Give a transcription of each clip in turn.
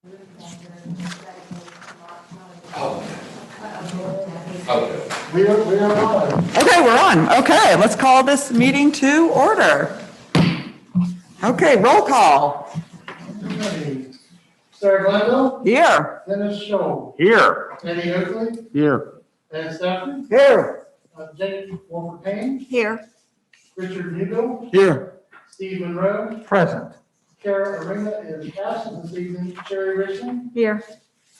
Okay. We are on. Okay, we're on. Okay, let's call this meeting to order. Okay, roll call. Ready. Sarah Glanville, Here. Dennis Scholl, Here. Eddie Oakley, Here. Ed Stafford, Here. Jake Walker Payne, Here. Richard Newbill, Here. Steve Monroe, Present. Kara Arena is absent this evening, Sherry Richmond, Here.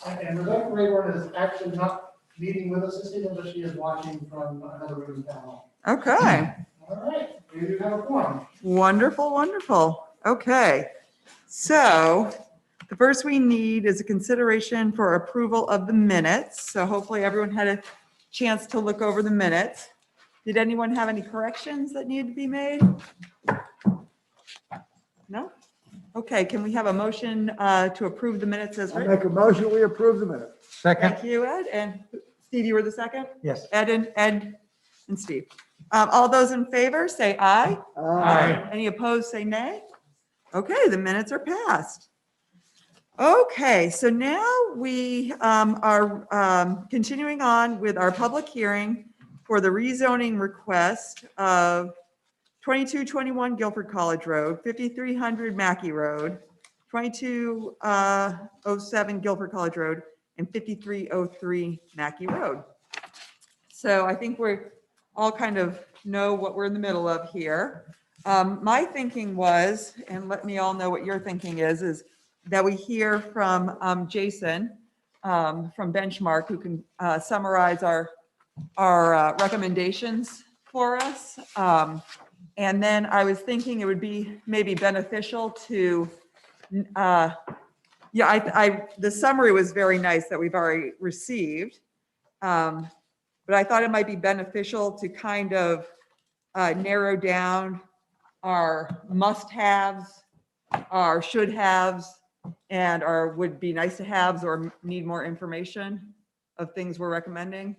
and Rebecca Rayburn is actually not meeting with us this evening, but she is watching from another room in town. Okay, All right, we do have a forum. wonderful, wonderful. Okay, so the first we need is a consideration for approval of the minutes. So hopefully everyone had a chance to look over the minutes. Did anyone have any corrections that need to be made? No? Okay, can we have a motion to approve the minutes as I written? make a motion, we approve the minute. Thank you, Ed. And Steve, you were the second? Yes. Ed and Steve. All those in favor, say aye. Any opposed, say nay. Okay, the minutes are passed. Okay, so now we are continuing on with our public hearing for the rezoning request of 2221 Guilford College Road, 5300 Mackey Road, 2207 Guilford College Road, and 5303 Mackey Road. So I think we're all kind of know what we're in the middle of here. My thinking was, and let me all know what your thinking is that we hear from Jason from Benchmark, who can summarize our recommendations for us. And then I was thinking it would be maybe beneficial to, the summary was very nice that we've already received. But I thought it might be beneficial to kind of narrow down our must-haves, our should-haves, and our would be nice to haves or need more information of things we're recommending.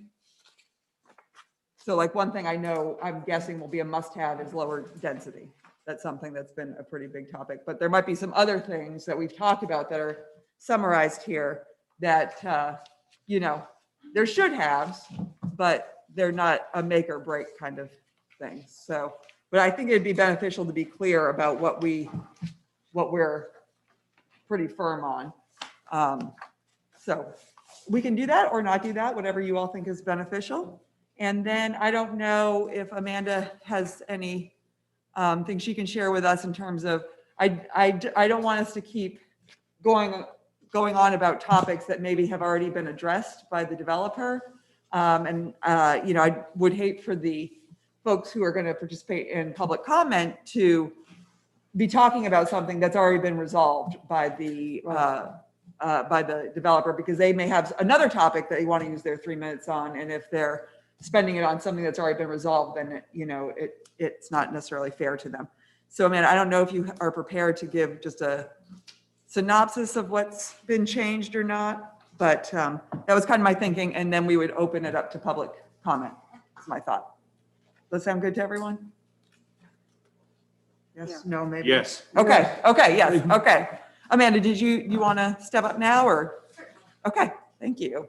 So like one thing I know, I'm guessing will be a must-have is lower density. That's something that's been a pretty big topic, but there might be some other things that we've talked about that are summarized here that, they're should-haves, but they're not a make or break kind of thing. So, but I think it'd be beneficial to be clear about what we're pretty firm on. So we can do that or not do that, whatever you all think is beneficial. And then I don't know if Amanda has any things she can share with us in terms of, I don't want us to keep going on about topics that maybe have already been addressed by the developer. I would hate for the folks who are going to participate in public comment to be talking about something that's already been resolved by the developer, because they may have another topic that they want to use their 3 minutes on. And if they're spending it on something that's already been resolved, then it's not necessarily fair to them. So, I don't know if you are prepared to give just a synopsis of what's been changed or not, but that was kind of my thinking. And then we would open it up to public comment. That's my thought. Does that sound good to everyone? Yes, no, maybe? Yes. Okay, yes, okay. Amanda, did you want to step up now or? Okay, thank you.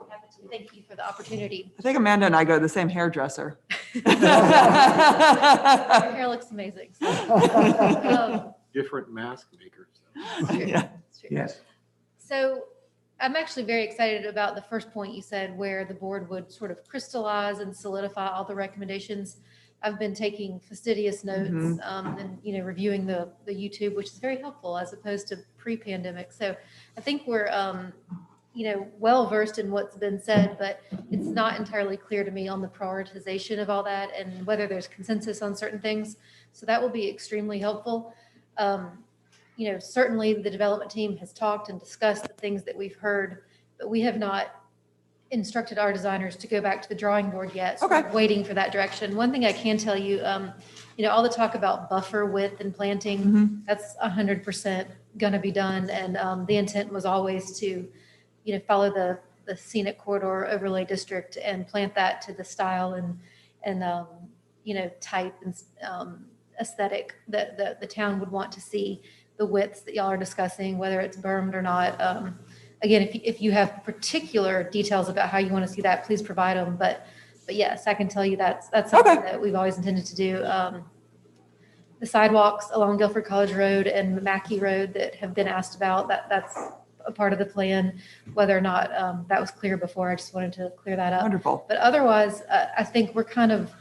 Thank you for the opportunity. I think Amanda and I go to the same hairdresser. Your hair looks amazing. Different mask makers. Yeah. It's true. Yes. So I'm actually very excited about the first point you said, where the board would sort of crystallize and solidify all the recommendations. I've been taking fastidious notes and reviewing the YouTube, which is very helpful as opposed to pre-pandemic. So I think we're well versed in what's been said, but it's not entirely clear to me on the prioritization of all that and whether there's consensus on certain things. So that will be extremely helpful. Certainly the development team has talked and discussed the things that we've heard, but we have not instructed our designers to go back to the drawing board yet. So Okay. we're waiting for that direction. One thing I can tell you, all the talk about buffer width and planting, that's 100% going to be done. And the intent was always to, follow the scenic corridor overlay district and plant that to the style and type and aesthetic that the town would want to see. The widths that y'all are discussing, whether it's bermed or not, again, if you have particular details about how you want to see that, please provide them. But yes, I can tell you that's something that we've always intended to do. The sidewalks along Guilford College Road and Mackey Road that have been asked about, that's a part of the plan. Whether or not that was clear before, I just wanted to clear that up. Wonderful. But otherwise, I think we're kind of,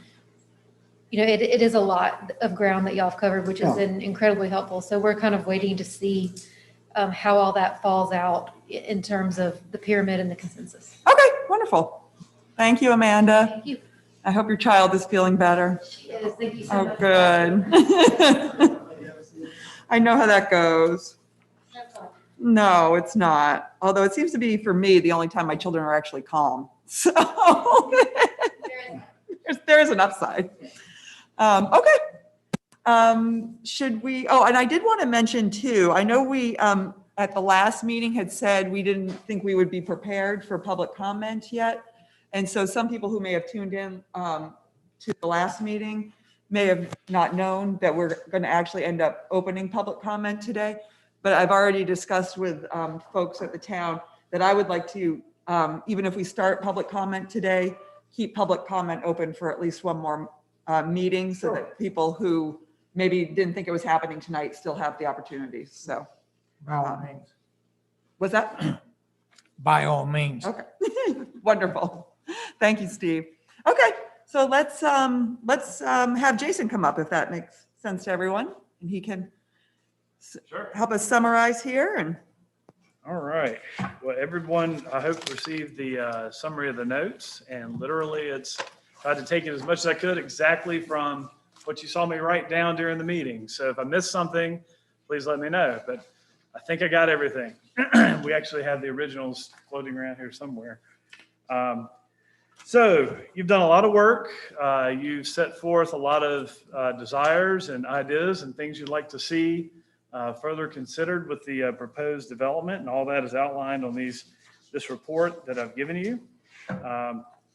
it is a lot of ground that y'all have covered, which has been incredibly helpful. So we're kind of waiting to see how all that falls out in terms of the pyramid and the consensus. Okay, wonderful. Thank you, Amanda. Thank you. I hope your child is feeling better. She is. Thank you so Oh, much. good. I know how that goes. No, it's not. Although it seems to be, for me, the only time my children are actually calm. So there's an upside. Okay. Should we, and I did want to mention too, I know we, at the last meeting had said we didn't think we would be prepared for public comment yet. And so some people who may have tuned in to the last meeting may have not known that we're going to actually end up opening public comment today. But I've already discussed with folks at the town that I would like to, even if we start public comment today, keep public comment open for at least one more meeting so that people who maybe didn't think it was happening tonight still have the opportunity. So, By all means. was that? By all means. Okay, wonderful. Thank you, Steve. Okay, so let's have Jason come up if that makes sense to everyone, and he can help us summarize here. And all right. Well, everyone, I hope received the summary of the notes, and literally it's tried to take it as much as I could exactly from what you saw me write down during the meeting. So if I missed something, please let me know. But I think I got everything. We actually have the originals floating around here somewhere. So you've done a lot of work. You've set forth a lot of desires and ideas and things you'd like to see further considered with the proposed development, and all that is outlined on this report that I've given you.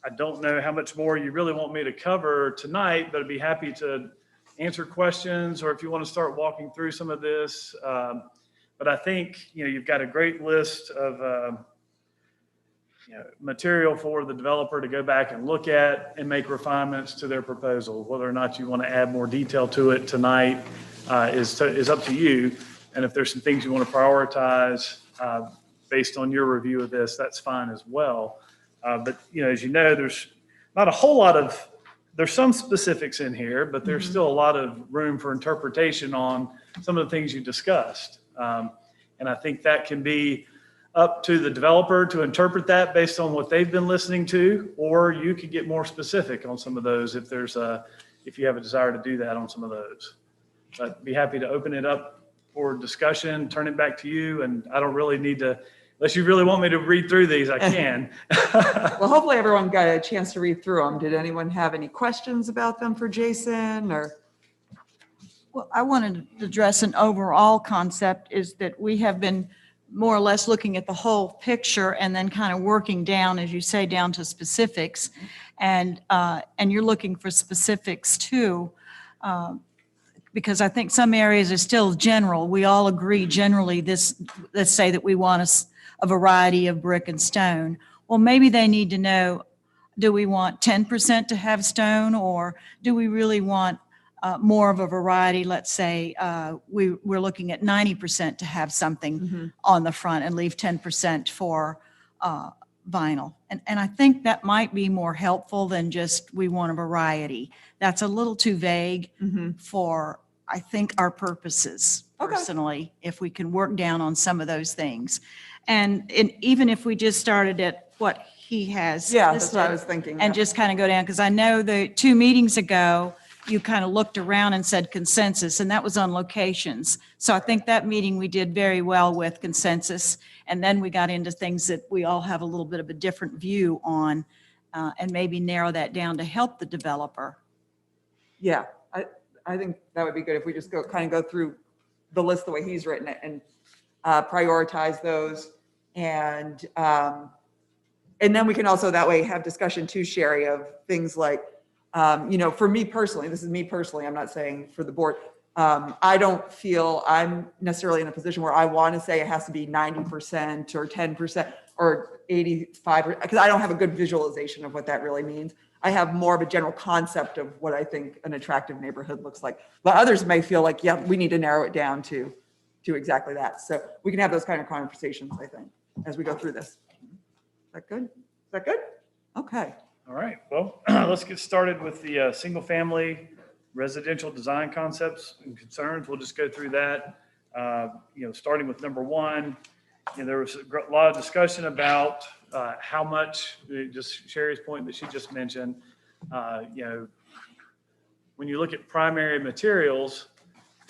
I don't know how much more you really want me to cover tonight, but I'd be happy to answer questions, or if you want to start walking through some of this. But I think, you've got a great list of material for the developer to go back and look at and make refinements to their proposal. Whether or not you want to add more detail to it tonight is up to you. And if there's some things you want to prioritize based on your review of this, that's fine as well. But as you know, there's not a whole lot of, there's some specifics in here, but there's still a lot of room for interpretation on some of the things you discussed. And I think that can be up to the developer to interpret that based on what they've been listening to, or you could get more specific on some of those if if you have a desire to do that on some of those. But be happy to open it up for discussion, turn it back to you. And I don't really need to, unless you really want me to read through these, I can. well, hopefully everyone got a chance to read through them. Did anyone have any questions about them for Jason or? Well, I wanted to address an overall concept is that we have been more or less looking at the whole picture and then kind of working down, as you say, down to specifics. And you're looking for specifics too, because I think some areas are still general. We all agree generally let's say that we want a variety of brick and stone. Well, maybe they need to know, do we want 10% to have stone, or do we really want more of a variety? Let's say we're looking at 90% to have something on the front and leave 10% for vinyl. And I think that might be more helpful than just we want a variety. That's a little too vague for, I think, our purposes personally, if we can work down on some of those things. And even if we just started at what he has Yeah, that's listed what I was thinking. and just kind of go down, because I know the 2 meetings ago, you kind of looked around and said consensus, and that was on locations. So I think that meeting we did very well with consensus. And then we got into things that we all have a little bit of a different view on, and maybe narrow that down to help the developer. Yeah, I think that would be good if we just go through the list the way he's written it and prioritize those. And then we can also that way have discussion too, Sherry, of things like, for me personally, this is me personally, I'm not saying for the board, I don't feel I'm necessarily in a position where I want to say it has to be 90% or 10% or 85%, because I don't have a good visualization of what that really means. I have more of a general concept of what I think an attractive neighborhood looks like. But others may feel like, yeah, we need to narrow it down to exactly that. So we can have those kind of conversations, I think, as we go through this. Is that good? Is that good? Okay. All right, well, let's get started with the single-family residential design concepts and concerns. We'll just go through that. Starting with number one, there was a lot of discussion about how much, just Sherry's point that she just mentioned, when you look at primary materials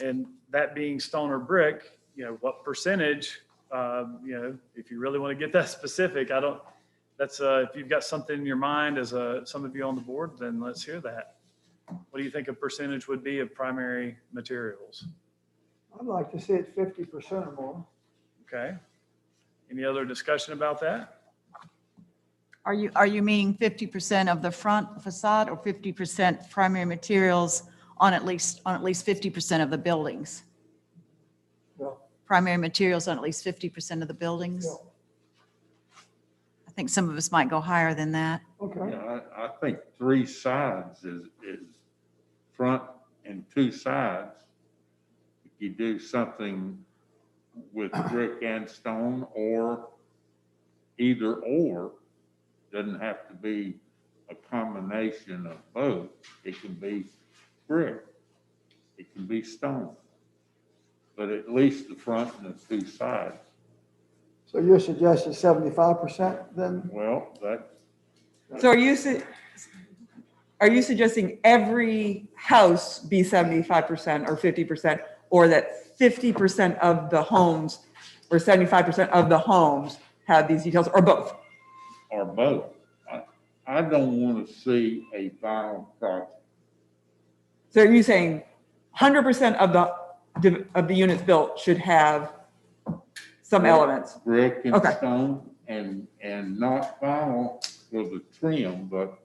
and that being stone or brick, what percentage, if you really want to get that specific, if you've got something in your mind as some of you on the board, then let's hear that. What do you think a percentage would be of primary materials? I'd like to see it 50% or more. Okay. Any other discussion about that? Are you meaning 50% of the front facade or 50% primary materials on at least 50% of the buildings? Yeah. Primary materials on at least 50% of the buildings? Yeah. I think some of us might go higher than that. Okay. Yeah, I think 3 sides is front and 2 sides. If you do something with brick and stone or either or, doesn't have to be a combination of both. It can be brick, it can be stone, but at least the front and the 2 sides. So you're suggesting 75% then? Well, So are you suggesting every house be 75% or 50%, or that 50% of the homes or 75% of the homes have these details, or both? or both. I don't want to see a vinyl project. So are you saying 100% of the units built should have some elements? Brick and Okay. stone and not vinyl for the trim, but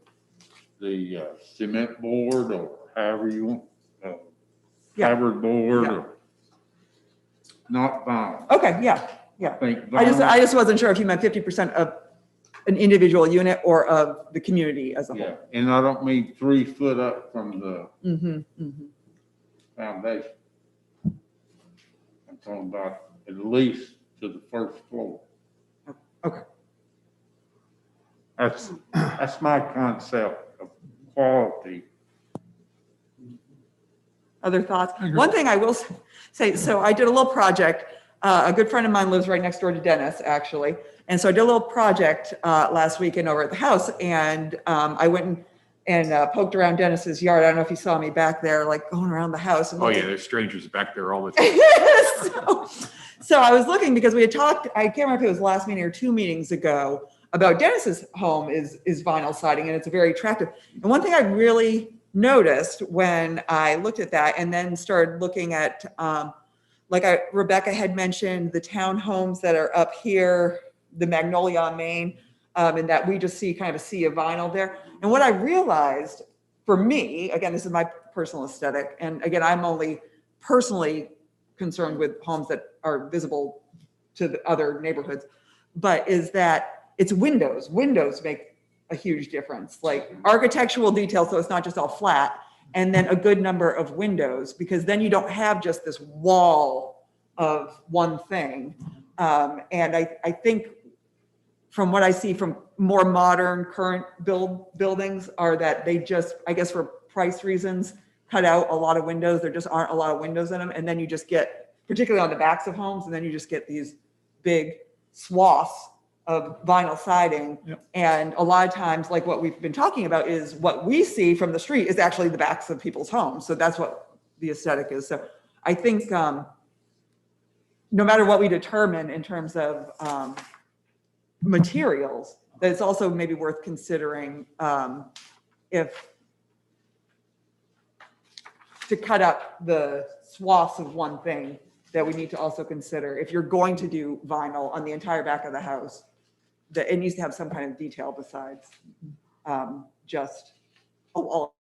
the cement board or however you want, Yeah. covered board Yeah. or not vinyl. Okay, yeah. I think I vinyl, just wasn't sure if you meant 50% of an individual unit or of the community as a yeah, whole. and I don't mean 3 foot up from the Mm-hmm, mm-hmm. foundation. I'm talking about at least to the first floor. Okay. That's my concept of quality. Other thoughts? One thing I will say, so I did a little project. A good friend of mine lives right next door to Dennis, actually. And so I did a little project last weekend over at the house, and I went and poked around Dennis's yard. I don't know if you saw me back there, like going around the house. And Oh, looking. yeah, there's strangers back there all the time. So I was looking because we had talked, I can't remember if it was last meeting or 2 meetings ago, about Dennis's home is vinyl siding, and it's very attractive. And one thing I really noticed when I looked at that and then started looking at, Rebecca had mentioned the townhomes that are up here, the Magnolia on Main, and that we just see kind of a sea of vinyl there. And what I realized for me, again, this is my personal aesthetic, and again, I'm only personally concerned with homes that are visible to the other neighborhoods, but is that it's windows. Windows make a huge difference, like architectural details, so it's not just all flat, and then a good number of windows, because then you don't have just this wall of one thing. And I think from what I see from more modern current buildings are that they just, I guess for price reasons, cut out a lot of windows. There just aren't a lot of windows in them. And then you just get, particularly on the backs of homes, and then you just get these big swaths of vinyl siding. Yep. And a lot of times, like what we've been talking about, is what we see from the street is actually the backs of people's homes. So that's what the aesthetic is. So I think no matter what we determine in terms of materials, that it's also maybe worth considering if to cut up the swaths of one thing, that we need to also consider if you're going to do vinyl on the entire back of the house, that it needs to have some kind of detail besides just, oh, all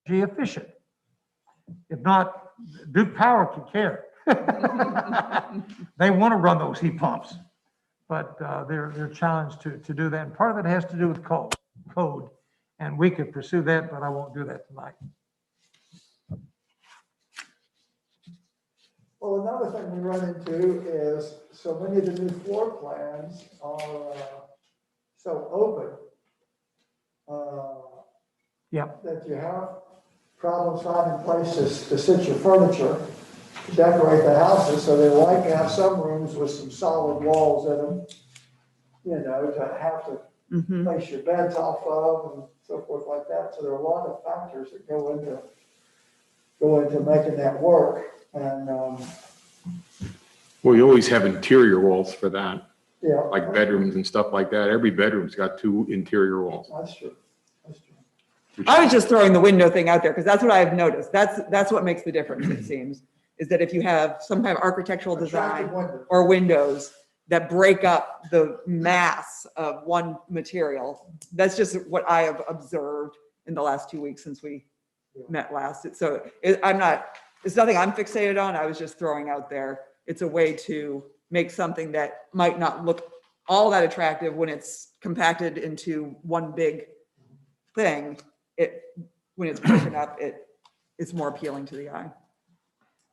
efficient. If not, Duke Power can care. They want to run those heat pumps, but they're challenged to do that. And part of it has to do with code. And we could pursue that, but I won't do that tonight. Well, another thing we run into is so many of the new floor plans are so open Yep. that you have problems finding places to sit your furniture, to decorate the houses, so they like to have some rooms with some solid walls in them, you know, to have to Mhm. place your beds off of and so forth like that. So there are a lot of factors that go into making that work. And, Well, you always have interior walls for that, yeah. like bedrooms and stuff like that. Every bedroom's got 2 interior walls. That's true. That's true. I was just throwing the window thing out there because that's what I've noticed. That's what makes the difference, it seems, is that if you have some kind of architectural design Attractive windows. or windows that break up the mass of one material, that's just what I have observed in the last 2 weeks since we met last. So it's nothing I'm fixated on. I was just throwing out there. It's a way to make something that might not look all that attractive when it's compacted into one big thing. When it's broken up, it's more appealing to the eye.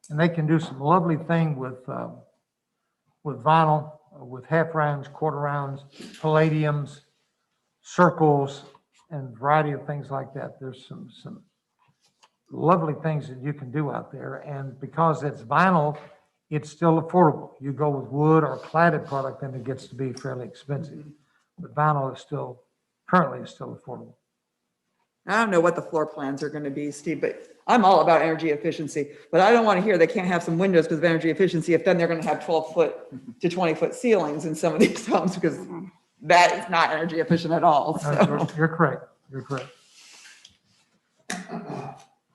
And they can do some lovely thing with vinyl, with half rounds, quarter rounds, palladiums, circles, and variety of things like that. There's some lovely things that you can do out there. And because it's vinyl, it's still affordable. You go with wood or cladded product, then it gets to be fairly expensive. But vinyl is currently still affordable. I don't know what the floor plans are going to be, Steve, but I'm all about energy efficiency. But I don't want to hear they can't have some windows because of energy efficiency if then they're going to have 12-foot to 20-foot ceilings in some of these homes, because that is not energy efficient at all. So. You're correct. You're correct.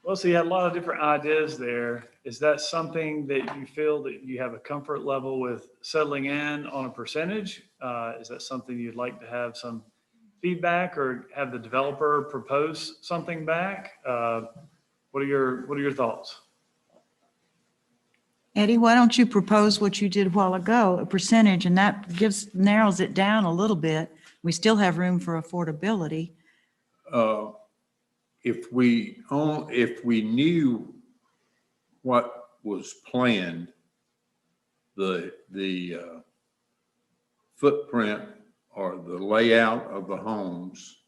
Well, so you had a lot of different ideas there. Is that something that you feel that you have a comfort level with settling in on a percentage? Is that something you'd like to have some feedback or have the developer propose something back? What are your thoughts? Eddie, why don't you propose what you did a while ago, a percentage, and that narrows it down a little bit. We still have room for affordability. If we knew what was planned, the footprint or the layout of the homes,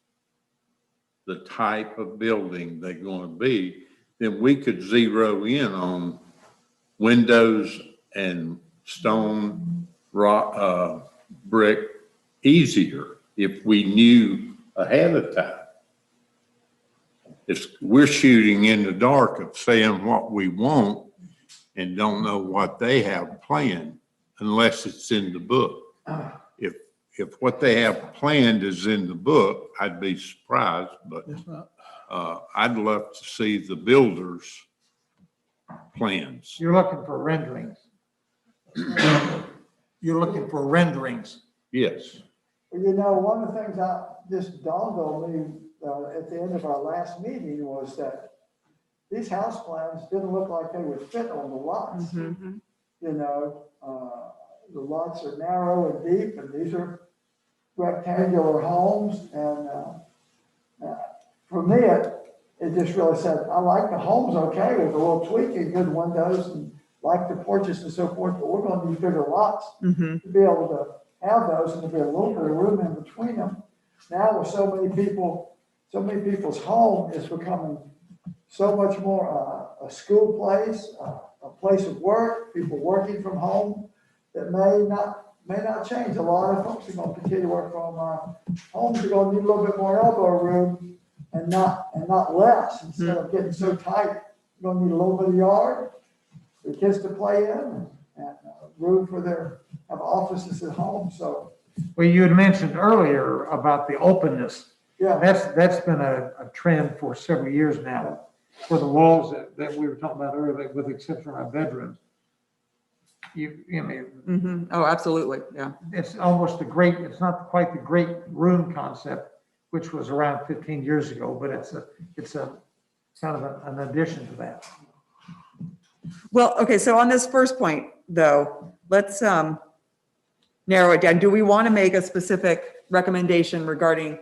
the type of building they're going to be, then we could zero in on windows and stone, rock, brick easier if we knew ahead of time. We're shooting in the dark of saying what we want and don't know what they have planned unless it's in the book. If what they have planned is in the book, I'd be surprised, but I'd love to see the builder's plans. You're looking for renderings. You're looking for renderings. Yes. Well, you know, one of the things that just dawned on me at the end of our last meeting was that these house plans didn't look like they would fit on the lots. Mm-hmm. You know, the lots are narrow and deep, and these are rectangular homes. And for me, it just really said, I like the homes okay with a little tweaking, good windows, and like the porches and so forth, but we're going to need bigger lots Mm-hmm. to be able to have those and to be a little bit of room in between them. Now with so many people's home is becoming so much more a school place, a place of work, people working from home, that may not change. A lot of folks are going to continue to work from homes. Are going to need a little bit more elbow room and not less. Instead of getting so tight, you're going to need a little bit of yard for kids to play in and room for have offices at home. So Well, you had mentioned earlier about the openness. yeah, That's been a trend for several years now, for the walls that we were talking about earlier, with the exception of our bedrooms. I mean, Mm-hmm. Oh, absolutely. Yeah. it's not quite the great room concept, which was around 15 years ago, but it's a kind of an addition to that. Well, okay, so on this first point, though, let's narrow it down. Do we want to make a specific recommendation regarding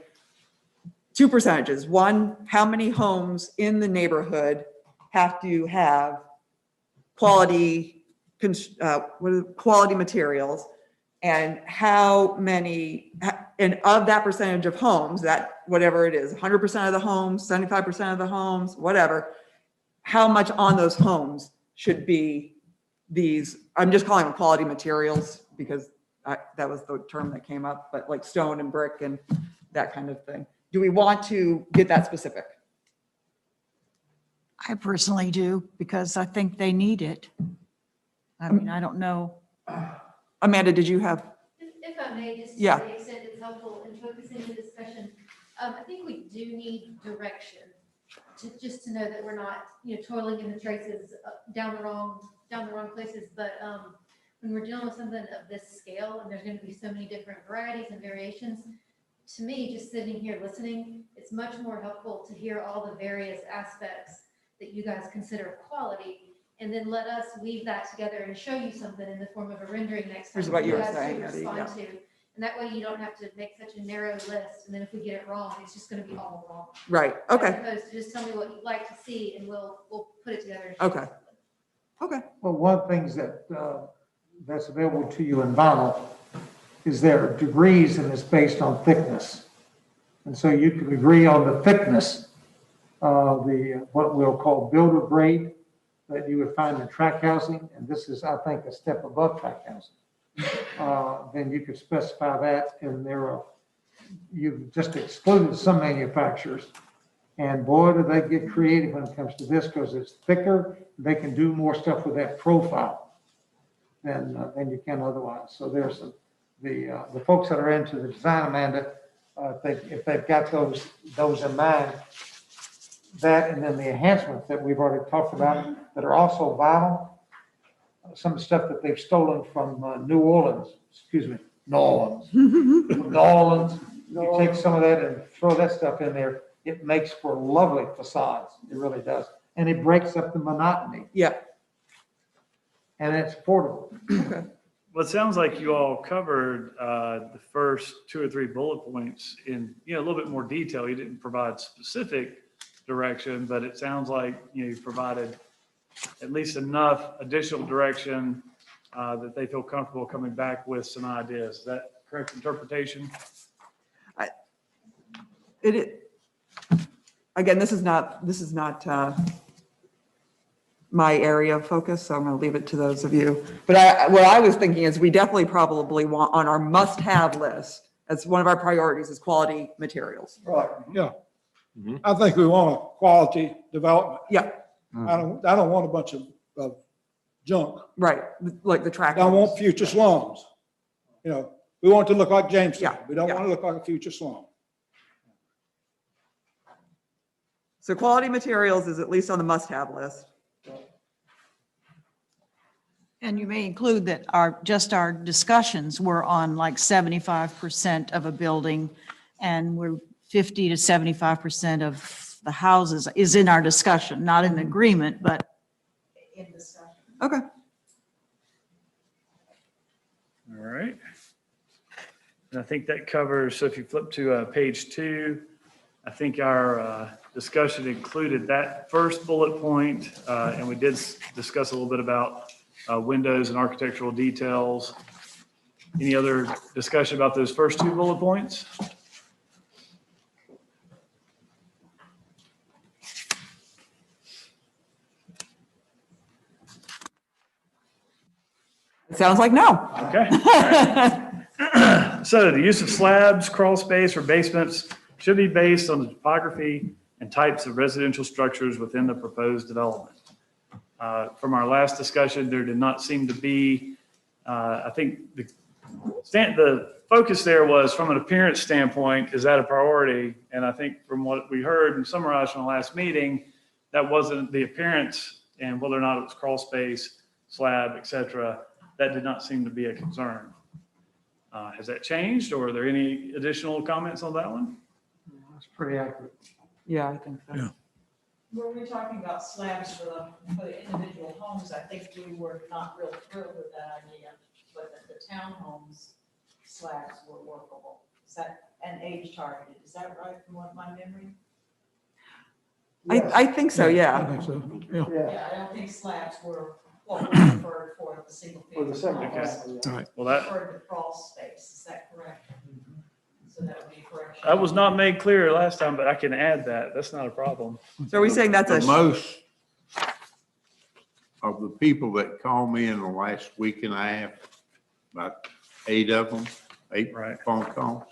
two percentages? One, how many homes in the neighborhood have to have quality, quality materials? And how many, and of that percentage of homes, that whatever it is, 100% of the homes, 75% of the homes, whatever, how much on those homes should be these, I'm just calling them quality materials because that was the term that came up, but like stone and brick and that kind of thing. Do we want to get that specific? I personally do, because I think they need it. I mean, I don't know. Amanda, did you have? If I may, just to Yeah. the extent it's helpful in focusing the discussion, I think we do need direction just to know that we're not, toiling in the traces down the wrong places. But when we're dealing with something of this scale, and there's going to be so many different varieties and variations, to me, just sitting here listening, it's much more helpful to hear all the various aspects that you guys consider quality, and then let us weave that together and show you something in the form of a rendering next time. Here's what for you were guys to saying, Eddie, respond yeah. to. And that way you don't have to make such a narrow list, and then if we get it wrong, it's just gonna be all wrong. Right, okay, As opposed to just tell me what you'd like to see, and we'll put it together. and show Okay. you. okay. Well, one of the things that, that's available to you in vinyl is there are degrees and it's based on thickness. And so you could agree on the thickness of what we'll call builder grade that you would find in tract housing, and this is, I think, a step above tract housing. Then you could specify that, and you've just excluded some manufacturers. And boy, do they get creative when it comes to this, because it's thicker, they can do more stuff with that profile than you can otherwise. So there's the folks that are into the design, Amanda, if they've got those in mind, that and then the enhancements that we've already talked about that are also vinyl, some of the stuff that they've stolen from New Orleans. You take some of that and throw that stuff in there, it makes for lovely facades. It really does. And it breaks up the monotony, Yeah, and it's affordable. okay. Well, it sounds like you all covered the first 2 or 3 bullet points in, a little bit more detail. You didn't provide specific direction, but it sounds like, you've provided at least enough additional direction that they feel comfortable coming back with some ideas. Is that correct interpretation? Again, this is not my area of focus, so I'm going to leave it to those of you. But what I was thinking is we definitely probably want on our must-have list as one of our priorities is quality materials. Right. Yeah. Mhm. I think we want a quality development. Yeah, I don't want a bunch of junk. right, like the track. I don't want future slums. We want it to look like Jamestown. Yeah, We don't yeah. want to look like a future slum. So quality materials is at least on the must-have list. And you may include that our discussions were on like 75% of a building, and we're 50 to 75% of the houses is in our discussion, not in agreement, but in discussion. Okay. All right. And I think that covers, so if you flip to page 2, I think our discussion included that first bullet point, and we did discuss a little bit about windows and architectural details. Any other discussion about those first 2 bullet points? It sounds like no. Okay. So the use of slabs, crawl space, or basements should be based on the topography and types of residential structures within the proposed development. From our last discussion, there did not seem to be, I think the focus there was from an appearance standpoint, is that a priority? And I think from what we heard and summarized from the last meeting, that wasn't the appearance and whether or not it was crawl space, slab, et cetera, that did not seem to be a concern. Has that changed, or are there any additional comments on that one? That's pretty accurate. Yeah, I think so. Yeah. Were we talking about slabs for the individual homes? I think we were not real thrilled with that idea, but that the townhomes slabs were workable. Is that, and age targeted, is that right from what my memory? Yes. I think so, I yeah. think so, yeah. Yeah, Yeah, I don't think slabs were what we preferred for the single for family. the single Okay. family, yeah. All right. Well, that, Preferred the crawl space, is that correct? So that would be correction. that was not made clear last time, but I can add that. That's not a problem. So are we saying that's The a, most of the people that called me in the last week and a half, about 8 of them, 8 Right. phone calls,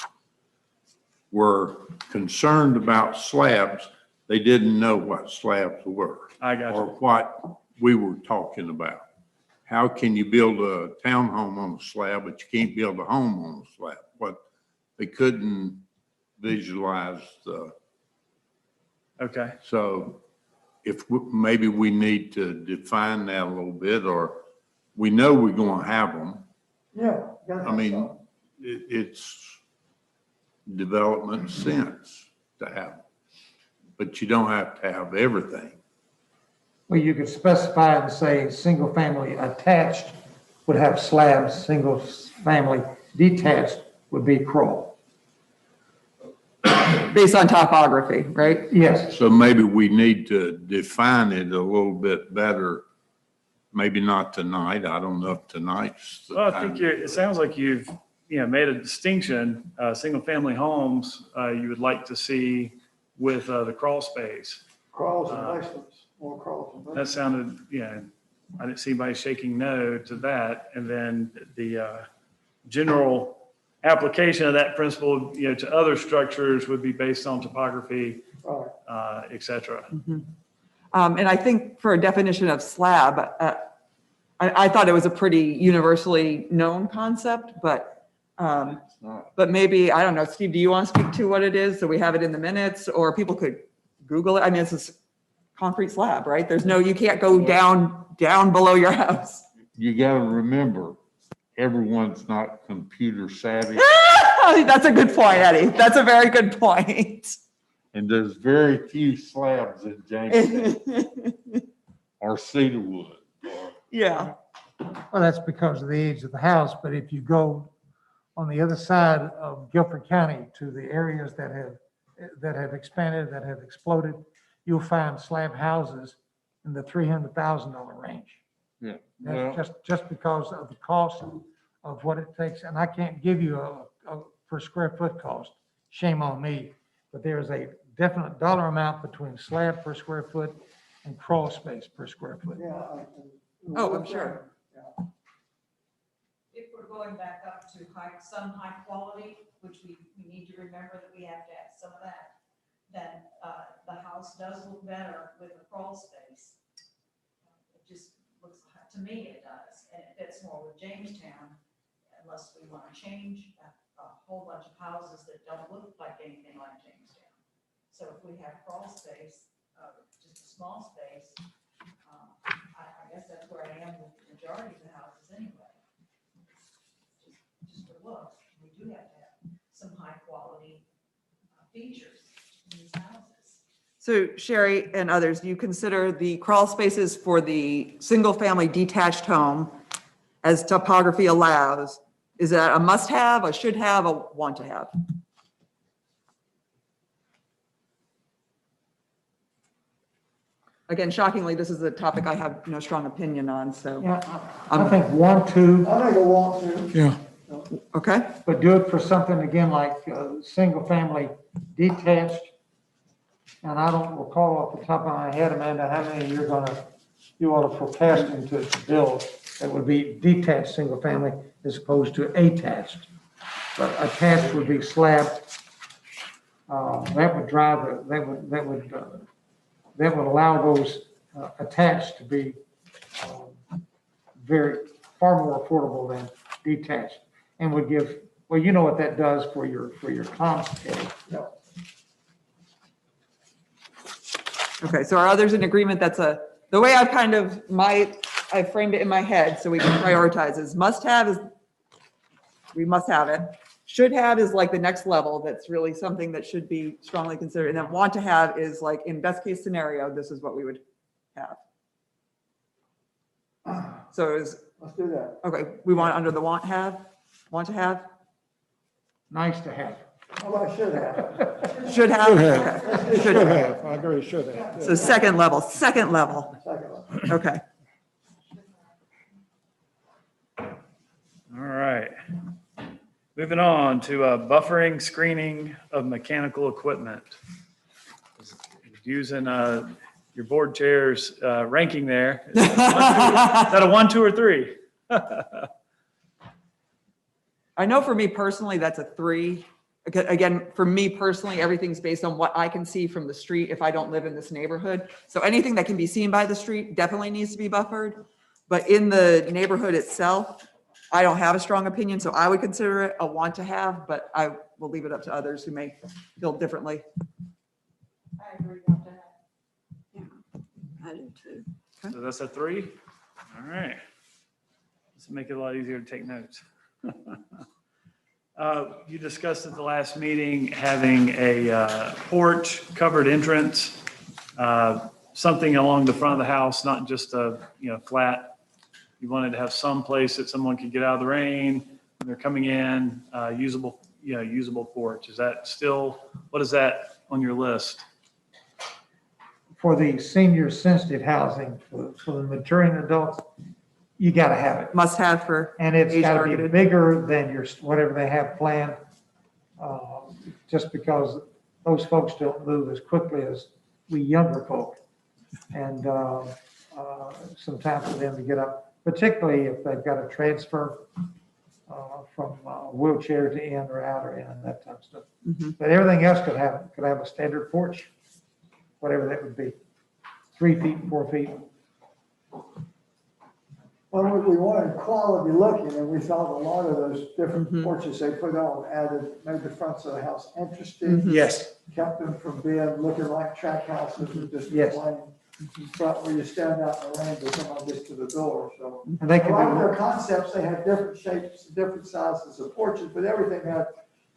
were concerned about slabs. They didn't know what slabs were I got or you. what we were talking about. How can you build a townhome on a slab, but you can't build a home on a slab? But they couldn't visualize the, Okay. so if, maybe we need to define that a little bit, or we know we're gonna have them. Yeah. gotta I have mean, some. it's development sense to have, 'em. But you don't have to have everything. Well, you could specify and say, single family attached would have slabs, single family detached would be crawl. based on topography, right? Yes, So maybe we need to define it a little bit better. Maybe not tonight. I don't know if tonight's the Well, I time. think it sounds like you've, made a distinction, single-family homes, you would like to see with the crawl space. Crawls and basements, more crawls and That basements. sounded, I didn't see anybody shaking no to that. And then the general application of that principle, to other structures would be based on topography, Right. et cetera. And I think for a definition of slab, I thought it was a pretty universally known concept, but maybe, I don't know, Steve, do you want to speak to what it is? So we have it in the minutes, or people could Google it. I mean, it's a concrete slab, right? You can't go down below your house. You gotta remember, everyone's not computer savvy, That's a good point, Eddie. That's a very good point. and there's very few slabs in Jamestown or Cedarwood. Yeah. well, that's because of the age of the house, but if you go on the other side of Guilford County to the areas that have expanded, that have exploded, you'll find slab houses in the $300,000 range. Yeah, well, That's just because of the cost of what it takes, and I can't give you a per square foot cost, shame on me, but there is a definite dollar amount between slab per square foot and crawl space per square foot. Yeah. Oh, I'm sure. If we're going back up to some high quality, which we need to remember that we have to add some of that, then the house does look better with a crawl space. It just looks, to me it does, and it fits more with Jamestown, unless we want to change a whole bunch of houses that don't look like anything like Jamestown. So if we have crawl space, just a small space, I guess that's where I am with the majority of the houses anyway. Just for looks, we do have to have some high quality features in these houses. So Sherry and others, do you consider the crawl spaces for the single-family detached home, as topography allows, is that a must-have, a should-have, a want-to-have? Again, shockingly, this is a topic I have no strong opinion on, so, Yeah, I think 1, 2, I think I want to. Yeah, okay? but do it for something again like single family detached. And I don't recall off the top of my head, Amanda, how many you all are forecasting to build that would be detached single family as opposed to attached. But attached would be slab. That would drive that would allow those attached to be far more affordable than detached, and would give, well, you know what that does for your comps, Eddie. Okay, so are others in agreement the way I've I framed it in my head so we can prioritize is must-have is, we must have it. Should have is like the next level. That's really something that should be strongly considered. And then want to have is like, in best case scenario, this is what we would have. So is, Let's do that. okay, we want under the want to have, Nice to have. How about should have? should have. Should have. Okay. Should have, I agree, should have. So second level. Second one. Okay. All right. Moving on to buffering screening of mechanical equipment. Using your board chair's ranking there. Is that a 1, 2, or 3? I know for me personally, that's a 3. Again, for me personally, everything's based on what I can see from the street if I don't live in this neighborhood. So anything that can be seen by the street definitely needs to be buffered. But in the neighborhood itself, I don't have a strong opinion, so I would consider it a want to have, but I will leave it up to others who may feel differently. I agree about that. Yeah, I do too. So that's a 3? All right. Let's make it a lot easier to take notes. You discussed at the last meeting having a porch covered entrance, something along the front of the house, not just a, flat. You wanted to have some place that someone could get out of the rain when they're coming in, usable porch. Is that still, what is that on your list? For the senior sensitive housing, for the maturing adults, you gotta have it. Must have for, And it's gotta be Age-targeted. bigger than your, whatever they have planned. Just because those folks don't move as quickly as we younger folk. And some time for them to get up, particularly if they've got to transfer from wheelchair to in or out or in and that type of stuff. Mhm. But everything else could have a standard porch, whatever that would be, 3 feet, 4 feet. Well, we wanted quality looking, and we thought a lot of those different Mhm. porches they put on made the fronts of the house interesting, Yes, kept them from being, looking like track houses and just Yes. plain front where you stand out in the rain, but someone gets to the door, so. And they I can like do, their concepts, they had different shapes, different sizes of porches, but everything had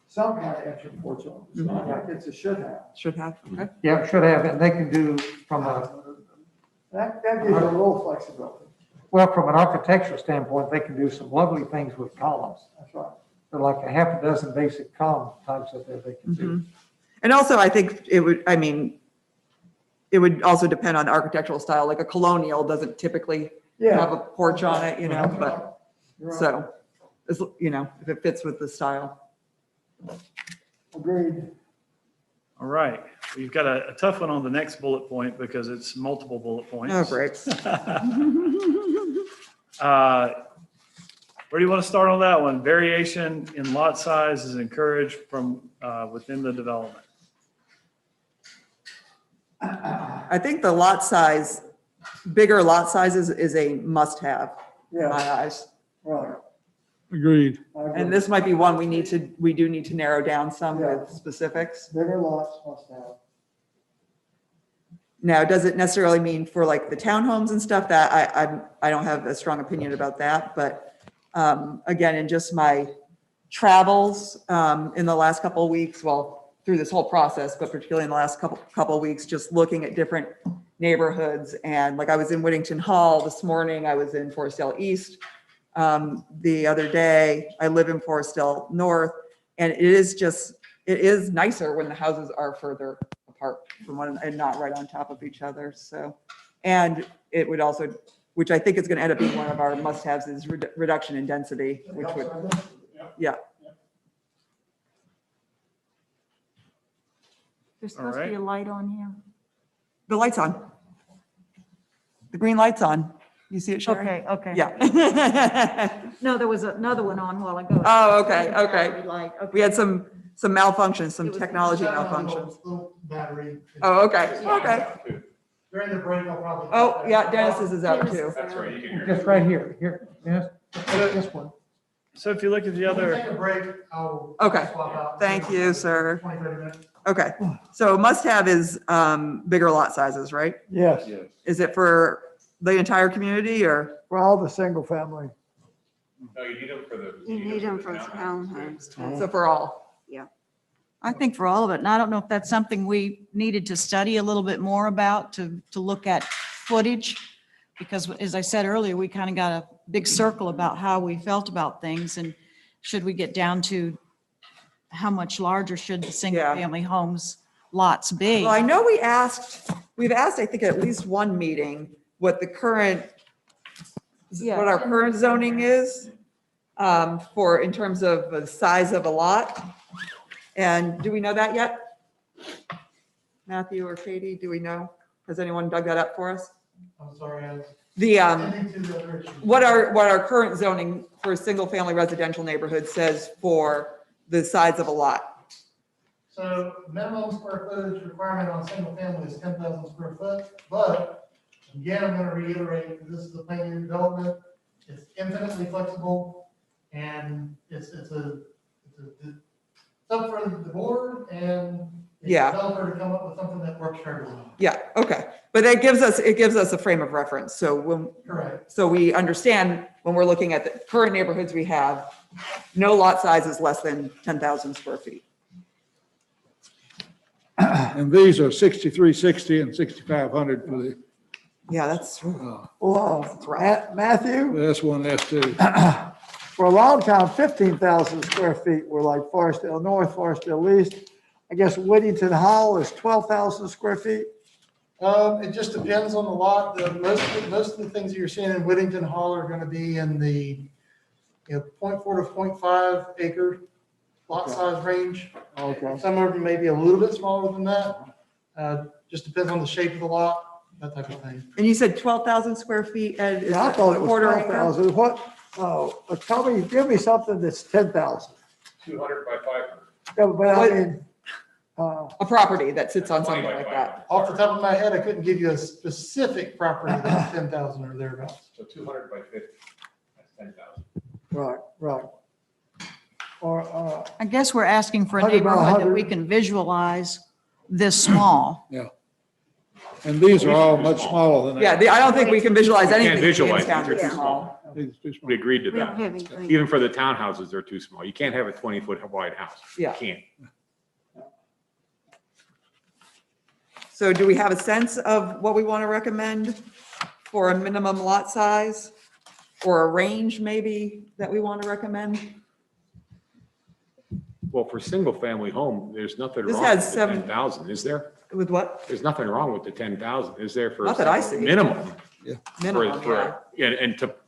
some kind of extra porch on it. So I think it's a should have. should have, okay. yeah, should have, and they can do from That gives you a little flexibility, from an architectural standpoint, they can do some lovely things with columns. that's right. But like a half a dozen basic column types of that they can do. Mhm. And also, I think it would also depend on the architectural style, like a colonial doesn't typically have Yeah. a porch on it, That's but, right. You're right. so, if it fits with the style. Agreed. All right. We've got a tough one on the next bullet point because it's multiple bullet points. Oh, great. Where do you want to start on that one? Variation in lot size is encouraged from within the development. I think the lot size, bigger lot sizes is a must-have in my Yeah, eyes. right. agreed. I agree. And this might be one we do need to narrow down some Yeah. with specifics. Bigger lots must have. Now, does it necessarily mean for like the townhomes and stuff that I don't have a strong opinion about that, but again, in just my travels in the last couple of weeks, well, through this whole process, but particularly in the last couple of weeks, just looking at different neighborhoods. And like I was in Whittington Hall this morning, I was in Forestdale East the other day. I live in Forestdale North, and it is nicer when the houses are further apart from one and not right on top of each other. So, and it would also, which I think is going to end up being one of our must-haves, is reduction in density, which would, yeah. There's All supposed to be right. a light on here. The light's on. The green light's on. You see it, Sherry? Okay, okay. Yeah. No, there was another one on a while ago. Oh, okay, okay. Light, okay. We had some malfunctions, some It was- technology Set on a malfunctions. little Battery. Oh, okay, okay. During the break, I'll probably. Oh, yeah, Dennis's is out too. That's right, you can hear. Just right here, yes, this one. So if you look at the We'll other, take a break. I'll Okay. swap out. Thank you, sir. 20, 30 minutes. Okay, so must-have is bigger lot sizes, right? Yes, Yes. Is it for the entire community or? for all the single family. No, you need them for the. You need them for townhomes too. So for all, I think for all of it, and I don't know if that's something we needed to study a little bit more about, to look at footage. Because as I said earlier, we kind of got a big circle about how we felt about things, and should we get down to how much larger should the single-family homes lots be? well, I know we've asked, I think at least one meeting, what the current, what our current zoning is for, in terms of the size of a lot. And do we know that yet? Matthew or Katie, do we know? Has anyone dug that up for us? I'm sorry, I was The, attending to the other issues. what our current zoning for a single-family residential neighborhood says for the size of a lot? So minimum square footage requirement on single family is 10,000 square foot, but again, I'm gonna reiterate, this is a plan unit development. It's infinitely flexible, and it's up for the board and the Yeah. developer to come up with something that works for everyone. Yeah, okay. But it gives us a frame of reference. So when, Correct. so we understand when we're looking at the current neighborhoods we have, no lot size is less than 10,000 square feet. And these are 6360 and 6500 for the Yeah, that's, Well, Matthew, S1, S2. for a long time, 15,000 square feet were like Forestdale North, Forestdale East. I guess Whittington Hall is 12,000 square feet. It just depends on the lot. Most of the things that you're seeing in Whittington Hall are gonna be in the, 0.4 to 0.5 acre lot size range. Okay. Some of them may be a little bit smaller than that. Just depends on the shape of the lot, that type of thing. and you said 12,000 square feet, Ed? Is Yeah, I that thought it was quarter acre? 12,000. What, oh, tell me, give me something that's 10,000. 200 by 500. Yeah, but I What- mean, A property that sits on something 20 by like that. 500. Off the top of my head, I couldn't give you a specific property that's 10,000 or thereabouts. So 200 by 50, that's 10,000. right. Or, I guess we're asking for a 100 by neighborhood that 100. we can visualize this small. And these are all much smaller than Yeah, that. I don't think we can visualize We can't anything in visualize town these, they're that's too small. These are too small. We agreed to We don't that. have anything. Even for the townhouses, they're too small. You can't have a 20-foot wide house. You Yeah. can't. So do we have a sense of what we want to recommend for a minimum lot size? Or a range maybe that we want to recommend? Well, for single-family home, there's nothing This wrong has with the 7 10,000, is there? With what? There's nothing wrong with the 10,000, is there for? Not that I see. Minimum. Minimum, yeah.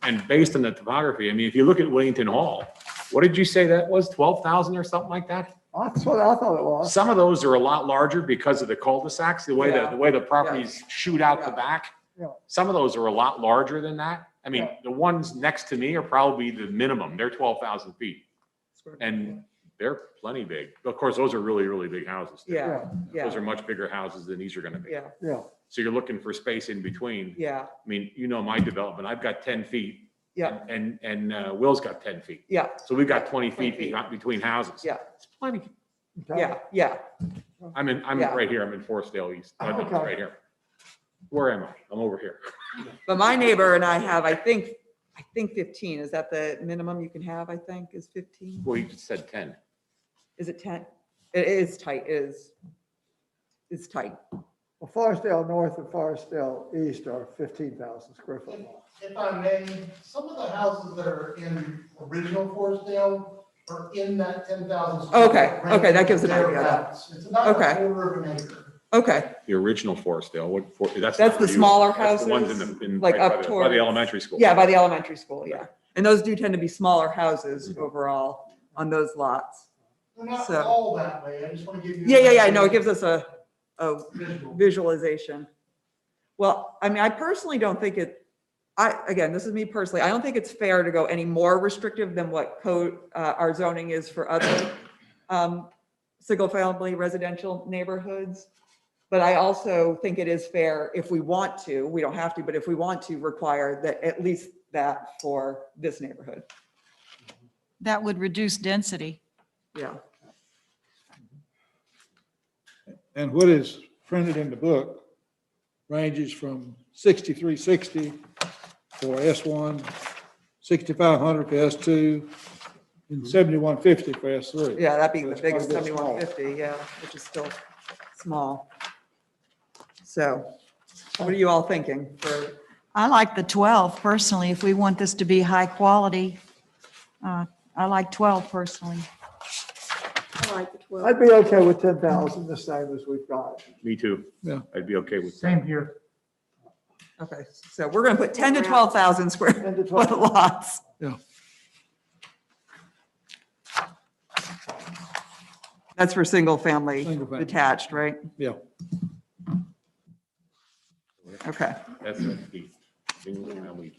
And based on the topography, I mean, if you look at Whittington Hall, what did you say that was, 12,000 or something like that? that's what I thought it was. Some of those are a lot larger because of the cul-de-sacs, the way Yeah. the way the properties shoot out the Yeah. back. Yeah. Some of those are a lot larger than that. I mean, the ones next to me are probably the minimum, they're 12,000 feet, and they're plenty big. Of course, those are really, really big houses. too. Yeah, Those yeah, are much bigger houses than these are gonna be. yeah, Yeah, So you're looking for space in between. yeah, I mean, my development, I've got 10 feet. yeah, And Will's got 10 feet. yeah, So we've got 20 20 feet feet. between houses. Yeah. It's plenty. yeah, yeah. I'm Yeah. right here. I'm in Forestdale East. I'm Okay. right here. Where am I? I'm over here. But my neighbor and I have, I think 15. Is that the minimum you can have, I think, is 15? Well, you just said 10. Is it 10? It is tight, it's tight. well, Forestdale North and Forestdale East are 15,000 square foot. If I may, some of the houses that are in original Forestdale are in that 10,000. Okay, okay, that gives an idea of that. Thereabouts. It's about a Okay. quarter of an acre. Okay, The original Forestdale, that's. That's the for you. smaller That's the ones houses, right up by the towards- elementary school. yeah, by the elementary school, yeah. And those do tend to be smaller houses overall on those lots. They're not So- all that way, I just want to give you. Yeah, no, it gives us a Visual. visualization. Well, I mean, I personally don't think again, this is me personally, I don't think it's fair to go any more restrictive than what code, our zoning is for other single-family residential neighborhoods. But I also think it is fair if we want to, we don't have to, but if we want to require that, at least that for this neighborhood. That would reduce density. Yeah, And what is printed in the book ranges from 6360 for S1 6,500 for S2, and 7,150 for S3. Yeah, that being the That's quite a biggest bit small. 7150, yeah, which is still small. So what are you all thinking for, I like the 12 personally, if we want this to be high quality. I like 12 personally. I like the 12. I'd be okay with 10,000, the same as we've got. Me too. Yeah. I'd be okay with that. Same here. okay, so we're going to put 10 to 12,000 square 10 to foot 12. lots. Yeah. That's for single family Single family. detached, right? Yeah. Okay, That's the key. Single family.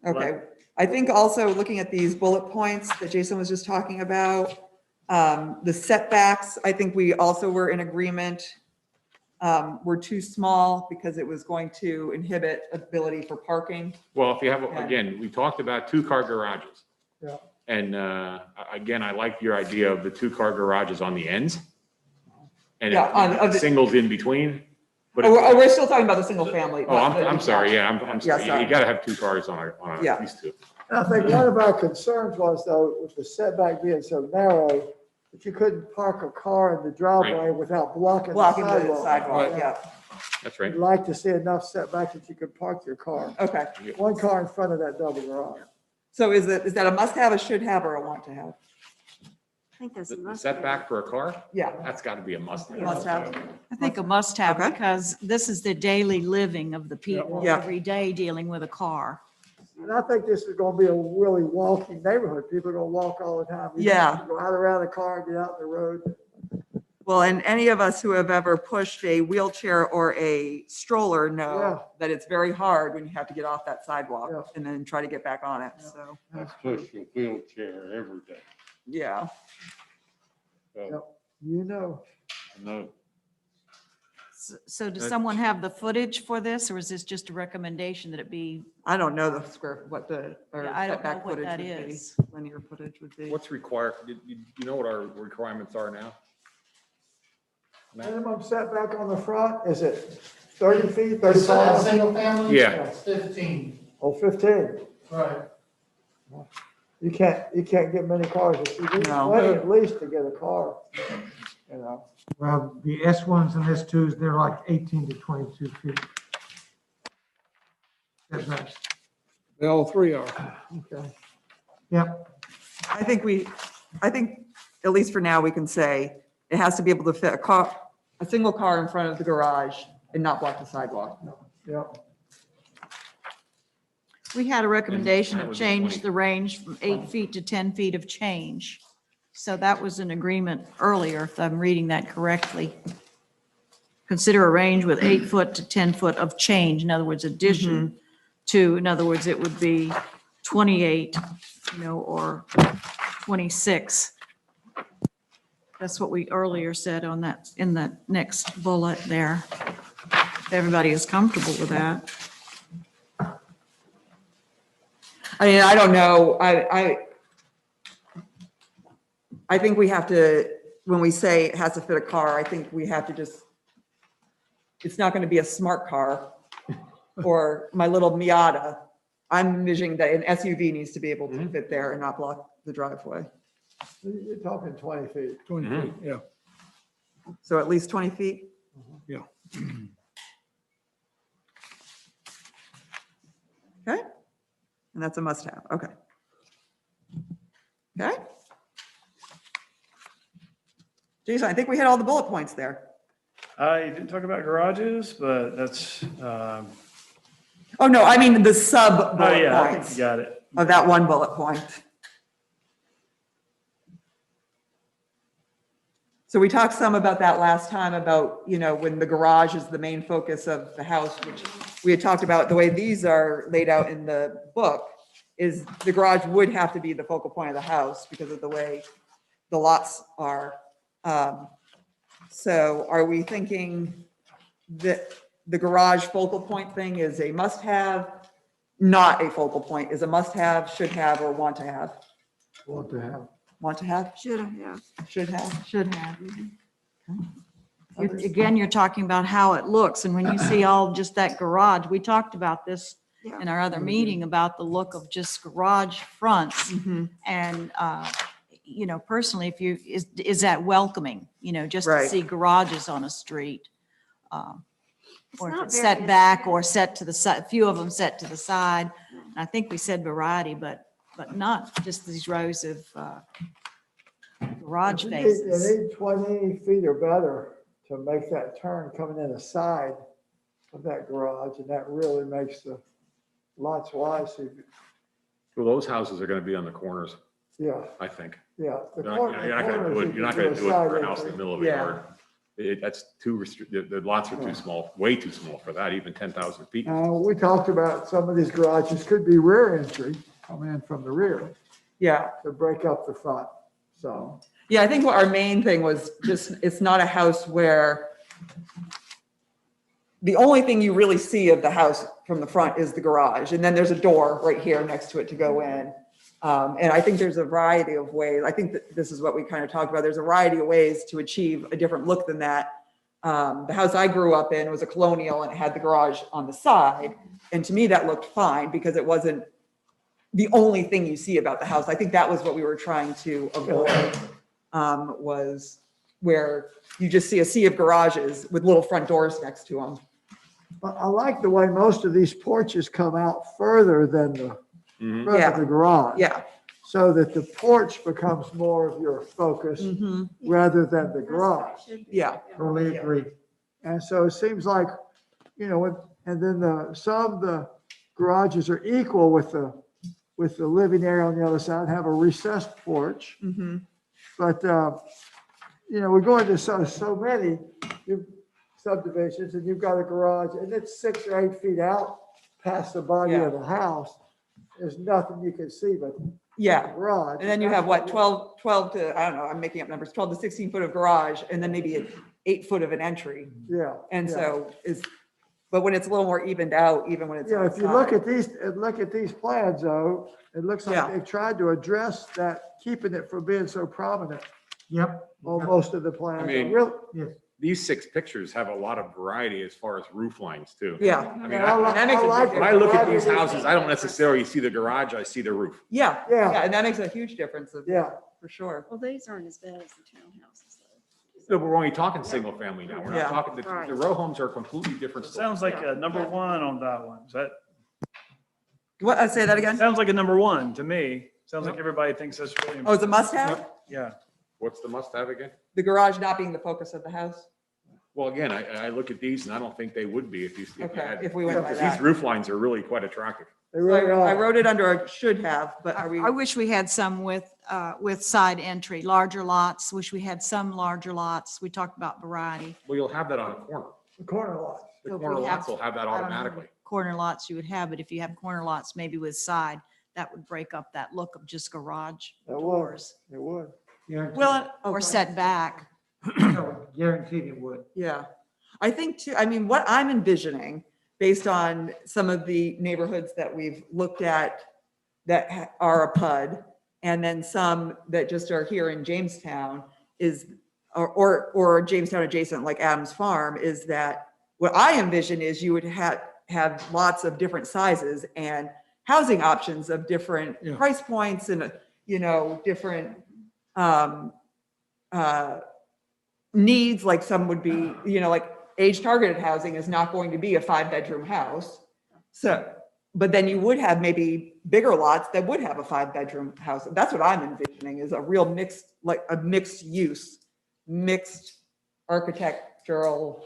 okay. I think also looking at these bullet points that Jason was just talking about, the setbacks, I think we also were in agreement, were too small because it was going to inhibit ability for parking. Well, if you have, Okay. again, we talked about 2-car garages. Yeah. And again, I like your idea of the 2-car garages on the ends. And Yeah, on the- singles in between. But Oh, we're still talking about the single family. oh, I'm sorry, yeah, I'm Yeah, sorry. sorry. You gotta have 2 cars on Yeah. at least 2. And I think one of our concerns was though, with the setback being so narrow, that you couldn't park a car in the driveway without blocking the Blocking the sidewalk. sidewalk, yeah, That's right. We'd like to see enough setback that you could park your car. okay. One car in front of that double garage. So is that a must-have, a should-have, or a want-to-have? I think that's a The must. setback for a car, Yeah, that's gotta be a must. must-have. I think a must-have Okay. because this is the daily living of the people Yeah. every day dealing with a car. And I think this is gonna be a really walking neighborhood. People are gonna walk all the time. You Yeah. can Go out around the car, get out in the road. Well, and any of us who have ever pushed a wheelchair or a stroller Yeah. know that it's very hard when you have to get off that Yeah. sidewalk and then try to get back on it, so, I push a wheelchair every day. yeah. So, You know, I know. So does someone have the footage for this, or is this just a recommendation that it be? I don't know the square, what the, or Yeah, I don't know setback what footage that would be, is. linear footage would be. What's required, you know what our requirements are now? minimum setback on the front, is it 30 feet, For a 35? single family? Yeah. It's 15, Oh, 15. right. You can't get many cars. You need No. 20 at least to get a car, you know. Well, the S1s and S2s, they're like 18 to 22 feet. Setbacks. They all three are. Okay. Yep, I think, at least for now, we can say it has to be able to fit a single car in front of the garage and not block the sidewalk. Yeah. We had a recommendation that of would be change 20. the range from 8 feet to 10 feet of change. So that was an agreement earlier, if I'm reading that correctly. Consider a range with 8 foot to 10 foot of change, in other words, addition to, in other words, it would be 28, or 26. That's what we earlier said on that, in the next bullet there. If everybody is comfortable with that. I mean, I don't know, I think we have to, when we say it has to fit a car, I think we have to just, it's not going to be a smart car or my little Miata. I'm envisioning that an SUV needs to be able to fit there and not block the driveway. You're talking 20 feet. 20 feet, yeah. So at least 20 feet? Yeah. Okay. And that's a must-have, okay. Okay. Jason, I think we hit all the bullet points there. I didn't talk about garages, but that's, Oh, no, I mean the sub oh bullet yeah, I think points you got it. of that one bullet point. So we talked some about that last time about, when the garage is the main focus of the house, which we had talked about, the way these are laid out in the book is the garage would have to be the focal point of the house because of the way the lots are. So are we thinking that the garage focal point thing is a must-have, not a focal point, is a must-have, should have, or want to have? Want to have. Want to have, Should have. should have? Should have. Again, you're talking about how it looks, and when you see all just that garage, we talked about this in our other meeting about the look of just garage fronts. Mhm. And, you know, personally, if you, is that welcoming, you know, just to Right. see garages on a street? It's Or if not it's very set back or set to the side, a few of them set to the side. I think we said variety, but not just these rows of garage You faces. need 20 feet or better to make that turn coming in the side of that garage, and that really makes the lots wide. So, Well, those houses are gonna be on the corners, yeah, I think. yeah. The You're not corner- you're not gonna corners do you it, you're not can gonna a do it side for a house in the entry. middle of a Yeah. yard. That's too restricted, the lots are too small, way too small for that, even 10,000 feet. We talked about some of these garages could be rear entry, coming in from the rear Yeah. to break up the front, so. Yeah, I think what our main thing was just, it's not a house where the only thing you really see of the house from the front is the garage. And then there's a door right here next to it to go in. And I think there's a variety of ways. I think that this is what we kind of talked about. There's a variety of ways to achieve a different look than that. The house I grew up in was a colonial and it had the garage on the side. And to me, that looked fine because it wasn't the only thing you see about the house. I think that was what we were trying to avoid, was where you just see a sea of garages with little front doors next to them. But I like the way most of these porches come out further than the Mhm. front of the garage. Yeah. So that the porch becomes more of your focus Mhm. rather than the garage. Yeah. Totally agree. And so it seems like, you know, and then some of the garages are equal with the living area on the other side, have a recessed porch. Mhm. But, you know, we're going to so many subdivisions and you've got a garage and it's 6 or 8 feet out past the body Yeah. of the house. There's nothing you can see but the Yeah. garage. And then you have what, 12 to, I don't know, I'm making up numbers, 12 to 16 foot of garage and then maybe 8 foot of an entry. Yeah. And yeah. so but when it's a little more evened out, even when it's. Yeah, if you look outside. at these plans though, it looks Yeah. like they've tried to address that, keeping it from being so prominent Yep. on most of the plans. I mean- Really, These 6 pictures have a lot of variety as far as roof lines too. Yeah. I mean, I like- that makes I a like big when I it. look at these houses, I don't necessarily see the garage, I see the roof. Yeah. Yeah. Yeah. And that makes a huge difference. Yeah, For sure. Well, these aren't as bad as the townhouses though. No, but we're only talking single family now. We're Yeah. not talking, the row homes are a completely different It story. sounds like a number one on that one. Is that, What, say that again? sounds like a number one to me. Sounds like everybody thinks that's really Oh, it's a important. must have? Yeah. What's the must have again? The garage not being the focus of the house? Well, again, I look at these and I don't think they would be if you Okay, had. if we went by These that. roof lines are really quite attractive. they So really I are. wrote it under a should have, but are we? I wish we had some with side entry, larger lots. Wish we had some larger lots. We talked about variety. Well, you'll have that on a corner. The corner lot. The So if corner we have- lots will have that I don't know automatically. what corner lots you would have, but if you have corner lots, maybe with side, that would break up that look of just garage It would, doors it would. Well, or set back. Guaranteed it would. yeah. I think too, I mean, what I'm envisioning, based on some of the neighborhoods that we've looked at that are a PUD, and then some that just are here in Jamestown is, or Jamestown adjacent, like Adams Farm, is that what I envision is you would have lots of different sizes and housing options of different Yeah. price points and, you know, different needs, like some would be, you know, like age targeted housing is not going to be a 5-bedroom house. So, but then you would have maybe bigger lots that would have a 5-bedroom house. That's what I'm envisioning, is a real mixed, like a mixed use, mixed architectural,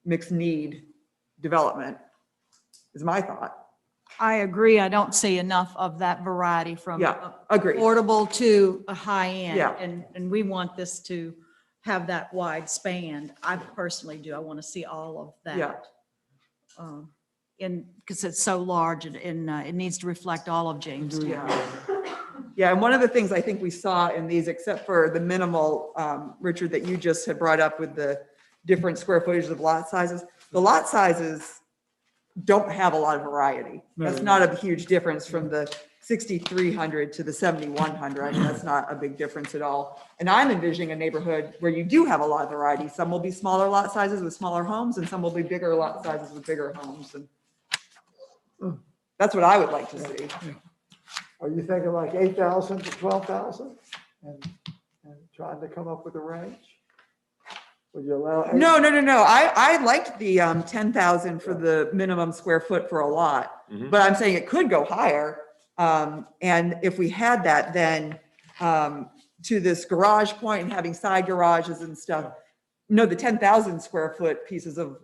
mixed need development is my thought. I agree. I don't see enough of that variety from Yeah, agreed. affordable to a high end. Yeah. And we want this to have that wide span. I personally do. I want to see all of that. Yeah. Because it's so large and it needs to reflect all of Jamestown. Yeah. Yeah, and one of the things I think we saw in these, except for the minimal, Richard, that you just had brought up with the different square footage of lot sizes, the lot sizes don't have a lot of variety. That's not a huge difference from the 6,300 to the 7,100. I mean, that's not a big difference at all. And I'm envisioning a neighborhood where you do have a lot of variety. Some will be smaller lot sizes with smaller homes, and some will be bigger lot sizes with bigger homes. And That's what I would like to see. Are you thinking like 8,000 to 12,000 and trying to come up with a range? Would you allow? No. I liked the 10,000 for the minimum square foot for a lot, Mhm. but I'm saying it could go higher. And if we had that, then to this garage point and having side garages and stuff, no, the 10,000 square foot pieces of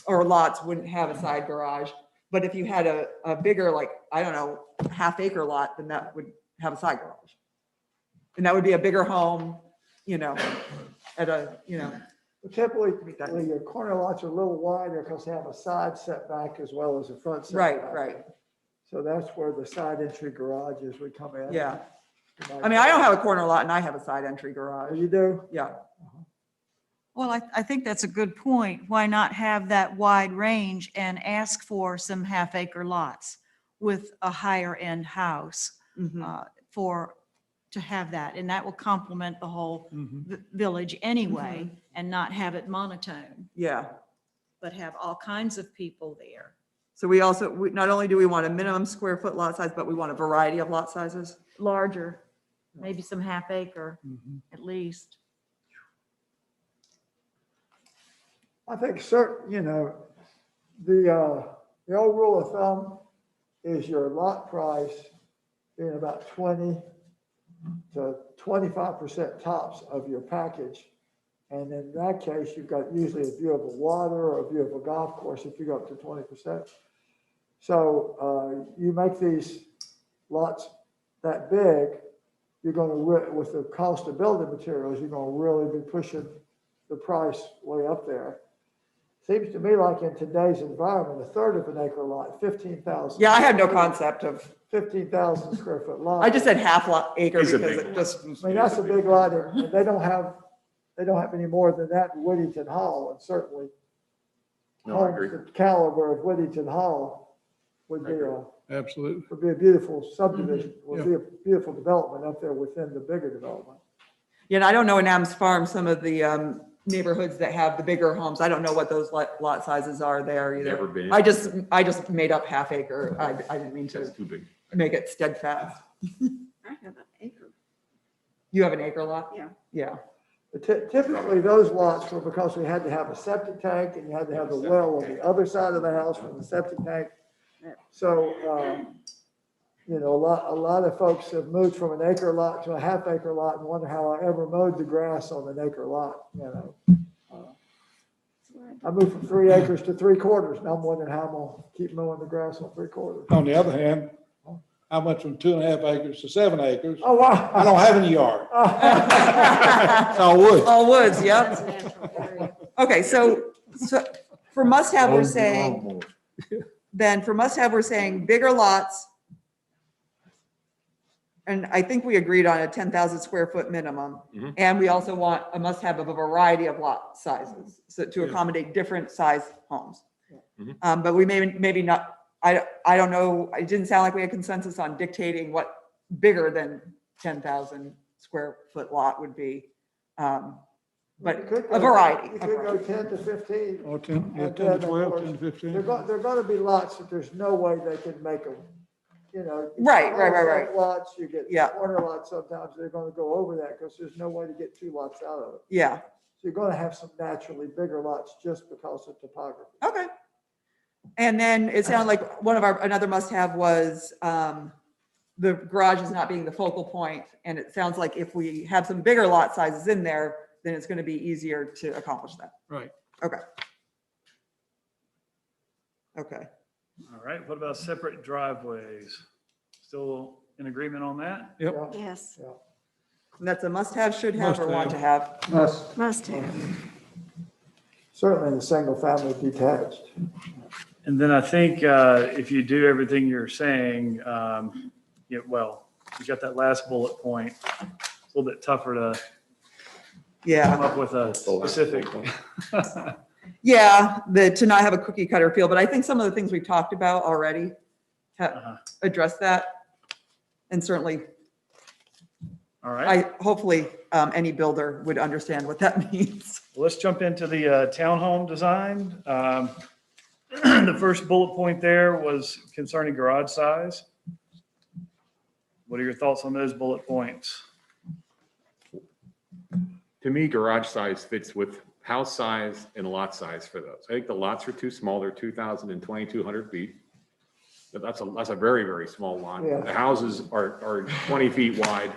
or lots wouldn't have a side garage. But if you had a bigger, like, I don't know, half-acre lot, then that would have a side garage. And that would be a bigger home, at a, Typically, your corner lots are a little wider because they have a side setback as well as a front setback. right. So that's where the side entry garages would come in. Yeah. I mean, I don't have a corner lot and I have a side entry garage. You do? Yeah. Well, I think that's a good point. Why not have that wide range and ask for some half-acre lots with a higher-end house Mhm. to have that? And that will complement the whole Mhm. village anyway, and not have it monotone, Yeah. but have all kinds of people there. So not only do we want a minimum square foot lot size, but we want a variety of lot sizes. Larger, maybe some half-acre at least. I think the old rule of thumb is your lot price being about 20 to 25% tops of your package. And in that case, you've got usually a view of a water or a view of a golf course if you go up to 20%. So you make these lots that big, you're going to, with the cost of building materials, you're going to really be pushing the price way up there. Seems to me like in today's environment, a third of an acre lot, 15,000. Yeah, I had no concept of, 15,000 square foot lot. I just said half lot acre It's a because big it one. just, I mean, that's a big lot, and they don't have any more than that in Whittington Hall, and certainly No, I homes agree. the caliber of Whittington Hall would be Absolutely. a beautiful subdivision, Mm-hmm. would be a beautiful development up there within the bigger development. yeah, and I don't know in Adams Farm, some of the neighborhoods that have the bigger homes, I don't know what those lot sizes are there either. Never been. I just made up half acre. I didn't mean That's to too big. make it steadfast. I have an acre. You have an acre lot? Yeah. Yeah. But typically, those lots were because we had to have a septic tank, and you had to have the well on the other side of the house from the septic tank. So, a lot of folks have moved from an acre lot to a half acre lot and wonder how I ever mowed the grass on an acre lot, I moved from 3 acres to 3/4. Now I'm wondering how I'm gonna keep mowing the grass on 3/4. On the other hand, I went from 2.5 acres to 7 acres. Oh, wow. I don't have any yard. It's all wood. All woods, That's yep. a natural area. Okay, so for must have, we're saying, we're saying bigger lots. And I think we agreed on a 10,000 square foot minimum. Mhm. And we also want a must have of a variety of lot sizes, so to accommodate different size homes. Mhm. But we maybe not, I don't know, it didn't sound like we had consensus on dictating what bigger than 10,000 square foot lot would be. But You could a go- variety. You could go 10 to 15. Or 10, yeah, And 10 then, to of 12, course, 10 to 15. They're going to be lots that there's no way they can make them, Right. Lots, you get Yeah. corner lots, sometimes they're going to go over that because there's no way to get 2 lots out of it. Yeah, So you're going to have some naturally bigger lots just because of topography. okay. And then it sounded like another must-have was the garages not being the focal point. And it sounds like if we have some bigger lot sizes in there, then it's going to be easier to accomplish that. Right. Okay. Okay. All right, what about separate driveways? Still in agreement on that? Yep. Yeah, Yes, yeah. And that's a must-have, should have, or want to Must-have. have. must have. Certainly in the single family detached. And then I think if you do everything you're saying, you got that last bullet point. It's a little bit tougher to come Yeah. up with a specific. Yeah, to not have a cookie cutter feel, but I think some of the things we've talked about already Uh-huh. address that. And certainly, All right, hopefully, any builder would understand what that means. let's jump into the townhome design. The first bullet point there was concerning garage size. What are your thoughts on those bullet points? To me, garage size fits with house size and lot size for those. I think the lots are too small. They're 2,000 and 2,200 feet. That's a very, very small lot. Yeah. The houses are 20 feet wide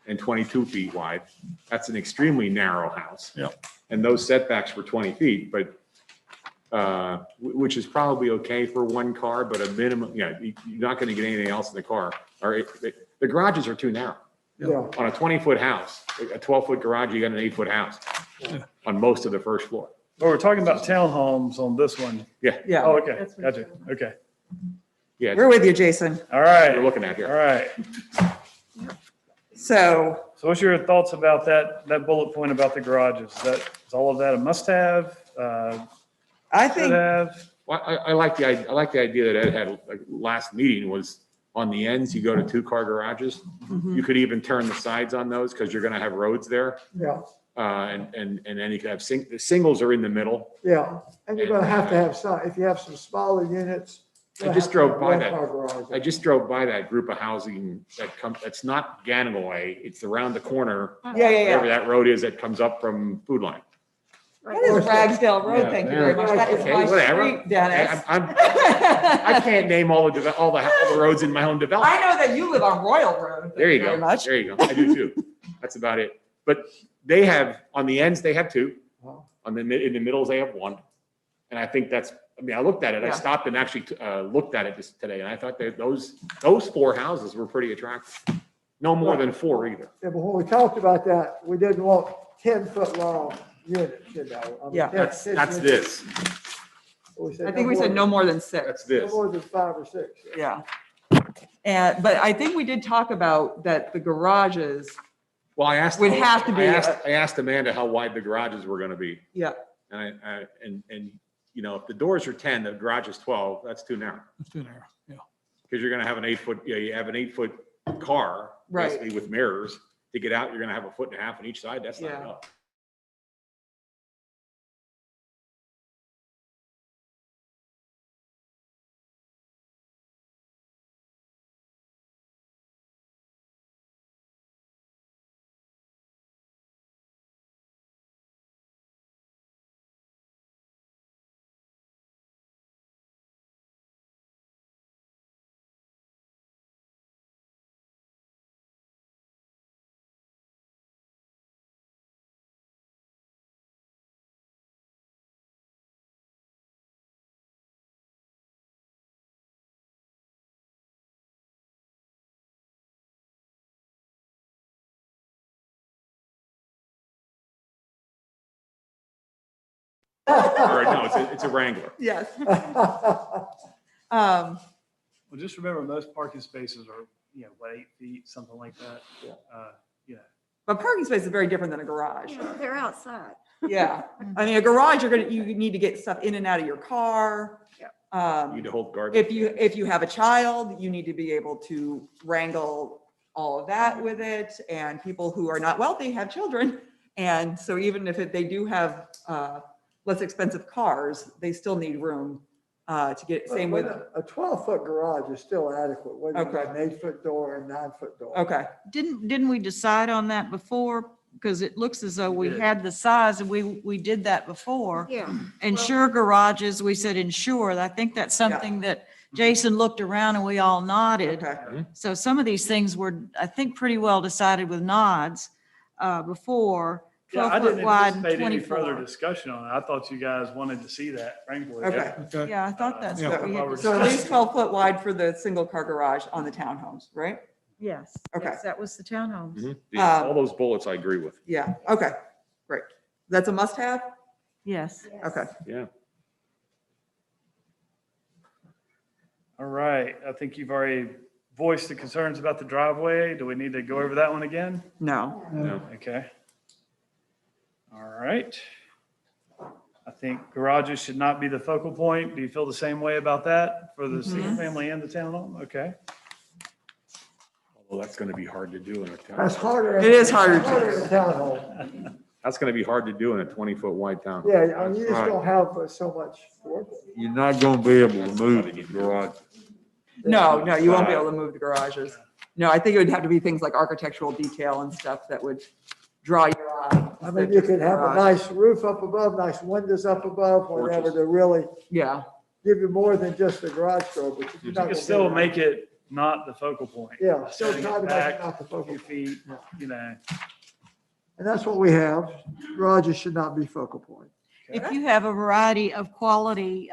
and 22 feet wide. That's an extremely narrow house. Yeah. And those setbacks were 20 feet, but, which is probably okay for one car, but a minimum, you're not going to get anything else in the car. Or the garages are too narrow. Yeah, On a 20-foot house, a 12-foot garage, you got an 8-foot house on most of the first floor. Well, we're talking about townhomes on this one. Yeah, Oh, okay, gotcha, okay. Yeah, we're with you, Jason. All we're right, looking at all here. right. So, So what's your thoughts about that bullet point about the garages? Is all of that a must-have? I Should think, have? Well, I like the idea that Ed had like, last meeting was on the ends, you go to 2-car garages. mhm, You could even turn the sides on those because you're going to have roads there. yeah, And then you could have the singles are in the middle. yeah. And you're gonna have to have some, if you have some smaller units. I just drove by that. one-car garage. I just drove by that group of housing that's not Ganaway. It's around the corner. yeah, yeah, Wherever yeah. that road is that comes up from Food Line. That is Ragsdale Road, Yeah, thank you very much. That is okay, my whatever. street, Dennis. I can't name all the roads in my own development. I know that you live on Royal Road. Thank There you very go. much. There you go. I do too. That's about it. But they have, on the ends, they have 2. In the middles, they have 1. And I think I looked at it. I Yeah. stopped and actually looked at it just today. And I thought that those 4 houses were pretty attractive. No more than 4 either. Yeah, but when we talked about that, we didn't want 10-foot long units, you know. I mean, Yeah. 10 That's 15 this. I think we said no more than 6. That's No this. more than 5 or 6. Yeah. But I think we did talk about that the garages, Well, I asked. Would have to be I asked Amanda how wide the garages were going to be. yeah, And if the doors are 10, the garage is 12, that's too narrow. It's too narrow, yeah. Because you're going to have an 8-foot, you have an 8-foot car, Right. basically with mirrors. To get out, you're going to have 1.5 foot on each side. That's not Yeah. enough. Or no, it's a Wrangler. yes. Well, just remember, most parking spaces are, 8 feet, something like that. Yeah. But parking space is very different than a garage. They're outside. Yeah. I mean, a garage, you need to get stuff in and out of your car. You need to hold guard. If you have a child, you need to be able to wrangle all of that with it. And people who are not wealthy have children. And so even if they do have less expensive cars, they still need room to get, same with, A 12-foot garage is still adequate, whether you Okay. have an 8-foot door and 9-foot door. okay. Didn't we decide on that before? Because it looks as though we did. had the size and we did that before. Yeah. Insure garages, we said insure. I think that's something that Jason looked around and we all nodded. Okay. So some of these things were, I think, pretty well decided with nods before. Yeah, 12 I foot didn't wide and anticipate any 24. further discussion on it. I thought you guys wanted to see that, frankly. Okay. Okay. Yeah, I thought that's Yeah. what we had. So at discussed. least 12 foot wide for the single car garage on the townhomes, right? Yes. Okay. Yes, that was the townhomes. All those bullets I agree with. Yeah, okay, great. That's a must have? Yes. Okay. Yeah. All right, I think you've already voiced the concerns about the driveway. Do we need to go over that one again? No. No. Okay. All right. I think garages should not be the focal point. Do you feel the same way about that for the single family and the townhome? Okay. Well, that's going to be hard to do in a town. That's harder. It is harder to- Harder in a townhome. That's going to be hard to do in a 20-foot wide town. Yeah, I mean, you just don't have so much work. you're not gonna be able to move the garage. No, no, you won't be able to move the garages. No, I think it would have to be things like architectural detail and stuff that would draw your eye. I mean, you could have a nice roof up above, nice windows up above, whatever, to really Yeah, give you more than just the garage door, but you're You not can gonna still get it. make it not the focal point. Yeah, still Setting try to make back it not the a focal. few feet, you know. And that's what we have. Garages should not be focal point. If you have a variety of quality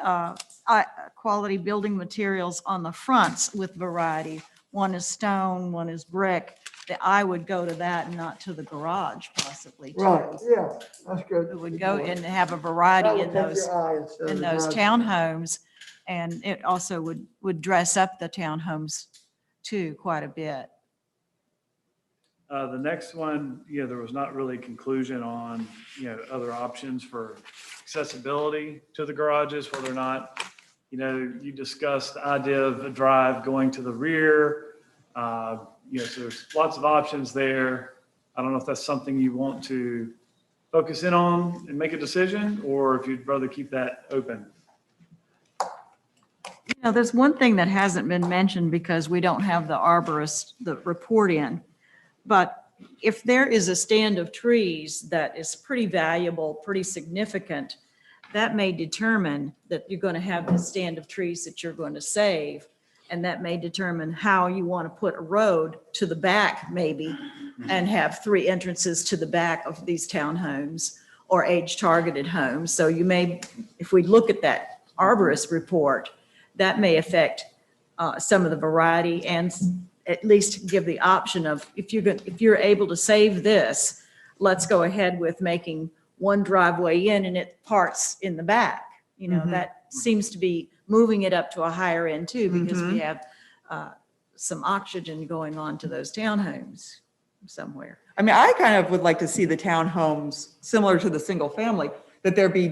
building materials on the fronts with variety, one is stone, one is brick, that I would go to that and not to the garage possibly too. Right, yeah, that's good. It would go and have a That variety would in take those, your eye instead of in the those garage. townhomes. And it also would dress up the townhomes too quite a bit. The next one, there was not really conclusion on, other options for accessibility to the garages, whether or not, you discussed the idea of a drive going to the rear. So there's lots of options there. I don't know if that's something you want to focus in on and make a decision, or if you'd rather keep that open. There's one thing that hasn't been mentioned because we don't have the arborist, the report in. But if there is a stand of trees that is pretty valuable, pretty significant, that may determine that you're going to have this stand of trees that you're going to save. And that may determine how you want to put a road to the back maybe and have 3 entrances to the back of these townhomes or age-targeted homes. So you may, if we look at that arborist report, that may affect some of the variety and at least give the option of if you're able to save this, let's go ahead with making one driveway in and it parts in the back. That seems to be moving it up to a higher end too, because we have some oxygen going on to those townhomes somewhere. I mean, I kind of would like to see the townhomes similar to the single family, that there be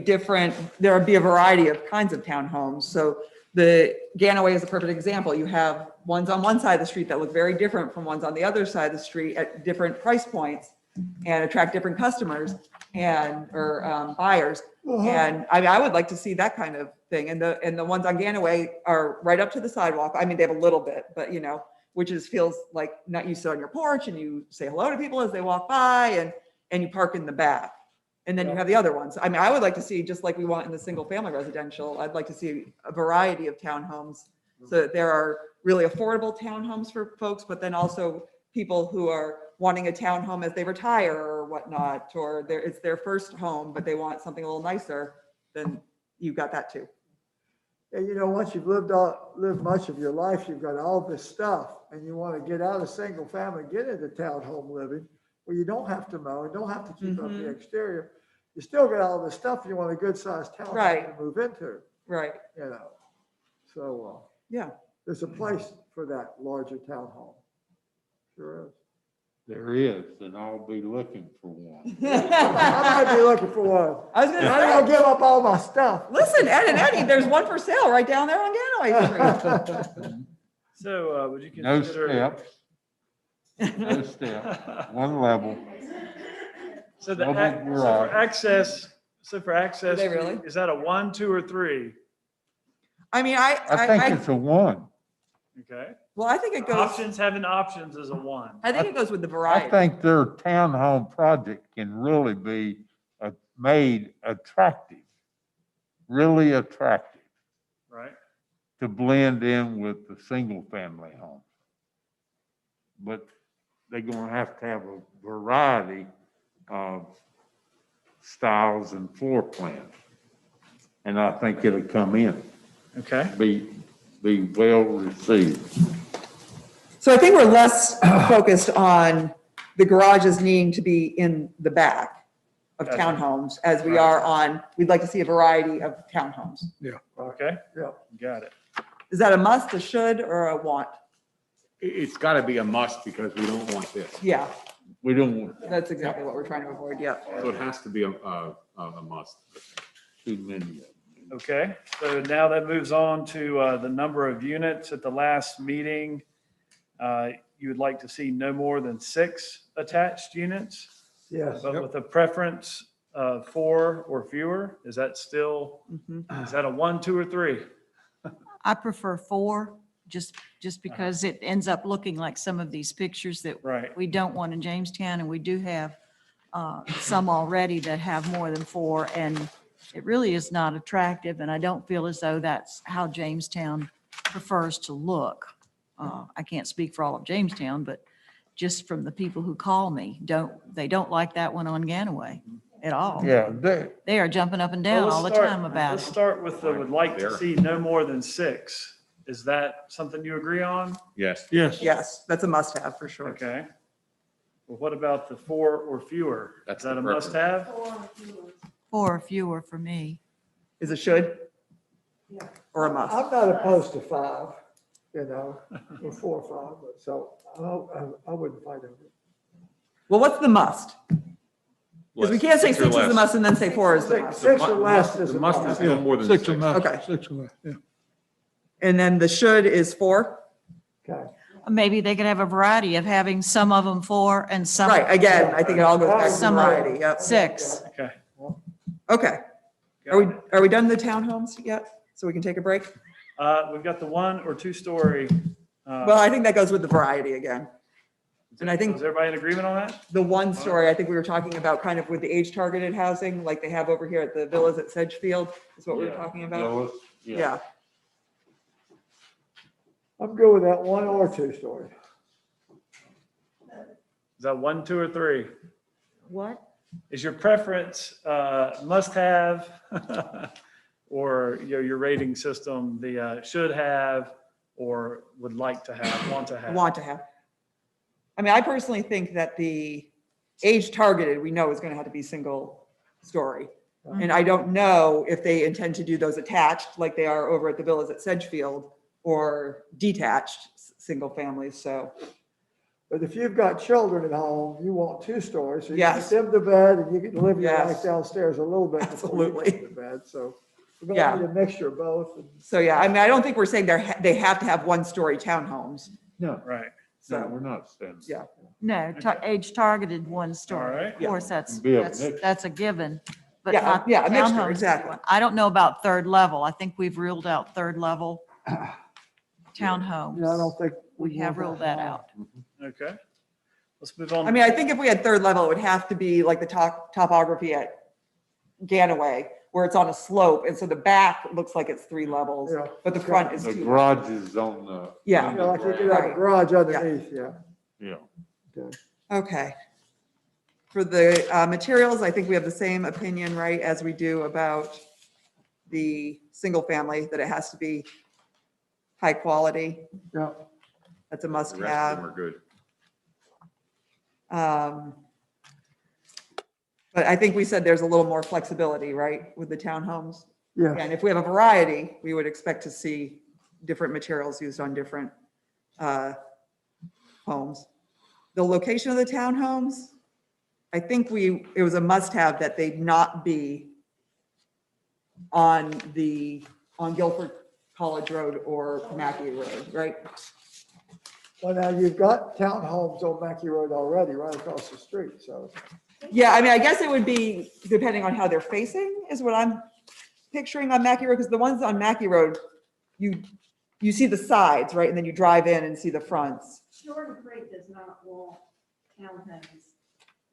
a variety of kinds of townhomes. So the Ganaway is a perfect example. You have ones on one side of the street that look very different from ones on the other side of the street at different price points and attract different customers or buyers. And I would like to see that kind of thing. And the ones on Ganaway are right up to the sidewalk. I mean, they have a little bit, but which feels like not you sit on your porch and you say hello to people as they walk by and you park in the back. And then you have the other ones. I mean, I would like to see, just like we want in the single family residential, I'd like to see a variety of townhomes so that there are really affordable townhomes for folks, but then also people who are wanting a townhome as they retire or whatnot, or it's their first home, but they want something a little nicer, then you've got that too. And once you've lived much of your life, you've got all this stuff and you want to get out of single family, get into townhome living where you don't have to mow and don't have to keep up the exterior. You still got all this stuff you want a good sized townhome Right. to move into, Right. So Yeah. there's a place for that larger townhome. Sure is. There is, and I'll be looking for one. I might be looking for one. I was gonna I'm gonna say, give up all my stuff. listen, Ed and Eddie, there's one for sale right down there on Ganaway Street. So would you No consider? steps, no steps, one level. So Double so for garage. access, they really? is that a 1, 2, or 3? I mean, I think it's a 1. Okay. well, I think it goes, Having options is a 1. I think it goes with the I variety. think their townhome project can really be made attractive, really attractive Right. to blend in with the single family homes. But they're gonna have to have a variety of styles and floor plans. And I think it'll come in, Okay. be well received. So I think we're less focused on the garages needing to be in the back of Gotcha. townhomes as we are on, we'd like to see a variety of townhomes. Okay. Yeah. Got it. Is that a must, a should, or a want? It's got to be a must because we don't want this. Yeah, We don't want that's exactly what we're trying to avoid, yeah. So it has to be a must. too many of them. Okay. So now that moves on to the number of units. At the last meeting, you would like to see no more than 6 attached units, Yes. but with a preference 4 or fewer? Is that still, is that a 1, 2, or 3? I prefer 4, just because it ends up looking like some of these pictures that Right. we don't want in Jamestown, and we do have some already that have more than 4, and it really is not attractive, and I don't feel as though that's how Jamestown prefers to look. I can't speak for all of Jamestown, but just from the people who call me, they don't like that one on Ganaway at all. Yeah, They are jumping up and down Well, all the let's start- time about Let's it. start with the would like to see no more than 6. Is that something you agree on? Yes. yes. Yes, that's a must-have for sure. Okay. Well, what about the 4 or fewer? Is That's that the a preference. must-have? 4 or fewer for me. Is it should? Or a must? I'm not opposed to 5, you know, or 4 or 5, but so I wouldn't fight over it. Well, what's the must? Because we can't say 6 is the must and then say 4 is the must. 6 or less is The a must is must. no more than 6 6. or less. Okay. 6 or less, yeah. And then the should is 4? Okay. Maybe they could have a variety of having some of them 4 and some. Right, again, I think it all goes back to Some- variety, yep. 6. Okay. Okay. Are we done the townhomes yet? So we can take a break? We've got the 1 or 2 story. Well, I think that goes with the variety again. And I think Is everybody in agreement on that? the 1 story, I think we were talking about kind of with the age targeted housing, like they have over here at the villas at Sedgefield, is what we were Yeah. talking about. Villas, Yeah. I'm good with that 1 or 2 story. Is that 1, 2, or 3? What? Is your preference must-have or your rating system, the should have or would like to have, want to have? Want to have. I mean, I personally think that the age targeted, we know is going to have to be single story. And I don't know if they intend to do those attached like they are over at the villas at Sedgefield or detached single families. So, But if you've got children at home, you want 2 stories, so you Yes. get them to bed and you can live your Yes. life downstairs a little bit before you Absolutely. get to bed, so. We're Yeah. gonna need a mixture of both. and- so yeah, I mean, I don't think we're saying they have to have 1-story townhomes. No, Right. no, So, we're not saying. yeah. No, age targeted 1 All story. right. Of course, that's, Be a that's, mixture. that's a given. But Yeah, not yeah, a mixture, townhomes. exactly. I don't know about 3rd level. I think we've ruled out 3rd level townhomes. Yeah, I don't think. We have ruled that out. Okay. Let's move on. I mean, I think if we had 3rd level, it would have to be like the topography at Ganaway, where it's on a slope. And so the back looks like it's 3 levels, Yeah. but the front is The 2. garage is on the. Yeah. You know, like you could have a Right. garage underneath, yeah. Yeah. Okay. For the materials, I think we have the same opinion, right, as we do about the single family, that it has to be high quality. Yeah. That's a The must rest of have. them are good. But I think we said there's a little more flexibility, right, with the townhomes? Yeah. And if we have a variety, we would expect to see different materials used on different homes. The location of the townhomes, I think it was a must-have that they not be on Guilford College Road or Mackey Road, right? Well, now you've got townhomes on Mackey Road already, right across the street, so. Yeah, I mean, I guess it would be depending on how they're facing is what I'm picturing on Mackey Road, because the ones on Mackey Road, you see the sides, right? And then you drive in and see the fronts. Jordan Creek does not want townhomes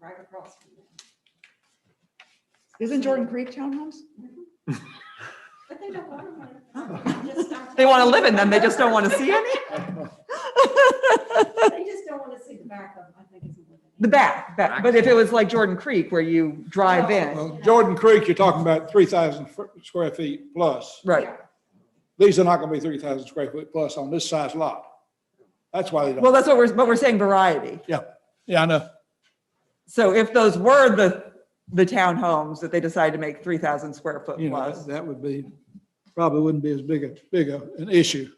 right across from them. Isn't Jordan Creek townhomes? But they don't want them. They want to live in them, they just don't want to see any? They just don't want to see the back of them, I think is what they. The back, but if it was like Jordan Creek where you drive in, Well, Jordan Creek, you're talking about 3,000 square feet plus. right? These are not gonna be 3,000 square foot plus on this size lot. That's why they Well, don't. that's what we're saying variety. Yeah, I know. So if those were the townhomes that they decided to make 3,000 square foot You know, plus. that would be, probably wouldn't be as big an issue.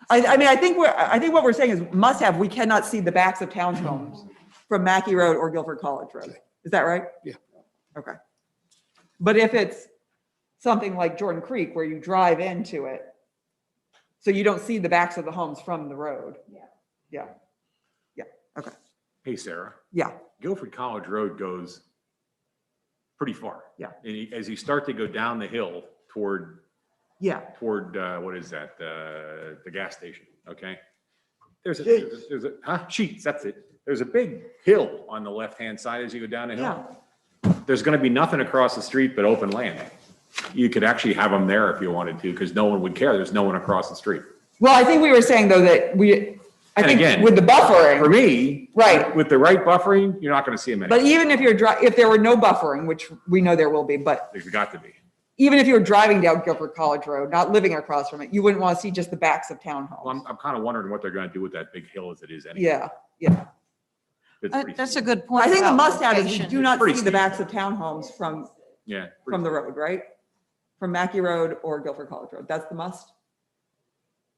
I mean, I think what we're saying is must have, we cannot see the backs of townhomes from Mackey Road or Guilford College Road. Is that right? Yeah. Okay. But if it's something like Jordan Creek where you drive into it, so you don't see the backs of the homes from the road. Yeah. Yeah. Yeah. Okay. Hey, Sarah, Yeah. Guilford College Road goes pretty far. Yeah. And as you start to go down the hill toward, Yeah, what is that? The gas station, okay? There's Sheets. Sheets, that's it. There's a big hill on the left-hand side as you go down the yeah. hill. There's gonna be nothing across the street but open land. You could actually have them there if you wanted to, because no one would care. There's no one across the street. Well, I think we were saying though that I And think again, with the buffering. For me. Right. With the right buffering, you're not gonna see them But anymore. even if if there were no buffering, which we know there will be, but They've got to be. even if you were driving down Guilford College Road, not living across from it, you wouldn't want to see just the backs of Well, townhomes. I'm kind of wondering what they're gonna do with that big hill as it is anyway. Yeah, yeah. It's pretty That's a steep. good point. I think the about must-have is we location. do not Pretty see the steep. backs of townhomes from Yeah. the road, right? From Mackey Road or Guilford College Road. That's the must?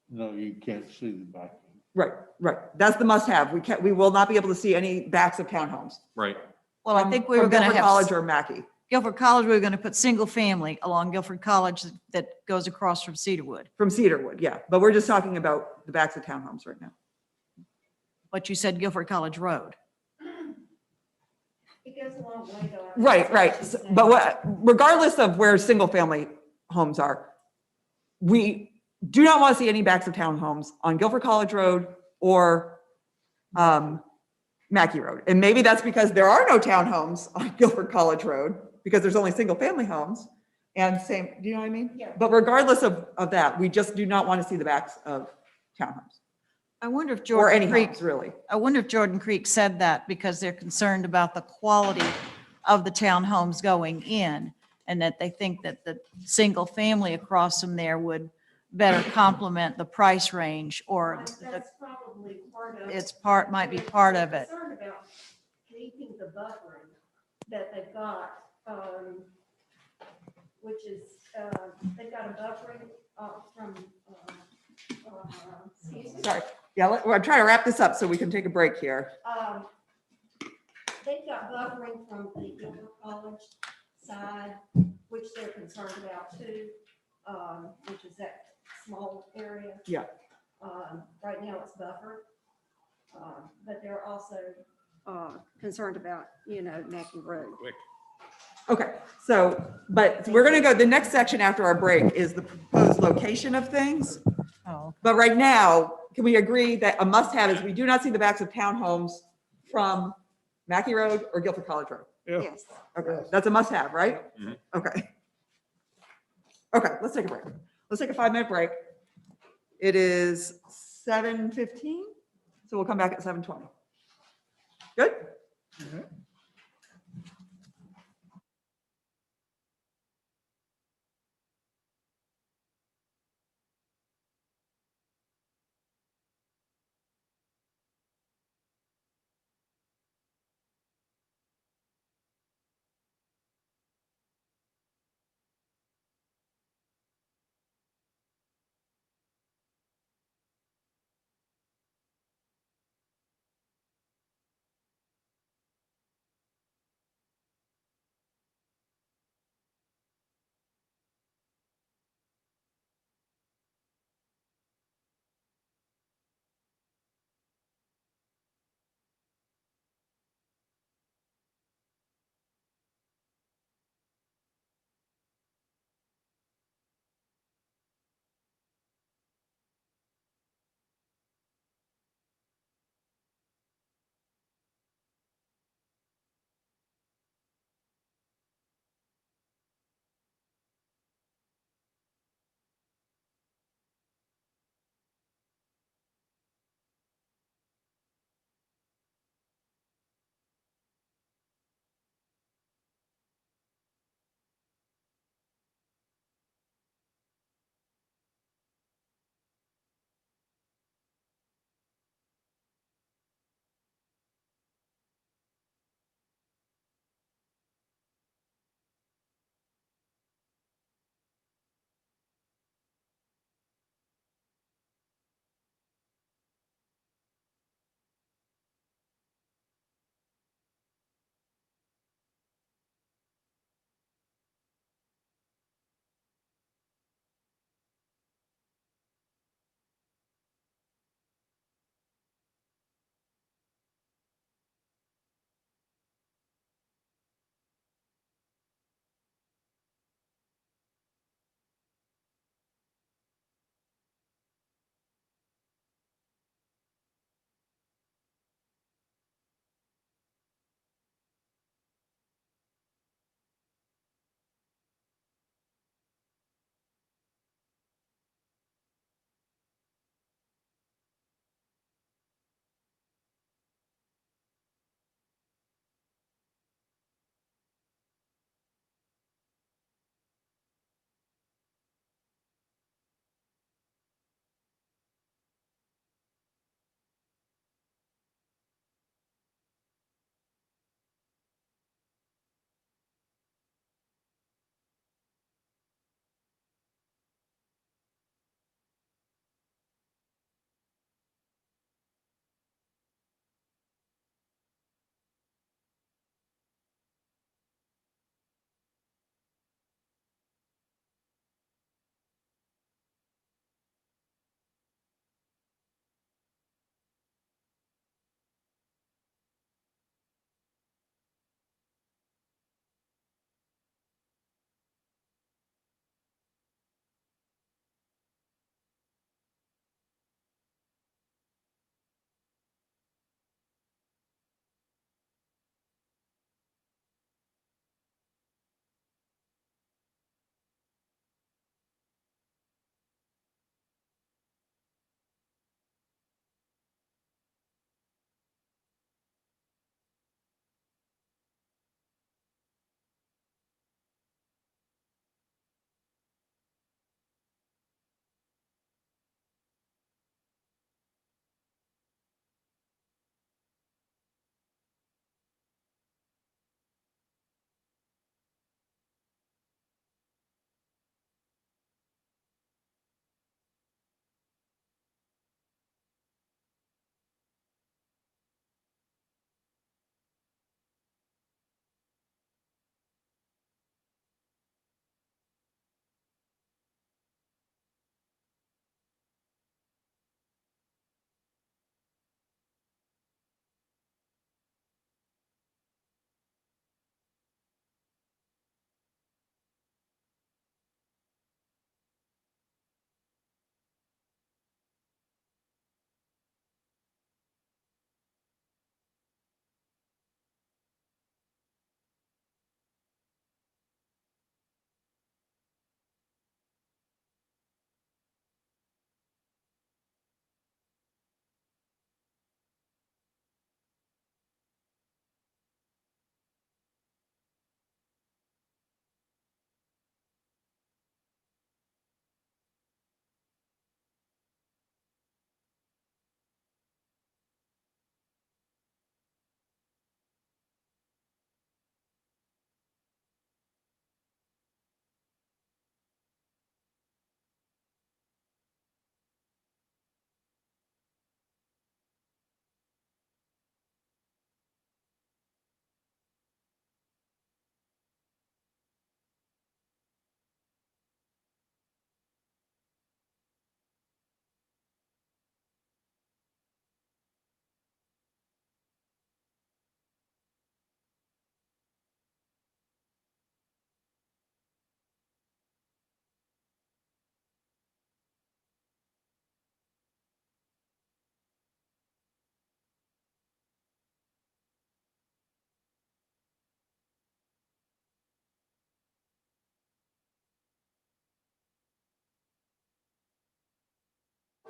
No, you can't see the back. Right, right. That's the must-have. We will not be able to see any backs of townhomes. Right. Well, I from- think we were from going to Guilford have. College or Mackey. Guilford College, we were going to put single family along Guilford College that goes across from Cedarwood. From Cedarwood, yeah. But we're just talking about the backs of townhomes right now. But you said Guilford College Road. It goes a long way though. Right, right. But regardless of where single-family homes are, we do not want to see any backs of townhomes on Guilford College Road or Mackey Road. And maybe that's because there are no townhomes on Guilford College Road, because there's only single-family homes. And same, do you know what I mean? Yeah. But regardless of that, we just do not want to see the backs of townhomes I wonder if or any Jordan Creek, homes, really. I wonder if Jordan Creek said that because they're concerned about the quality of the townhomes going in, and that they think that the single family across from there would better complement the price range, or That's probably part of. it's might be part of it. Concerned about keeping the buffering that they've got, which is, they've got a buffering from, excuse me. Sorry. Yeah, I'm trying to wrap this up so we can take a break here. They've got buffering from the Guilford College side, which they're concerned about too, which is that small area. Yeah. Right now it's buffered, but they're also concerned about, Mackey Road. Okay, so, but we're gonna go, the next section after our break is the proposed location of things. Oh, But right now, can we agree that a must-have is we do not see the backs of townhomes from Mackey Road or Guilford College Road? Yeah. Yes. Okay, that's a must-have, right? Mhm. Okay. Okay, let's take a break. Let's take a 5-minute break. It is 7:15, so we'll come back at 7:20. Good?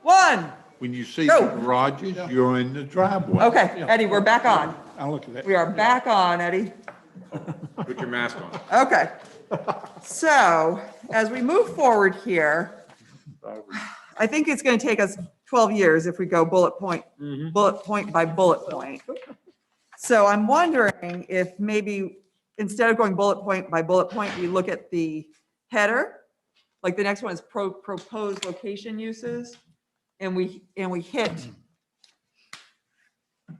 one. When you see Go. the garages, you're in the driveway. Okay, Eddie, we're back on. I'll look at that. We are back on, Eddie. Put your mask on. Okay. So as we move forward here, I think it's going to take us 12 years if we go bullet point by bullet point. So I'm wondering if maybe instead of going bullet point by bullet point, we look at the header. Like the next one is proposed location uses. And we hit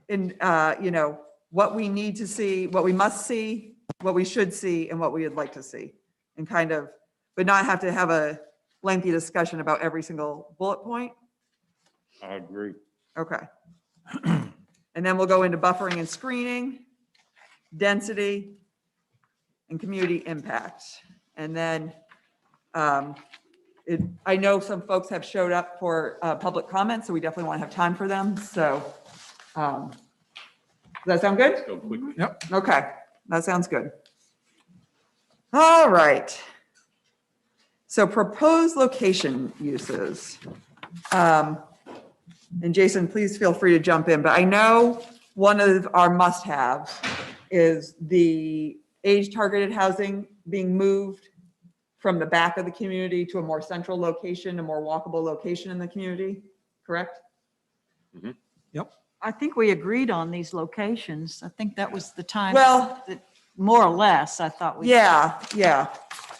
in, what we need to see, what we must see, what we should see, and what we would like to see. And kind of, but not have to have a lengthy discussion about every single bullet point. I agree. Okay. And then we'll go into buffering and screening, density, and community impact. And then I know some folks have showed up for public comments, so we definitely want to have time for them. So does that sound good? Go quickly. Yep. Okay, that sounds good. All right. So proposed location uses. And Jason, please feel free to jump in, but I know one of our must-haves is the age-targeted housing being moved from the back of the community to a more central location, a more walkable location in the community, correct? I think we agreed on these locations. I think that was the time. Well- that more or less, I thought we. Yeah.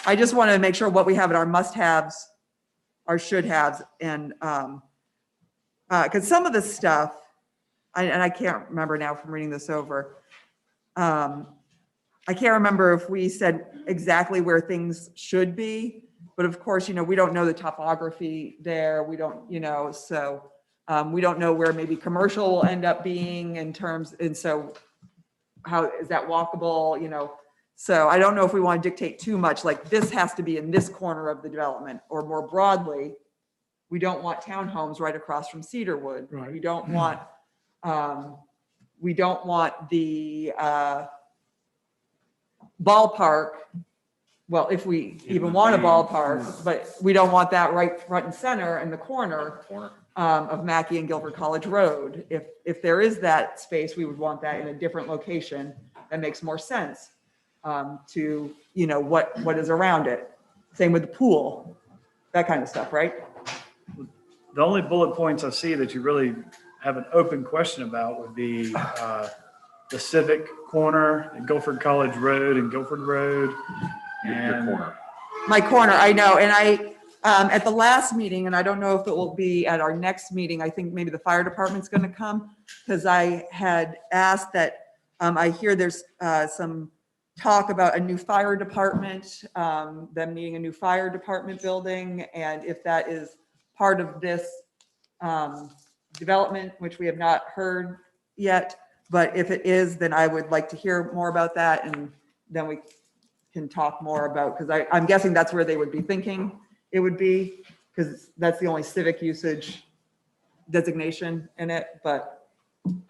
I just want to make sure what we have in our must-haves, our should-haves, and, because some of the stuff, and I can't remember now from reading this over, I can't remember if we said exactly where things should be, but of course, we don't know the topography there. We don't, so we don't know where maybe commercial will end up being in terms, and so how is that walkable, So I don't know if we want to dictate too much, like this has to be in this corner of the development, or more broadly, we don't want townhomes right across from Cedarwood. Right. We don't want the ballpark, well, if we even want a ballpark, but we don't want that right front and center in the corner of Mackey and Guilford College Road. If there is that space, we would want that in a different location that makes more sense to, what is around it. Same with the pool, that kind of stuff, right? The only bullet points I see that you really have an open question about would be the Civic Corner and Guilford College Road and Guilford Road. Your And corner. My corner, I know, and I, at the last meeting, and I don't know if it will be at our next meeting, I think maybe the fire department's gonna come, because I had asked that, I hear there's some talk about a new fire department, them needing a new fire department building, and if that is part of this development, which we have not heard yet, but if it is, then I would like to hear more about that, and then we can talk more about, because I'm guessing that's where they would be thinking it would be, because that's the only civic usage designation in it, but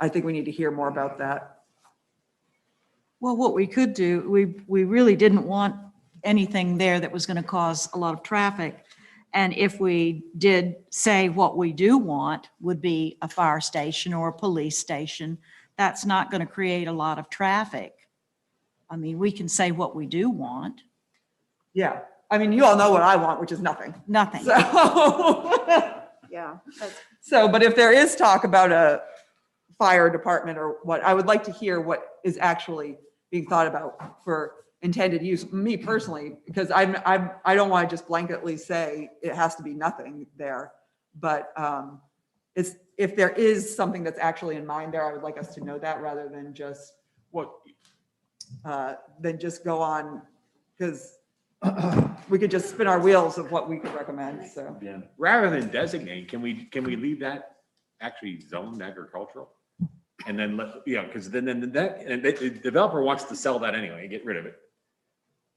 I think we need to hear more about that. Well, what we could do, we really didn't want anything there that was going to cause a lot of traffic. And if we did say what we do want would be a fire station or a police station, that's not going to create a lot of traffic. I mean, we can say what we do want. Yeah, I mean, you all know what I want, which is nothing. Nothing. So, Yeah. so, but if there is talk about a fire department or what, I would like to hear what is actually being thought about for intended use, me personally, because I don't want to just blanketly say it has to be nothing there. But if there is something that's actually in mind there, I would like us to know that rather than just go on, because we could just spin our wheels of what we could recommend, so. Yeah. Rather than designate, can we leave that actually zoned agricultural? And then because then that, and the developer wants to sell that anyway, get rid of it.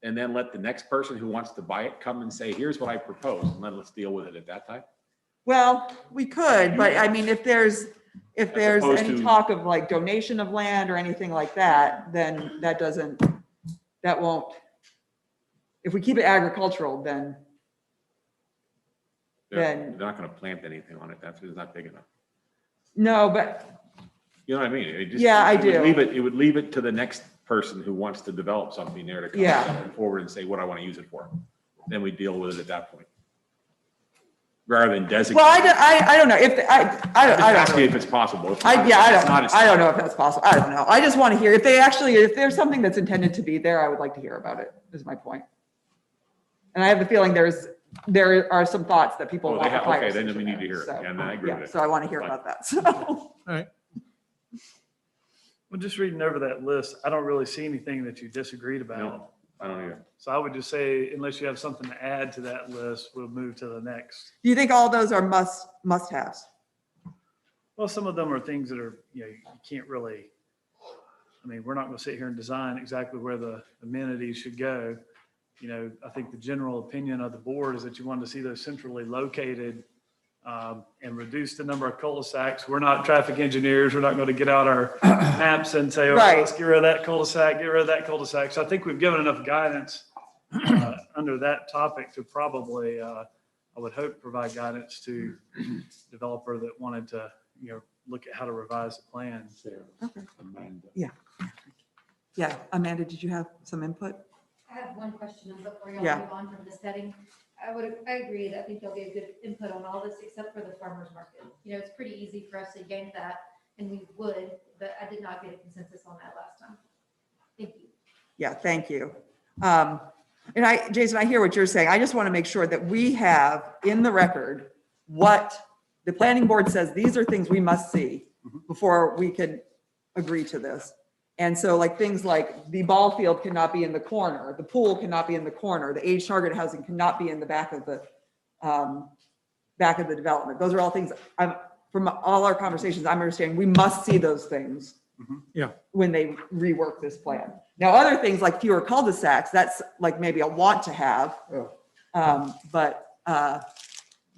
And then let the next person who wants to buy it come and say, here's what I propose, and then let's deal with it at that time. Well, we could, but I mean, if there's opposed any to- talk of like donation of land or anything like that, then that won't, if we keep it agricultural, then They're then, not gonna plant anything on it. That's, it's not big enough. no, but You know what I mean? It just- Yeah, I it would do. leave it would leave it to the next person who wants to develop something there to come Yeah. forward and say what I want to use it for. Then we deal with it at that point. Rather than designate. well, I don't know if, I Just don't ask you know. if it's possible. If I not, yeah, it's not, it's I don't not. know if that's possible. I don't know. I just want to hear, if there's something that's intended to be there, I would like to hear about it, is my point. And I have the feeling there are some thoughts that people Oh, want they the have, fire okay, then station we need to there, hear it. so, Yeah, and I agree yeah, with so that. I want to hear Fine. about that, so. All right. Well, just reading over that list, I don't really see anything that you disagreed about. No, I don't either. So I would just say, unless you have something to add to that list, we'll move to the next. Do you think all those are must-haves? Well, some of them are things that are, you can't really, I mean, we're not going to sit here and design exactly where the amenities should go. I think the general opinion of the board is that you want to see those centrally located and reduce the number of cul-de-sacs. We're not traffic engineers. We're not going to get out our maps and say, oh, Right. let's get rid of that cul-de-sac, get rid of that cul-de-sac. So I think we've given enough guidance under that topic to probably, I would hope, provide guidance to developer that wanted to, look at how to revise the plan. Amanda. Yeah, Amanda, did you have some input? I have one question before y'all Yeah. move on from this heading. I agree that I think there'll be a good input on all this except for the farmer's market. It's pretty easy for us to yank that and we would, but I did not get a consensus on that last time. Thank you. Yeah, thank you. And Jason, I hear what you're saying. I just want to make sure that we have in the record what the planning board says, these are things we must see before we can agree to this. And so like things like the ball field cannot be in the corner, the pool cannot be in the corner, the age target housing cannot be in the back of the development. Those are all things from all our conversations, I'm understanding we must see those things Yeah. when they rework this plan. Now, other things like fewer cul-de-sacs, that's like maybe a want to have.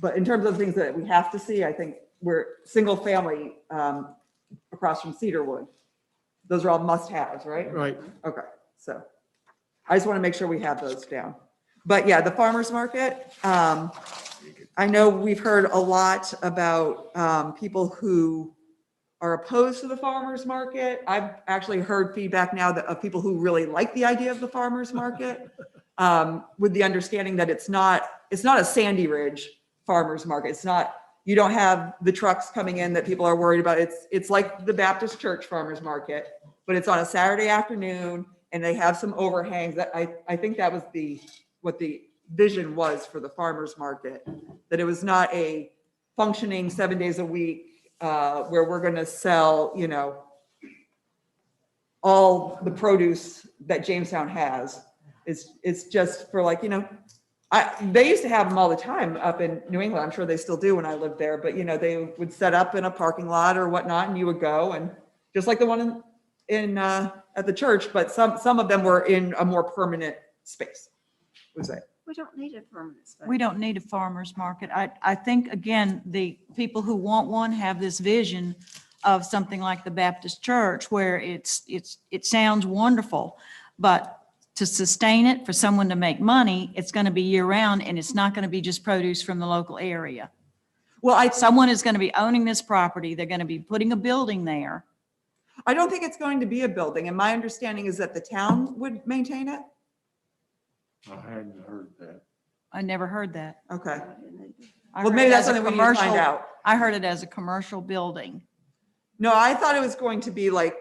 But in terms of things that we have to see, I think we're single family across from Cedarwood. Those are all must-haves, right? Right. Okay, so I just want to make sure we have those down. But yeah, the farmer's market, I know we've heard a lot about people who are opposed to the farmer's market. I've actually heard feedback now of people who really like the idea of the farmer's market, with the understanding that it's not a Sandy Ridge farmer's market. It's not, you don't have the trucks coming in that people are worried about. It's like the Baptist church farmer's market, but it's on a Saturday afternoon and they have some overhangs. That I think that was what the vision was for the farmer's market, that it was not a functioning 7 days a week where we're going to sell, all the produce that Jamestown has. It's just for like, they used to have them all the time up in New England. I'm sure they still do when I lived there, but they would set up in a parking lot or whatnot and you would go, and just like the one in at the church, but some of them were in a more permanent space, would say. We don't need a permanent space. We don't need a farmer's market. I think, again, the people who want one have this vision of something like the Baptist church where it sounds wonderful, but to sustain it, for someone to make money, it's going to be year round and it's not going to be just produce from the local area. Well, Someone is going to be owning this property. They're going to be putting a building there. I don't think it's going to be a building, and my understanding is that the town would maintain it. I hadn't heard that. I never heard that. Okay. I Well, heard maybe it that's as a something we need to find commercial- out. I heard it as a commercial building. No, I thought it was going to be like,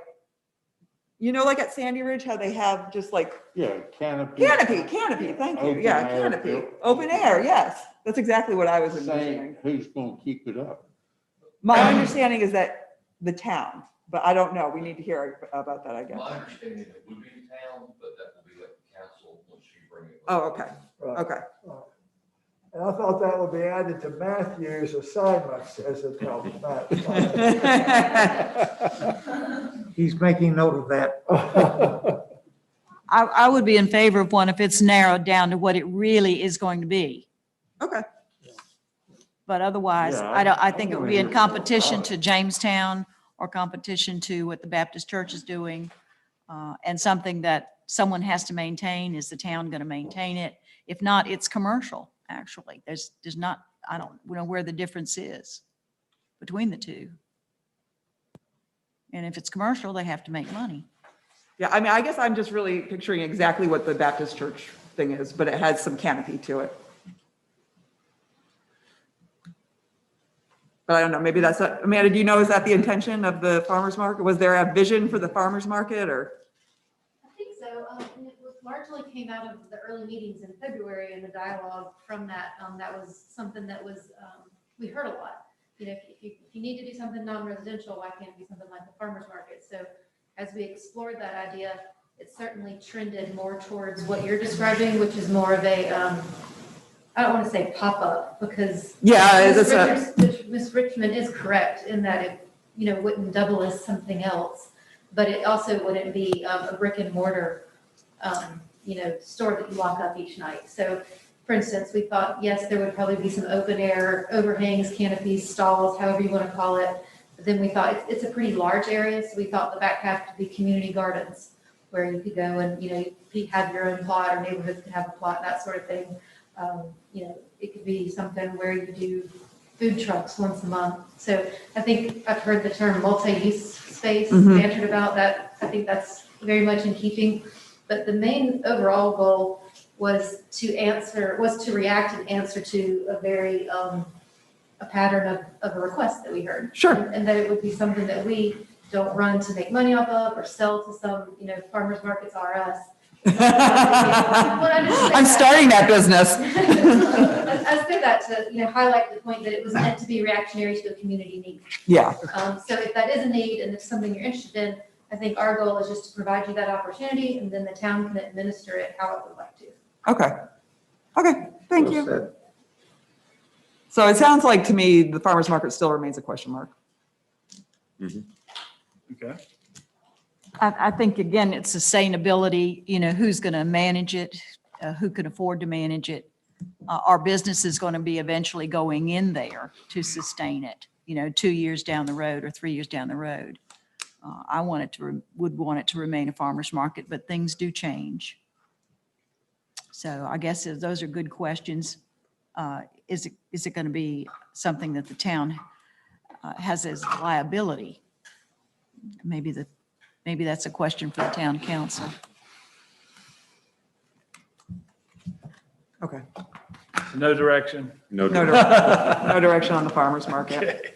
like at Sandy Ridge, how they have just like Yeah, canopy. canopy, thank you. Open Yeah, air canopy, built- open air, yes. That's exactly what I was envisioning. Saying who's gonna keep it up? My understanding is that the town, but I don't know. We need to hear about that, I guess. My understanding it would be the town, but that will be up to council once you bring it. Oh, okay, Right. okay. And I thought that would be added to Matthew's assignments as a help. He's making note of that. I would be in favor of one if it's narrowed down to what it really is going to be. Okay. But otherwise, Yeah, I think it would be in I- competition to Jamestown or competition to what the Baptist church is doing. And something that someone has to maintain. Is the town going to maintain it? If not, it's commercial, actually. There's not I don't know where the difference is between the two. And if it's commercial, they have to make money. Yeah, I mean, I guess I'm just really picturing exactly what the Baptist church thing is, but it has some canopy to it. But I don't know, maybe that's, Amanda, do you know, is that the intention of the farmer's market? Was there a vision for the farmer's market or? I think so. And it largely came out of the early meetings in February and the dialogue from that. That was something that was, we heard a lot. You know, if you need to do something non-residential, why can't it be something like the farmer's market? So as we explored that idea, it certainly trended more towards what you're describing, which is more of a, I don't want to say pop-up because Ms. Richmond is correct in that it, you know, wouldn't double as something else, but it also wouldn't be a brick and mortar, you know, store that you lock up each night. So for instance, we thought, yes, there would probably be some open air overhangs, canopies, stalls, however you want to call it. But then we thought it's a pretty large area, so we thought the back half could be community gardens where you could go and, you know, you have your own plot or neighborhoods could have a plot, that sort of thing. You know, it could be something where you do food trucks once a month. So I think I've heard the term multi-use space bantered about that. I think that's very much in keeping. But the main overall goal was to react and answer to a very, a pattern of a request that we heard. Sure. And that it would be something that we don't run to make money off of or sell to some, you know, farmers markets are us. I'm starting that business. I said that to, you know, highlight the point that it was meant to be reactionary to a community need. Yeah. So if that is a need and it's something you're interested in, I think our goal is just to provide you that opportunity and then the town can administer it how it would like to. Okay. Okay, thank you. So it sounds like to me, the farmer's market still remains a question mark. Okay. I think, again, it's sustainability, you know, who's going to manage it, who can afford to manage it. Our business is going to be eventually going in there to sustain it, you know, 2 years down the road or 3 years down the road. I want it to, would want it to remain a farmer's market, but things do change. So I guess those are good questions. Is it going to be something that the town has as liability? Maybe that's a question for the town council. Okay. So no direction. No direction. No direction on the farmer's market. Okay.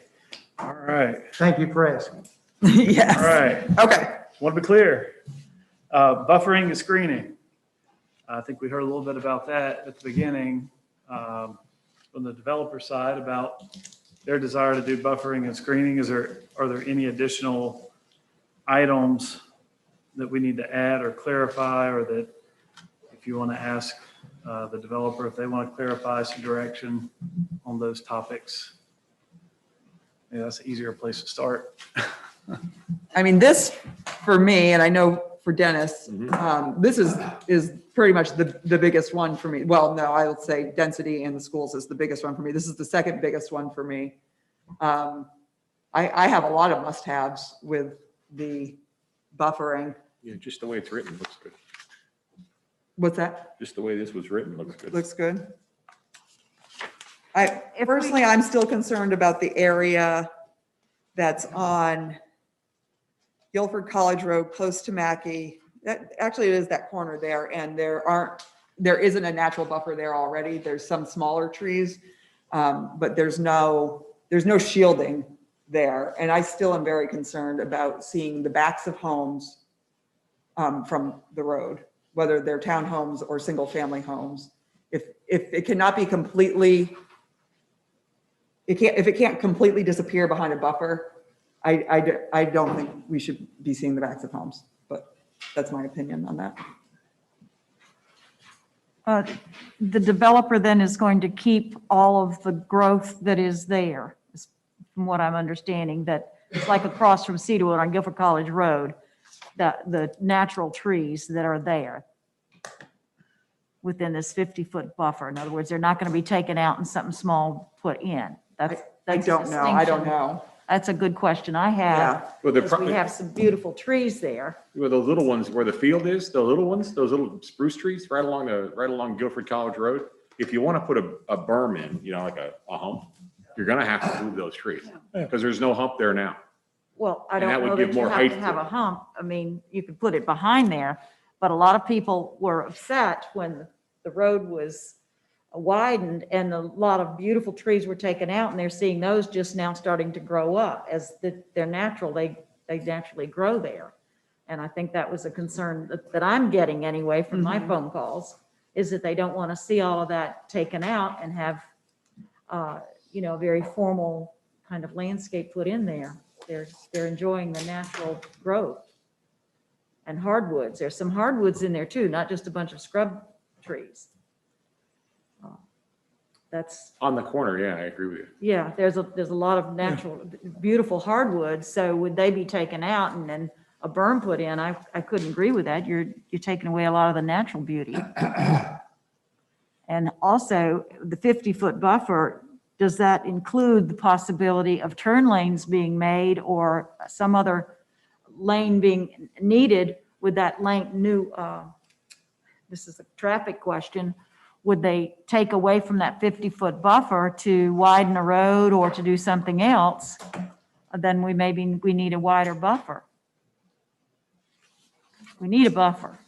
All right. Thank you for asking. Yes. All right. Okay. Want to be clear. Buffering and screening. I think we heard a little bit about that at the beginning from the developer side about their desire to do buffering and screening. Are there any additional items that we need to add or clarify, or that if you want to ask the developer if they want to clarify some direction on those topics? Yeah, that's an easier place to start. I mean, this for me, and I know for Dennis, this is pretty much the biggest one for me. Well, no, I would say density in the schools is the biggest one for me. This is the second biggest one for me. I have a lot of must-haves with the buffering. Yeah, just the way it's written looks good. What's that? Just the way this was written looks good. Looks good. Personally, I'm still concerned about the area that's on Guilford College Road, close to Mackey. That actually, it is that corner there, and there isn't a natural buffer there already. There's some smaller trees, but there's no shielding there. And I still am very concerned about seeing the backs of homes from the road, whether they're townhomes or single-family homes. If it cannot be completely, if it can't completely disappear behind a buffer, I don't think we should be seeing the backs of homes, but that's my opinion on that. The developer then is going to keep all of the growth that is there, from what I'm understanding, that it's like across from Cedarwood on Guilford College Road, the natural trees that are there within this 50-foot buffer. In other words, they're not going to be taken out and something small put in. That's I don't know. I don't know. That's a good question I have. Yeah. Well, Because we have some beautiful trees there. Well, those little ones where the field is, the little ones, those little spruce trees right along Guilford College Road. if you want to put a berm in, you know, like a hump, you're going to have to move those trees because there's no hump there now. Well, I And that don't would know give that you more have height to to have it. a hump. I mean, you could put it behind there, but a lot of people were upset when the road was widened and a lot of beautiful trees were taken out, and they're seeing those just now starting to grow up as they're natural, they naturally grow there. And I think that was a concern that I'm getting anyway from my phone calls, is that they don't want to see all of that taken out and have, you know, a very formal kind of landscape put in there. They're enjoying the natural growth. And hardwoods, there's some hardwoods in there too, not just a bunch of scrub trees. That's, On the corner, yeah, I agree with you. yeah, there's a lot of natural, beautiful hardwoods. So would they be taken out and then a berm put in? I couldn't agree with that. You're taking away a lot of the natural beauty. And also the 50-foot buffer, does that include the possibility of turn lanes being made or some other lane being needed with that lane new, this is a traffic question, would they take away from that 50-foot buffer to widen a road or to do something else? Then we need a wider buffer. We need a buffer.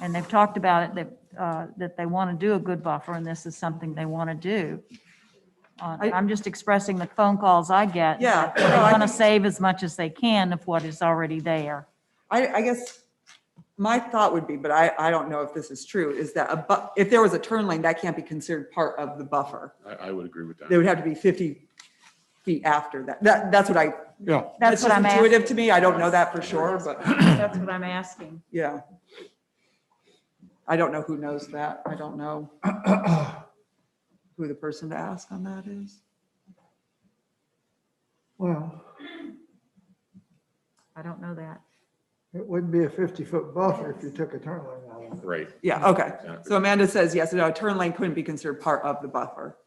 And they've talked about it, that they want to do a good buffer, and this is something they want to do. I'm just expressing the phone calls I get. Yeah, They no, I want to think- save as much as they can of what is already there. I guess my thought would be, but I don't know if this is true, is that if there was a turn lane, that can't be considered part of the buffer. I would agree with that. They would have to be 50 feet after that. That's what Yeah. that's what just I'm intuitive asking. to me. I don't know that for sure, but That's what I'm asking. yeah. I don't know who knows that. I don't know who the person to ask on that is. Well, I don't know that. it wouldn't be a 50-foot buffer if you took a turn lane out of it. Right. Yeah, okay. Exactly. So Amanda says yes, no, a turn lane couldn't be considered part of the buffer.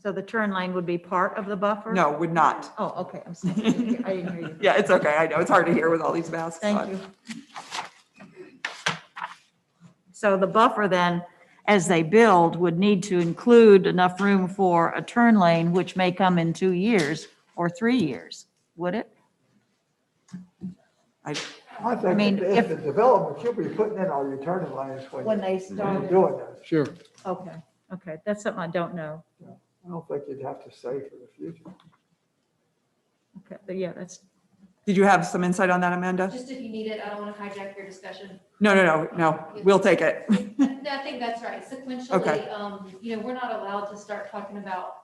So the turn lane would be part of the buffer? No, would not. Oh, okay, I'm sorry. I didn't hear you. Yeah, it's okay. I know. It's hard to hear with all these masks Thank on. you. So the buffer then, as they build, would need to include enough room for a turn lane, which may come in 2 years or 3 years, would it? I mean, think if- if the development, you'll be putting in all your turning lanes When they you're start. doing this. Sure. Okay, okay, that's something I don't know. I don't think you'd have to say for the future. Okay, but yeah, that's, Did you have some insight on that, Amanda? Just if you need it, I don't want to hijack your discussion. No. We'll take it. No, I think that's right. Sequentially, you know, we're not allowed to start talking about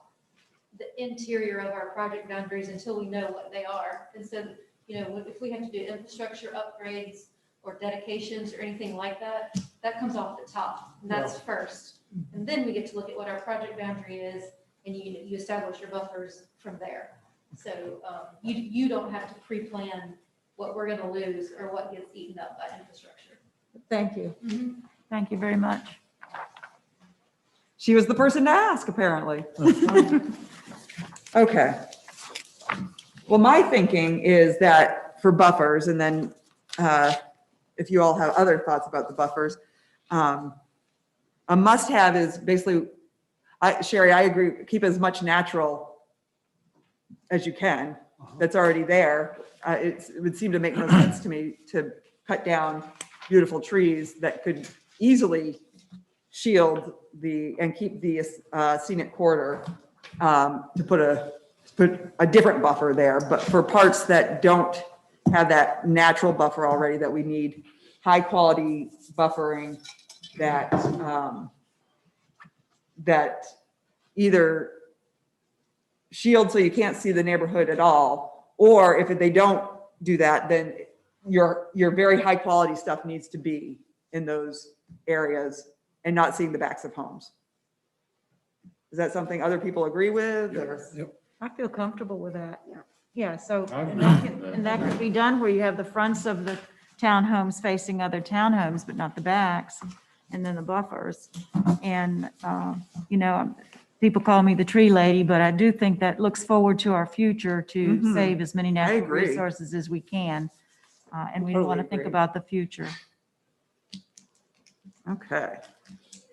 the interior of our project boundaries until we know what they are. And so, you know, if we have to do infrastructure upgrades or dedications or anything like that, that comes off the top. And that's first. And then we get to look at what our project boundary is, and you establish your buffers from there. So you don't have to pre-plan what we're going to lose or what gets eaten up by infrastructure. thank you. Mhm. Thank you very much. She was the person to ask, apparently. Okay. Well, my thinking is that for buffers, and then if you all have other thoughts about the buffers, a must-have is basically, Sherry, I agree, keep as much natural as you can that's already there. It would seem to make no sense to me to cut down beautiful trees that could easily shield and keep the scenic corridor, to put a different buffer there. But for parts that don't have that natural buffer already, that we need high quality buffering that that either shield so you can't see the neighborhood at all, or if they don't do that, then your very high quality stuff needs to be in those areas and not seeing the backs of homes. Is that something other people agree with? Or? I feel comfortable with that. Yeah, so, I and agree that with can, that. and that could be done where you have the fronts of the townhomes facing other townhomes, but not the backs, and then the buffers. And, you know, people call me the tree lady, but I do think that looks forward to our future to Mhm. save as many natural agree. resources as we can. And we want to Totally think agree. about the future. Okay.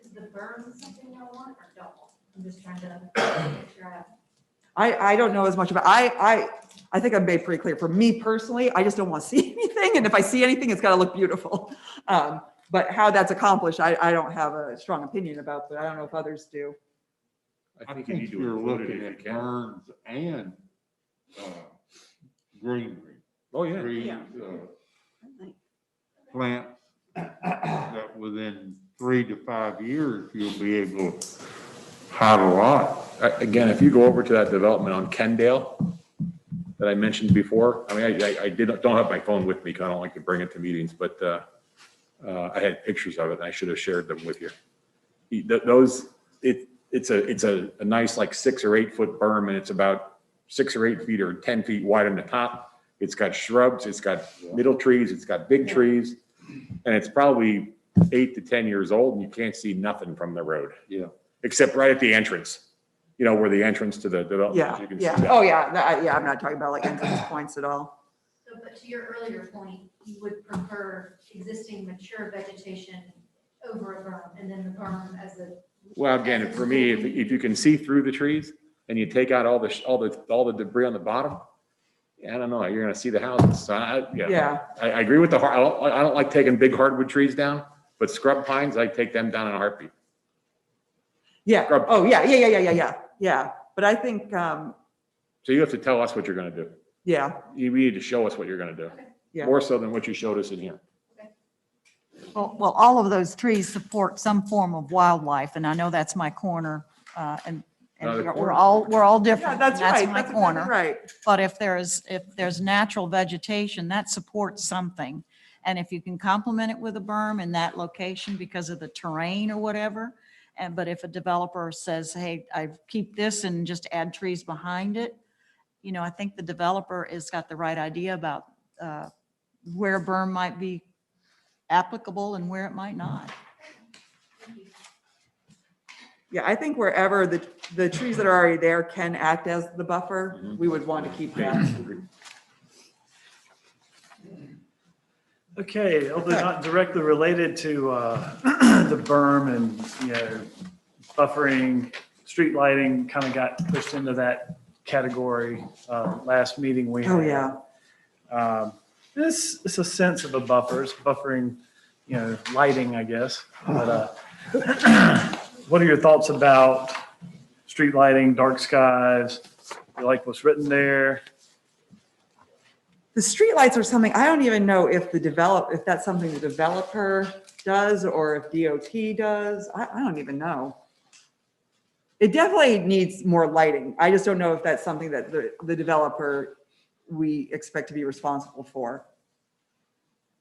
Is the berm something y'all want or don't want? I'm just trying to make sure I have. I don't know as much about, I think I've made pretty clear, for me personally, I just don't want to see anything, and if I see anything, it's got to look beautiful. But how that's accomplished, I don't have a strong opinion about, but I don't know if others do. I you think need to you're include it looking if at you can. burns and, greenery. Oh, yeah. Trees, plants, that within 3 to 5 years, you'll be able to hide a lot. Again, if you go over to that development on Kendale that I mentioned before, I mean, I don't have my phone with me, because I don't like to bring it to meetings, but I had pictures of it, and I should have shared them with you. It's a nice, like 6 or 8 foot berm, and it's about 6 or 8 feet or 10 feet wide on the top. It's got shrubs, it's got middle trees, it's got big trees, and it's probably 8 to 10 years old, and you can't see nothing from the road. Yeah. Except right at the entrance, where the entrance to the development. Yeah, You can see yeah. that. Oh, yeah, yeah, I'm not talking about like entrance points at all. So, but to your earlier point, you would prefer existing mature vegetation over a berm, and then the berm as a. Well, again, for me, if you can see through the trees and you take out all the debris on the bottom, I don't know, you're gonna see the houses. So Yeah, I agree with I don't like taking big hardwood trees down, but scrub pines, I take them down in a heartbeat. yeah. Scrub. Oh, yeah. But I think, So you have to tell us what you're gonna do. yeah, You need to show us what you're gonna do, yeah. more so than what you showed us in here. Well, all of those trees support some form of wildlife, and I know that's my corner, and No, the we're all Yeah, different. that's and right. my That's exactly corner. right. But if there's natural vegetation, that supports something. And if you can complement it with a berm in that location because of the terrain or whatever, but if a developer says, hey, I keep this and just add trees behind it, I think the developer has got the right idea about where a berm might be applicable and where it might not. Yeah, I think wherever the trees that are already there can act as the buffer, Mhm. we would want to keep that. Okay, although not directly related to the berm and, buffering, street lighting kind of got pushed into that category last meeting we had. Oh, yeah. It's a sense of a buffer, it's buffering, lighting, I guess. But what are your thoughts about street lighting, dark skies? You like what's written there? The streetlights are something, I don't even know if if that's something the developer does or if DOT does. I don't even know. It definitely needs more lighting. I just don't know if that's something that the developer, we expect to be responsible for.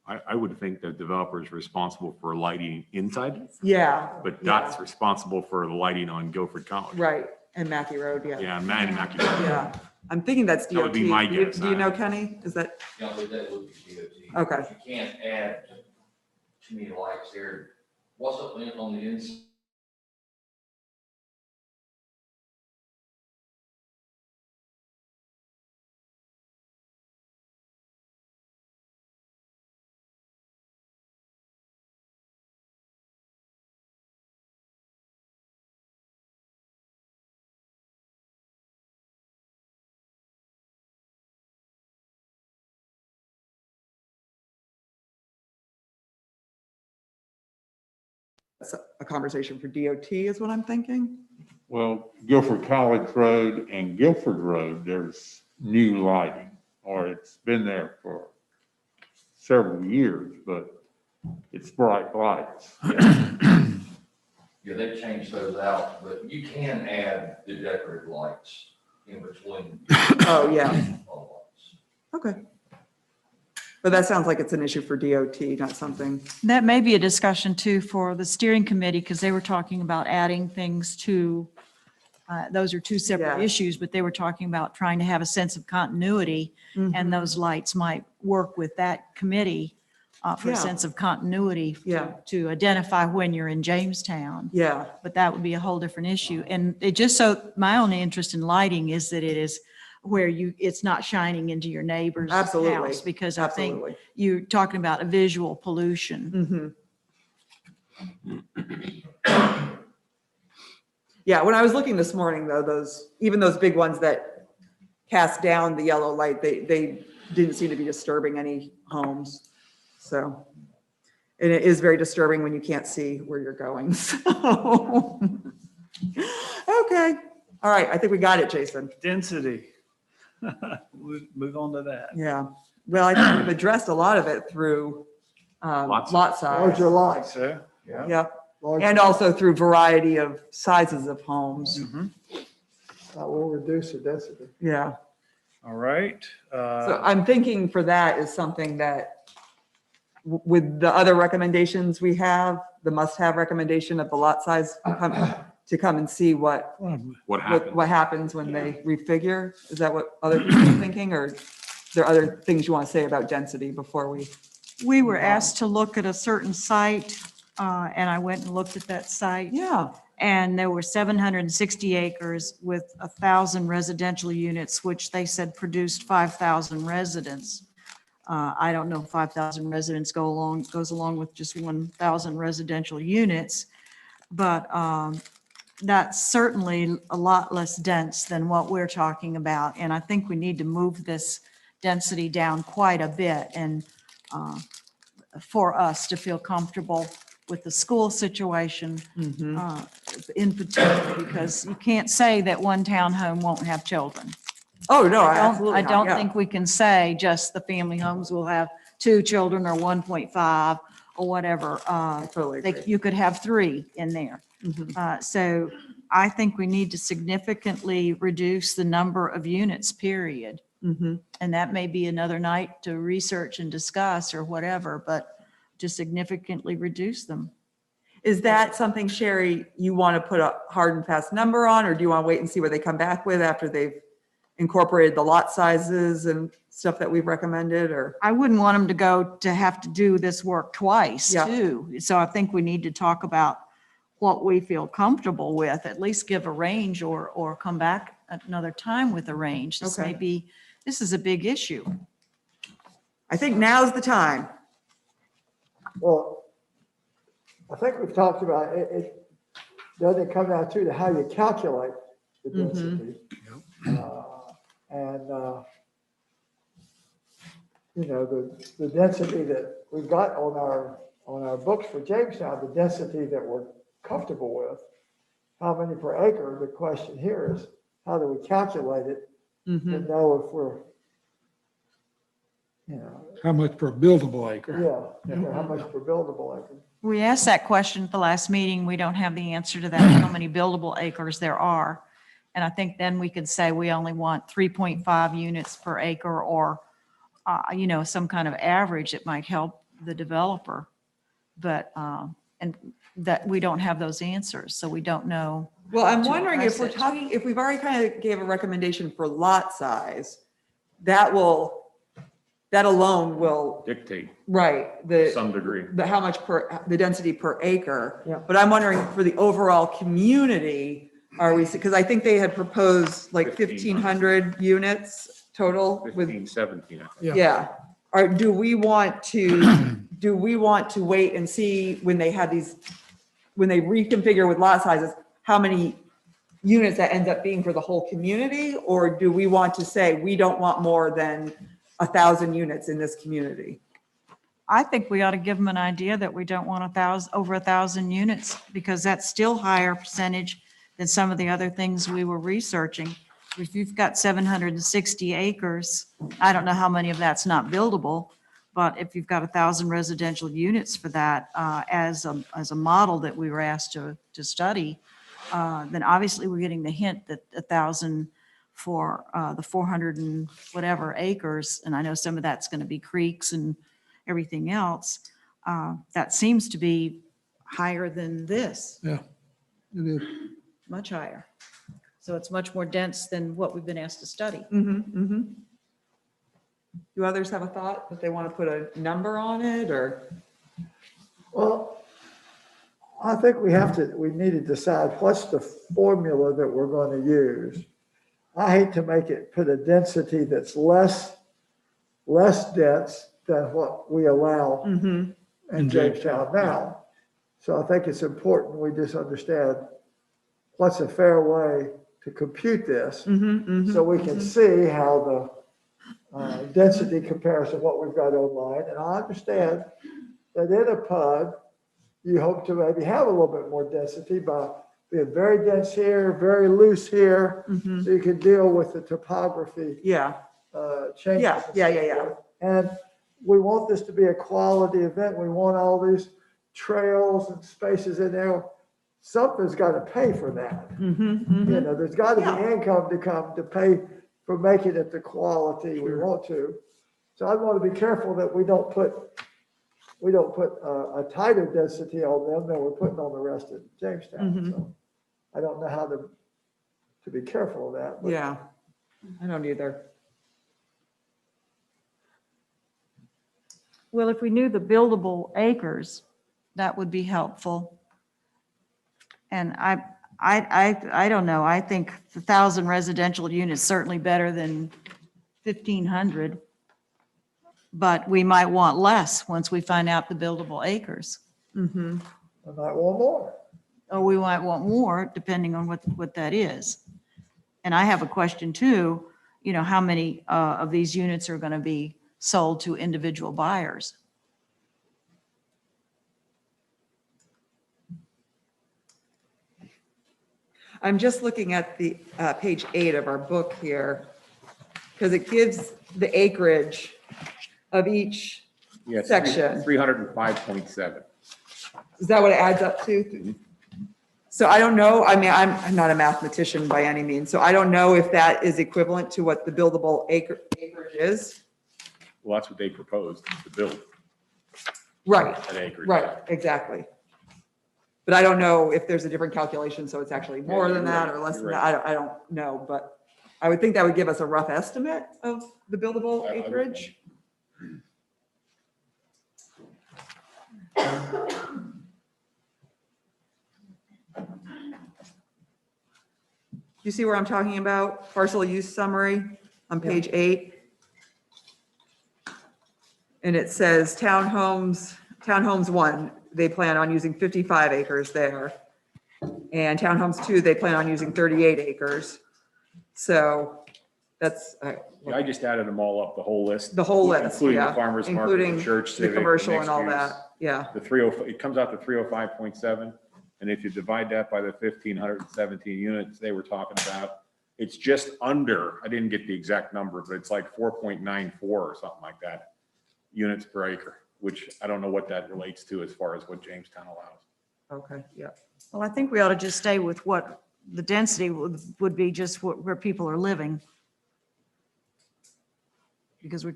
I would think the developer is responsible for lighting inside, Yeah. but yeah, Dot's responsible for the lighting on Guilford College. Right, and Mackey Road, yeah. Yeah, and Mackey. Yeah, I'm thinking that's DOT. That would be my guess. Do you know, Kenny? Is that, Yeah, but that would be DOT. Okay. You can't add too many lights there. What's up on the inside? that's a conversation for DOT is what I'm thinking? Well, Guilford College Road and Guilford Road, there's new lighting, or it's been there for several years, but it's bright lights. Yeah, they've changed those out, but you can add the decorative lights in between. Oh, yeah. all lights. Okay. But that sounds like it's an issue for DOT, not something, That may be a discussion too for the steering committee, because they were talking about adding things to, those are two separate Yeah. issues, but they were talking about trying to have a sense of continuity, and those lights might work with that committee for Yeah. a sense of continuity Yeah. to identify when you're in Jamestown. yeah, But that would be a whole different issue. And it just so, my only interest in lighting is that it is where it's not shining into your neighbor's Absolutely. house. Because I think absolutely. you're talking about a visual pollution. Yeah, when I was looking this morning, though, even those big ones that cast down the yellow light, they didn't seem to be disturbing any homes. So, and it is very disturbing when you can't see where you're going. So, okay. All right, I think we got it, Jason. Density. Move on to that. Yeah. Well, I think we've addressed a lot of it through Lot lot size. Larger I think lots. so, yeah. Yep. larger- And also through variety of sizes of homes. Mhm. That will reduce the density. Yeah. All right. So I'm thinking for that is something that with the other recommendations we have, the must-have recommendation of the lot size to come and see what What happened? happens when they refigure. Is that what other people are thinking, or there are other things you want to say about density before we? We were asked to look at a certain site, and I went and looked at that site. Yeah. And there were 760 acres with 1,000 residential units, which they said produced 5,000 residents. I don't know if 5,000 residents goes along with just 1,000 residential units, but that's certainly a lot less dense than what we're talking about. And I think we need to move this density down quite a bit and for us to feel comfortable with the school situation in particular, because you can't say that one townhome won't have children. Oh, no, I don't yeah. think we can say just the family homes will have 2 children or 1.5 or whatever. I totally agree. You could have 3 in there. So I think we need to significantly reduce the number of units, period. And that may be another night to research and discuss or whatever, but to significantly reduce them. Is that something, Sherry, you want to put a hard and fast number on, or do you want to wait and see what they come back with after they've incorporated the lot sizes and stuff that we've recommended, or? I wouldn't want them to have to do this work twice Yeah. too. So I think we need to talk about what we feel comfortable with, at least give a range or come back at another time with a range. Okay. This is a big issue. I think now's the time. Well, I think we've talked about it doesn't come down to how you calculate the density. The density that we've got on our books for Jamestown, the density that we're comfortable with, how many per acre, the question here is, how do we calculate it to know if we're, How much per buildable acre? how much per buildable acre? We asked that question at the last meeting. We don't have the answer to that, how many buildable acres there are. And I think then we could say we only want 3.5 units per acre or, some kind of average that might help the developer. But, and that we don't have those answers, so we don't know. Well, I'm to wondering if we're address it. talking, if we've already kind of gave a recommendation for lot size, that alone will, Dictate right, to some degree. how much the density per acre. Yeah. But I'm wondering for the overall community, because I think they had proposed like 1,500 units total with, 15, 17, I think. yeah. Or do we want to wait and see when they reconfigure with lot sizes, how many units that ends up being for the whole community? Or do we want to say, we don't want more than 1,000 units in this community? I think we ought to give them an idea that we don't want over 1,000 units, because that's still higher percentage than some of the other things we were researching. If you've got 760 acres, I don't know how many of that's not buildable, but if you've got 1,000 residential units for that as a model that we were asked to study, then obviously we're getting the hint that 1,000 for the 400 and whatever acres, and I know some of that's going to be creeks and everything else, that seems to be higher than this, Yeah, it is. much higher. So it's much more dense than what we've been asked to study. Do others have a thought that they want to put a number on it, or? Well, I think we need to decide what's the formula that we're going to use. I hate to put a density that's less dense than what we allow in Jamestown now. So I think it's important we just understand what's a fair way to compute this, so we can see how the density compares to what we've got online. And I understand that in a PUD, you hope to maybe have a little bit more density by being very dense here, very loose here, so you can deal with the topography Yeah, changes. yeah. And we want this to be a quality event. We want all these trails and spaces in there. Something's got to pay for that. You know, there's got to be income to come to pay for making it the quality we want to. So I want to be careful that we don't put a tighter density on them than we're putting on the rest of Jamestown. So I don't know how to be careful of that. But Yeah, I don't either. Well, if we knew the buildable acres, that would be helpful. And I don't know, I think 1,000 residential units certainly better than 1,500. But we might want less once we find out the buildable acres. I might want more. Or we might want more, depending on what that is. And I have a question too, you know, how many of these units are going to be sold to individual buyers? I'm just looking at the page 8 of our book here, because it gives the acreage of each Yes, section. 305.7. Is that what it adds up to? So I don't know, I mean, I'm not a mathematician by any means, so I don't know if that is equivalent to what the buildable acreage is. Well, that's what they proposed to build, Right, an acreage. right, exactly. But I don't know if there's a different calculation, so it's actually more than that or less than that. I don't know, but I would think that would give us a rough estimate of the buildable acreage. You see where I'm talking about? Parcel use summary on page 8. And it says townhomes 1, they plan on using 55 acres there. And townhomes 2, they plan on using 38 acres. So that's, I just added them all up, the whole list. the whole list, Including the yeah. farmer's market, Including the church, the civic, commercial and mixed all use. that, yeah. The 305, it comes out to 305.7. And if you divide that by the 1,517 units they were talking about, it's just under, I didn't get the exact number, but it's like 4.94 or something like that, units per acre, which I don't know what that relates to as far as what Jamestown allows. Okay, yeah. Well, I think we ought to just stay with what the density would be, just where people are living. Because we're,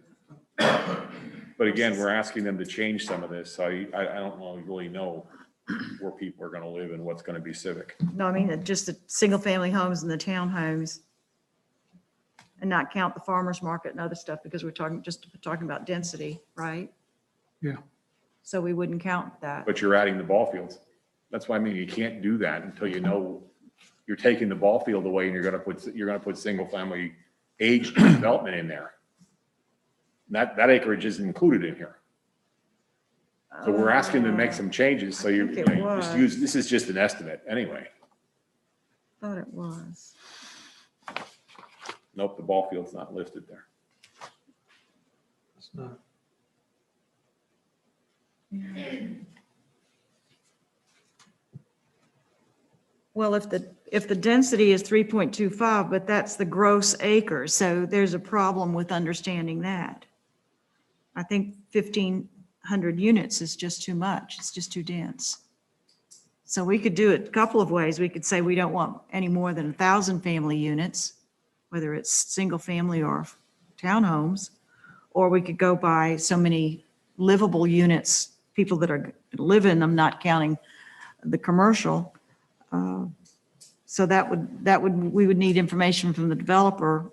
But again, we're asking them to change some of this, so I don't really know where people are gonna live and what's gonna be civic. no, I mean, just the single-family homes and the townhomes. And not count the farmer's market and other stuff, because we're just talking about density, right? Yeah. So we wouldn't count that. But you're adding the ball fields. That's why I mean, you can't do that until you know you're taking the ball field away and you're gonna put single family age development in there. That acreage isn't included in here. So we're asking them to make some changes, so you I think it know, just was. use, this is just an estimate anyway. Thought it was. Nope, the ball field's not listed there. It's not. Well, if the density is 3.25, but that's the gross acres, so there's a problem with understanding that. I think 1,500 units is just too much. It's just too dense. So we could do it a couple of ways. We could say we don't want any more than 1,000 family units, whether it's single family or townhomes, or we could go by so many livable units, people that are live in them, not counting the commercial. So we would need information from the developer,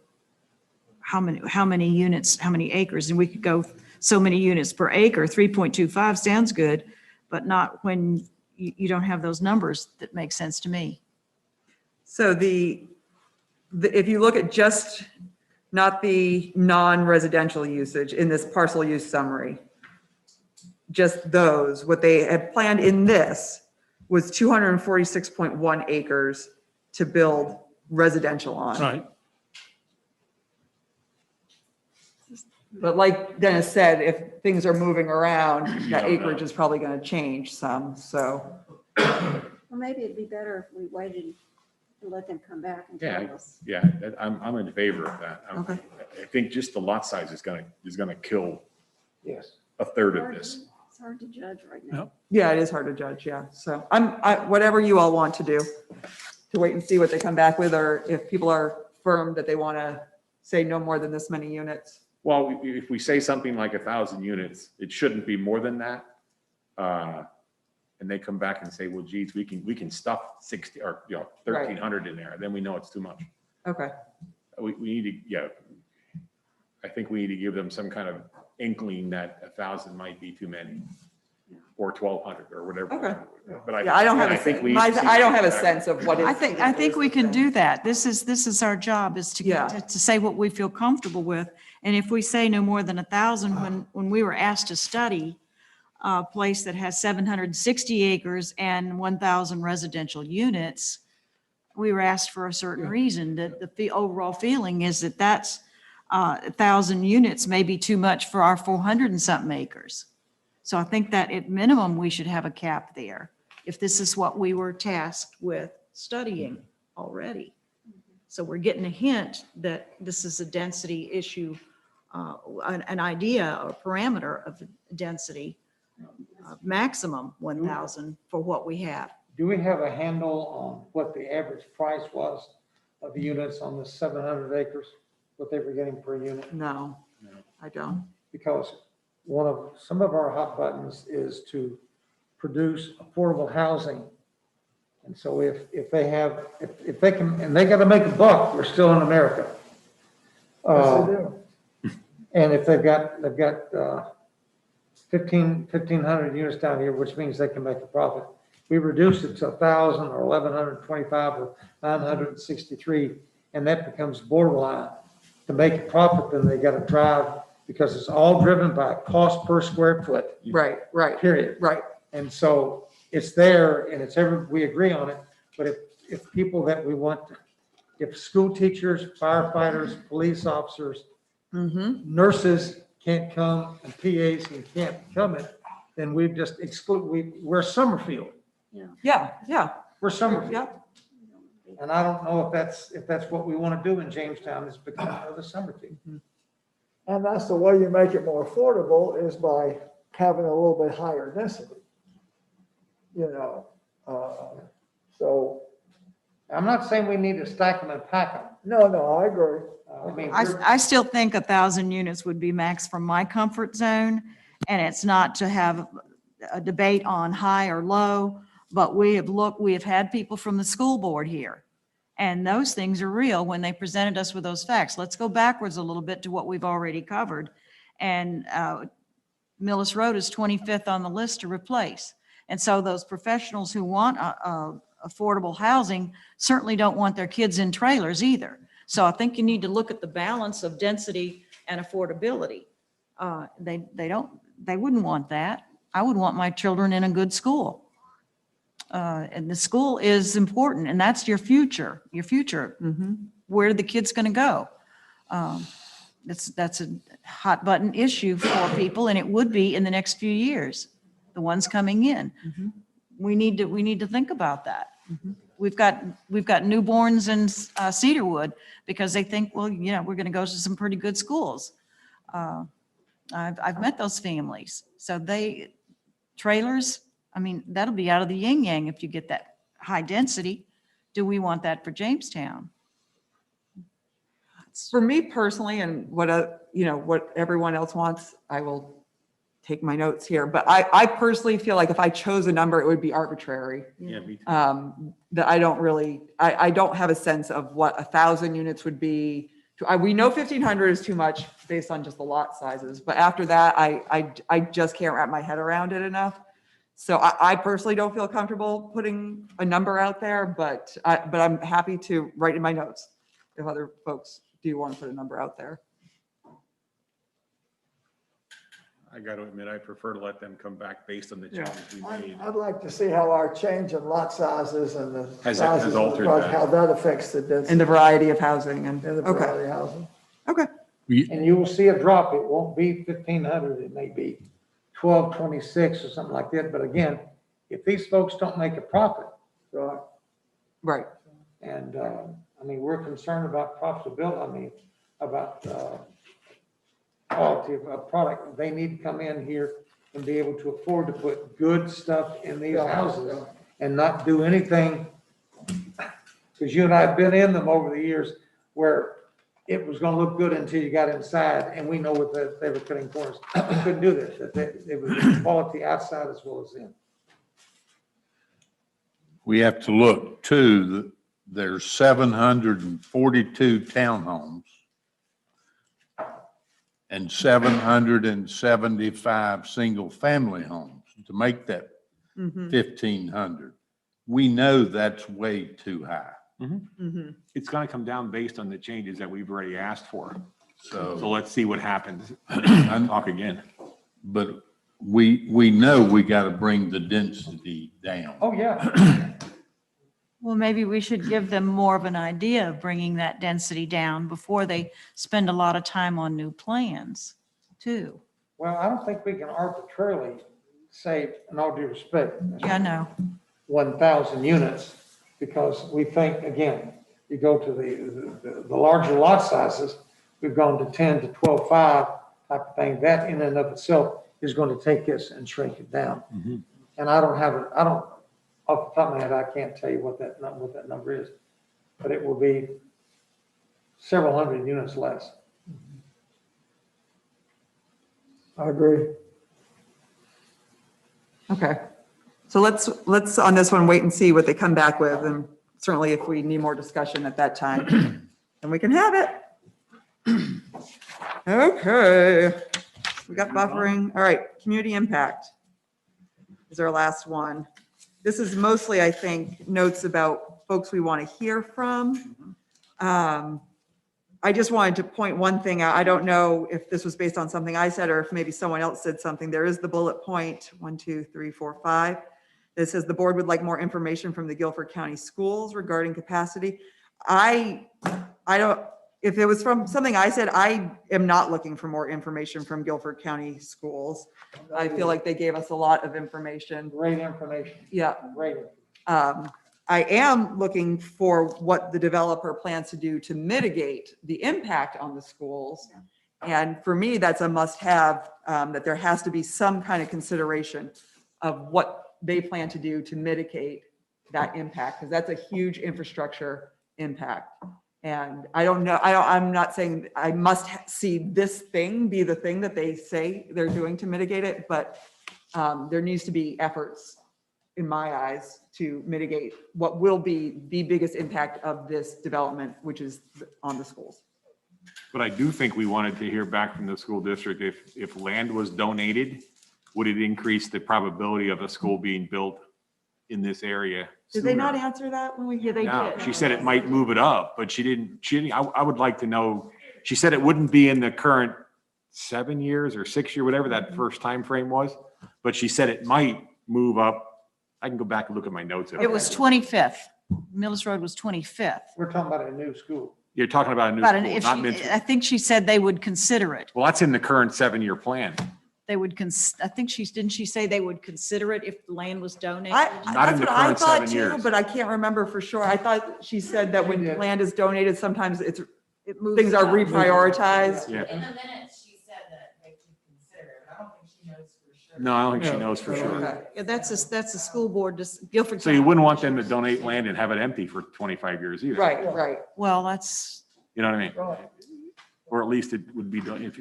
how many units, how many acres, and we could go so many units per acre. 3.25 sounds good, but not when you don't have those numbers. That make sense to me. So if you look at just not the non-residential usage in this parcel use summary, just those, what they had planned in this was 246.1 acres to build residential on. Right. But like Dennis said, if things are moving around, that don't acreage know. is probably going to change some, so. Well, maybe it'd be better if we waited and let them come back and Yeah, tell us. Yeah, I'm in favor of that. Okay. I think just the lot size is gonna kill Yes. a third of this. It's hard to judge right now. Yeah, it is hard to judge, yeah. So whatever you all want to do, to wait and see what they come back with, or if people are firm that they want to say no more than this many units. Well, if we say something like 1,000 units, it shouldn't be more than that. And they come back and say, well, geez, we can stuff 60 or, 1,300 in there, then we know it's too much. Okay, We need to, I think we need to give them some kind of inkling that 1,000 might be too many, or 1,200 or whatever. Okay. But yeah, I don't have I think we. I don't have a sense of what is. I think we can do that. This is our job, is Yeah. to say what we feel comfortable with. And if we say no more than 1,000, when we were asked to study a place that has 760 acres and 1,000 residential units, we were asked for a certain reason, that the overall feeling is that that's 1,000 units may be too much for our 400 and something acres. So I think that at minimum, we should have a cap there, if this is what we were tasked with studying already. So we're getting a hint that this is a density issue, an idea or parameter of density, maximum 1,000 for what we have. Do we have a handle on what the average price was of the units on the 700 acres, what they were getting per unit? No, I don't. Because some of our hot buttons is to produce affordable housing. And so if they can, and they got to make a buck, we're still in America. Yes, they do. And if they've got 1,500 units down here, which means they can make a profit. We reduce it to 1,000 or 1,125 or 963, and that becomes borderline. To make a profit, then they got to drive, because it's all driven by cost per square foot, Right, period. right. And so it's there, and we agree on it, but if people that we want, if school teachers, firefighters, police officers, nurses can't come, and PAs can't come in, then we've just we're Summerfield. Yeah, yeah, We're Summerfield. yeah. And I don't know if that's what we want to do in Jamestown, is become another Summerfield. And that's the way you make it more affordable, is by having a little bit higher density. So, I'm not saying we need to stack them and pack them. no, I agree. I mean, I still think 1,000 units would be max from my comfort zone, and it's not to have a debate on high or low, but we have had people from the school board here, and those things are real when they presented us with those facts. Let's go backwards a little bit to what we've already covered. And Millis Road is 25th on the list to replace. And so those professionals who want affordable housing certainly don't want their kids in trailers either. So I think you need to look at the balance of density and affordability. They wouldn't want that. I would want my children in a good school. And the school is important, and that's your future. Where are the kids going to go? That's a hot button issue for people, and it would be in the next few years, the ones coming in. We need to think about that. We've got newborns in Cedarwood because they think, well, we're going to go to some pretty good schools. I've met those families. So trailers, I mean, that'll be out of the yin yang if you get that high density. Do we want that for Jamestown? For me personally, and what everyone else wants, I will take my notes here. But I personally feel like if I chose a number, it would be arbitrary. Yeah, me too. That I don't have a sense of what 1,000 units would be. We know 1,500 is too much based on just the lot sizes, but after that, I just can't wrap my head around it enough. So I personally don't feel comfortable putting a number out there, but I'm happy to write in my notes if other folks do want to put a number out there. I got to admit, I prefer to let them come back based on the changes we made. I'd like to see how our change in lot sizes and the Has sizes of the altered project, that. how that affects the density. And the variety of housing and, And the okay, variety of housing. okay. And you will see a drop. It won't be 1,500. It may be 1,226 or something like that. But again, if these folks don't make a profit, Right. Right. and, I mean, we're concerned about profitability, I mean, about, quality of a product. They need to come in here and be able to afford to put good stuff in these houses and not do anything. Because you and I have been in them over the years where it was gonna look good until you got inside, and we know what they were cutting corners. They couldn't do that, it was quality outside as well as in. We have to look too, there's 742 townhomes and 775 single-family homes to make that Mhm, 1,500. We know that's way too high. mhm. It's going to come down based on the changes that we've already asked for. So So, let's see what happens. Talk again. but we know we got to bring the density down. Oh, yeah. Well, maybe we should give them more of an idea of bringing that density down before they spend a lot of time on new plans, too. Well, I don't think we can arbitrarily say, in all due respect, Yeah, I know. 1,000 units, because we think, again, you go to the larger lot sizes, we've gone to 10 to 12.5 type of thing. That in and of itself is going to take this and shrink it down. And I don't, off the top of my head, I can't tell you what that number is, but it will be several hundred units less. I agree. Okay. So let's on this one, wait and see what they come back with. And certainly if we need more discussion at that time, then we can have it. Okay. We got buffering. All right. Community impact is our last one. This is mostly, I think, notes about folks we want to hear from. I just wanted to point one thing out. I don't know if this was based on something I said or if maybe someone else said something. There is the bullet point, 1, 2, 3, 4, 5. That says the board would like more information from the Guilford County Schools regarding capacity. I don't, if it was from something I said, I am not looking for more information from Guilford County Schools. I feel like they gave us a lot of information. Great information, Yeah. great. I am looking for what the developer plans to do to mitigate the impact on the schools. And for me, that's a must-have, that there has to be some kind of consideration of what they plan to do to mitigate that impact, because that's a huge infrastructure impact. And I don't know, I'm not saying I must see this thing be the thing that they say they're doing to mitigate it, but there needs to be efforts, in my eyes, to mitigate what will be the biggest impact of this development, which is on the schools. But I do think we wanted to hear back from the school district, if land was donated, would it increase the probability of a school being built in this area? Did they not sooner? answer that when we? Yeah, they No, did. she said it might move it up, but she didn't, I would like to know, she said it wouldn't be in the current 7 years or 6 year, whatever that first time frame was, but she said it might move up. I can go back and look at my notes. It was 25th. Millis Road was 25th. We're talking about a new school. You're talking about a new But school, if not she, Minter. I think she said they would consider it. Well, that's in the current 7-year plan. They would, I think didn't she say they would consider it if the land was donated? Not in That's the what I current thought 7 too, years. but I can't remember for sure. I thought she said that when She did. land is donated, sometimes It moves things are up. reprioritized. Yeah. In the minutes, she said that they could consider it, but I don't think she knows for sure. No, I don't think she knows for sure. Okay. Yeah, that's a school board, Guilford. So you County. wouldn't want them to donate land and have it empty for 25 years either. Right, right. Well, that's, You know what I mean? Right. Or at least it would be done if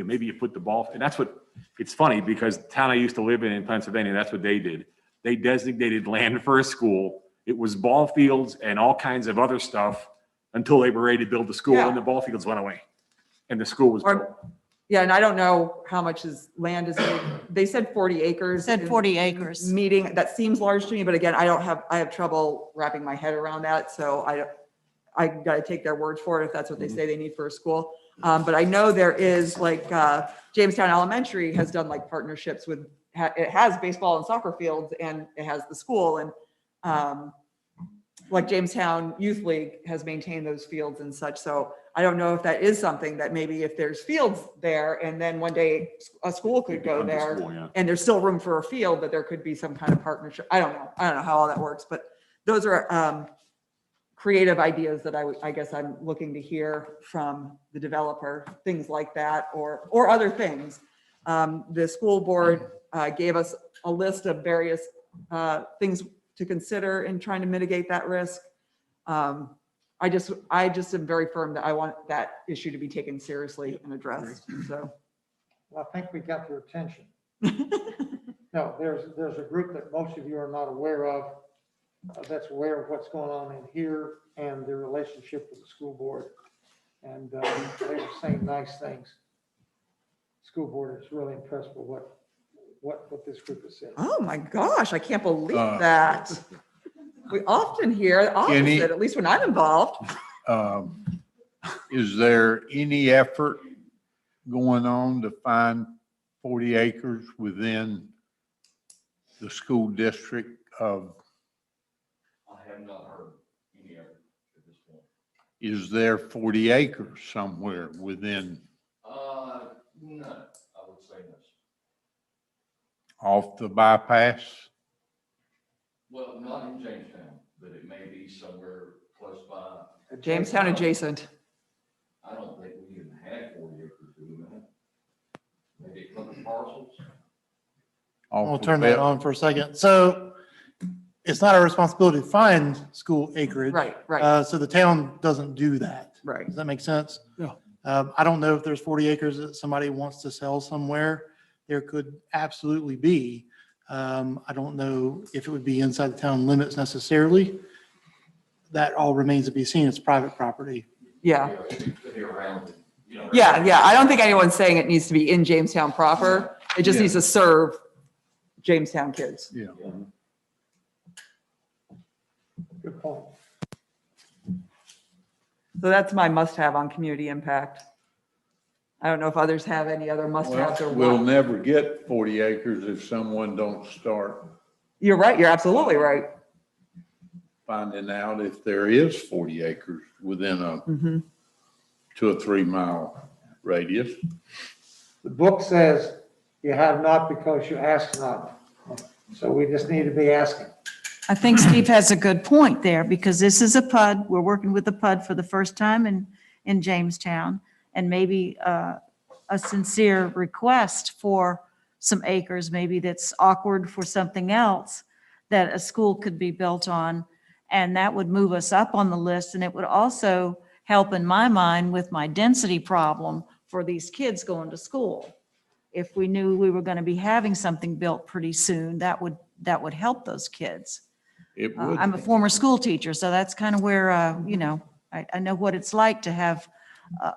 maybe you put the ball, and that's what, it's funny because the town I used to live in Pennsylvania, that's what they did. They designated land for a school. It was ball fields and all kinds of other stuff until they were ready to build the school Yeah. and the ball fields went away. And the school was built. Or, yeah, and I don't know how much land is, they said 40 acres. said 40 acres. Meeting, that seems large to me, but again, I have trouble wrapping my head around that, so I got to take their word for it if that's what they say they need for a school. But I know there is like, Jamestown Elementary has done like partnerships with, it has baseball and soccer fields and it has the school, and like Jamestown Youth League has maintained those fields and such. So I don't know if that is something that maybe if there's fields there and then one day a school could go Becomes a there school, yeah. and there's still room for a field, but there could be some kind of partnership. I don't know how all that works, but those are creative ideas that I guess I'm looking to hear from the developer, things like that, or other things. The school board gave us a list of various things to consider in trying to mitigate that risk. I just am very firm that I want that issue to be taken seriously and addressed, so. I think we got their attention. No, there's a group that most of you are not aware of, that's aware of what's going on in here and their relationship with the school board. And they were saying nice things. School board is really impressed with what this group has said. Oh my gosh, I can't believe that. We often hear the Any- opposite, at least when I'm involved. Is there any effort going on to find 40 acres within the school district of, I have not heard any effort at this point. is there 40 acres somewhere within, No, I would say no. off the bypass? Well, not in Jamestown, but it may be somewhere close by. Jamestown adjacent. I don't think we even had 40 acres, do we, man? Maybe a couple of parcels. I'll Off turn of that on for a second. So it's not our responsibility to find school acreage. Right. So the town doesn't do that. Right. Does that make sense? Yeah. I don't know if there's 40 acres that somebody wants to sell somewhere. There could absolutely be. I don't know if it would be inside the town limits necessarily. That all remains to be seen. It's private property. Yeah. It could be around, you know. Yeah. I don't think anyone's saying it needs to be in Jamestown proper. It just Yeah. needs to serve Jamestown kids. Yeah. Good point. So that's my must-have on community impact. I don't know if others have any other must-haves or We'll what. never get 40 acres if someone don't start You're right. You're absolutely right. finding out if there is 40 acres within a Mhm. 2 or 3 mile radius. The book says you have not because you ask not. So we just need to be asking. I think Steve has a good point there, because this is a PUD. We're working with a PUD for the first time in Jamestown, and maybe a sincere request for some acres, maybe that's awkward for something else that a school could be built on. And that would move us up on the list, and it would also help in my mind with my density problem for these kids going to school. If we knew we were going to be having something built pretty soon, that would help those kids. It would. I'm a former school teacher, so that's kind of where, I know what it's like to have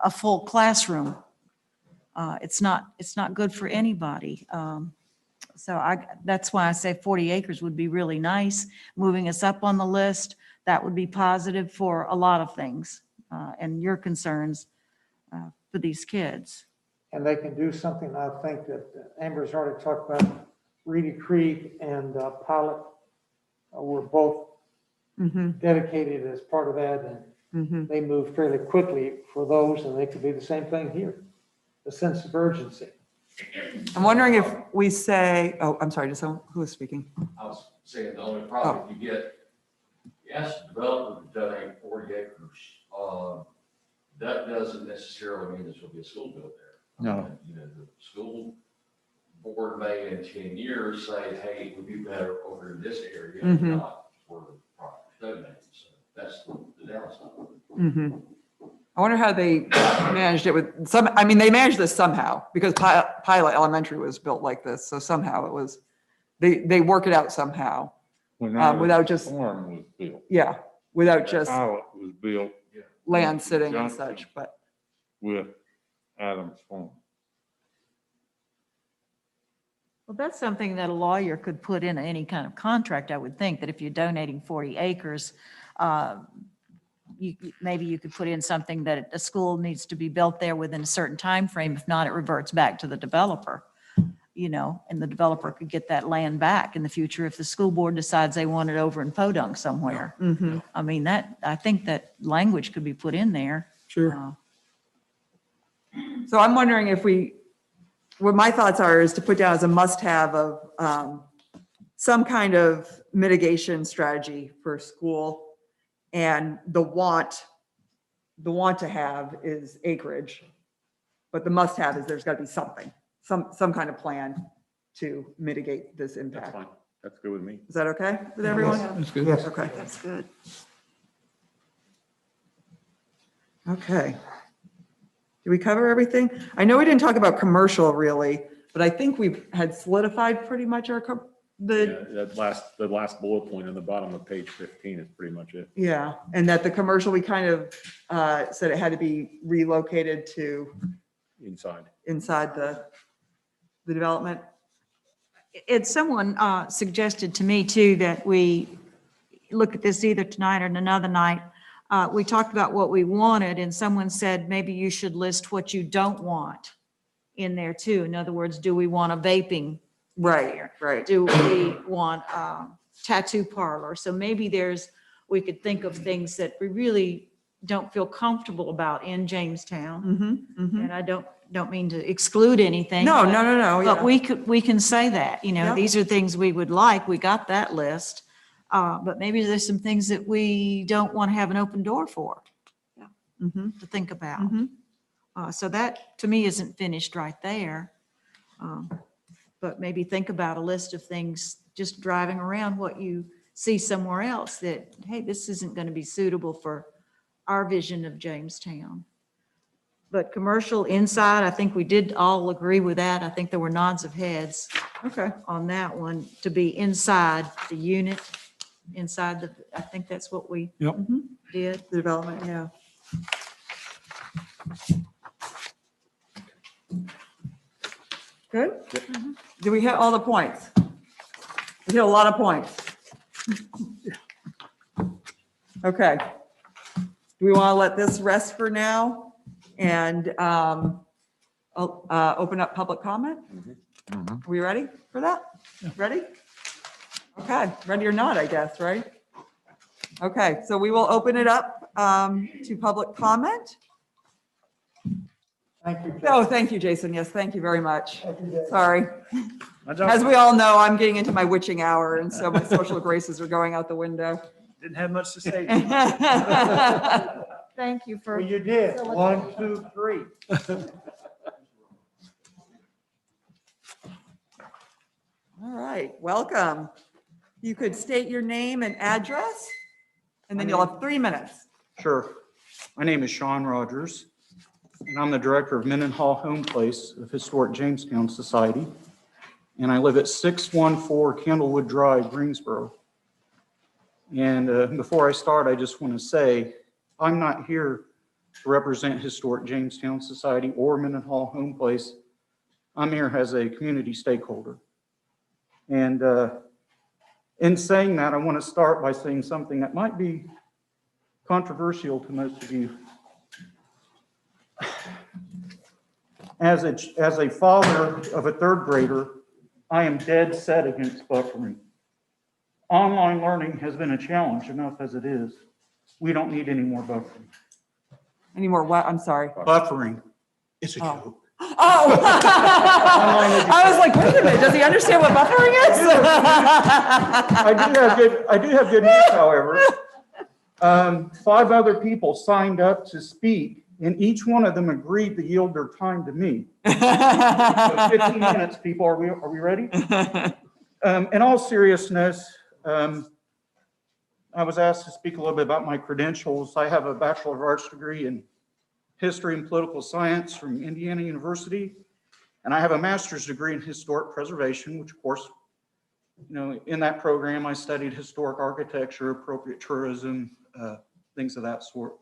a full classroom. It's not good for anybody. So that's why I say 40 acres would be really nice, moving us up on the list. That would be positive for a lot of things, and your concerns for these kids. And they can do something, I think that Amber's already talked about. Reedy Creek and Pilot were both Mhm. dedicated as part of that, and Mhm. they moved fairly quickly for those, and they could be the same thing here. A sense of urgency. I'm wondering if we say, oh, I'm sorry, who was speaking? I was saying the only problem you get, you ask the developer to donate 40 acres, that doesn't necessarily mean there's going to be a school built there. No. You know, the school board may in 10 years say, hey, it would be better over in this area, Mhm. not where the property donated. So that's the downside. Mhm. I wonder how they managed it with they managed this somehow, because Pilot Elementary was built like this, so somehow it was, they work it out somehow. When without just- farm was built. Yeah, without just Pilot was built land sitting and Junction. such, but. with Adams Farm. Well, that's something that a lawyer could put in any kind of contract, I would think, that if you're donating 40 acres, maybe you could put in something that a school needs to be built there within a certain time frame. If not, it reverts back to the developer, and the developer could get that land back in the future if the school board decides they want it over in Podunk somewhere. Mhm. I mean, I think that language could be put in there. Sure. So I'm wondering what my thoughts are is to put down as a must-have of some kind of mitigation strategy for school. And the want to have is acreage. But the must-have is there's got to be something, some kind of plan to mitigate this That's impact. fine. That's good with me. Is that okay with everyone? That's good. Yes. Okay. That's good. Okay. Did we cover everything? I know we didn't talk about commercial really, but I think we had solidified pretty much Yeah, the last bullet point on the bottom of page 15 is pretty much it. yeah, and that the commercial, we kind of said it had to be relocated to inside the development. It's someone suggested to me too that we look at this either tonight or another night. We talked about what we wanted and someone said, maybe you should list what you don't want in there too. In other words, do we want a vaping? Right, right. Do we want a tattoo parlor? So maybe we could think of things that we really don't feel comfortable about in Jamestown. Mm-hmm, mm-hmm. And I don't mean to exclude anything. No, but- no, no, no. But Yeah. we can say that, Yeah. these are things we would like. We got that list. But maybe there's some things that we don't want to have an open door for Mm-hmm, to think about. mm-hmm. So that to me isn't finished right there. But maybe think about a list of things, just driving around what you see somewhere else that, hey, this isn't going to be suitable for our vision of Jamestown. But commercial inside, I think we did all agree with that. I think there were nods of heads Okay. on that one to be inside the unit, I think that's what we Yep. did. The development, yeah. Good? Do we hit all the points? We hit a lot of points. Okay. Do we want to let this rest for now and open up public comment? Are we ready for that? Ready? Okay, ready or not, I guess, right? Okay, so we will open it up to public comment. Thank you. Oh, thank you, Jason. Yes, thank you very much. Thank you, Dave. Sorry. My job As we all know, I'm getting into my witching hour, and so my social graces are going out the window. didn't have much to say. Thank you for. Well, you did. 1, 2, 3. All right, welcome. You could state your name and address, and then you'll have 3 minutes. Sure. My name is Sean Rogers, and I'm the director of Mendenhall Home Place of Historic Jamestown Society. And I live at 614 Candlewood Drive, Greensboro. And before I start, I just want to say, I'm not here to represent Historic Jamestown Society or Mendenhall Home Place. I'm here as a community stakeholder. And in saying that, I want to start by saying something that might be controversial to most of you. As a father of a third grader, I am dead set against buffering. Online learning has been a challenge enough as it is. We don't need any more buffering. Any more what? I'm sorry. Buffering. It's a joke. Oh! I was like, wait a minute, does he understand what buffering is? I do have good news, however. 5 other people signed up to speak, and each one of them agreed to yield their time to me. So 15 minutes, people, are we ready? In all seriousness, I was asked to speak a little bit about my credentials. I have a Bachelor of Arts degree in History and Political Science from Indiana University, and I have a master's degree in Historic Preservation, which of course, in that program, I studied historic architecture, appropriate tourism, things of that sort.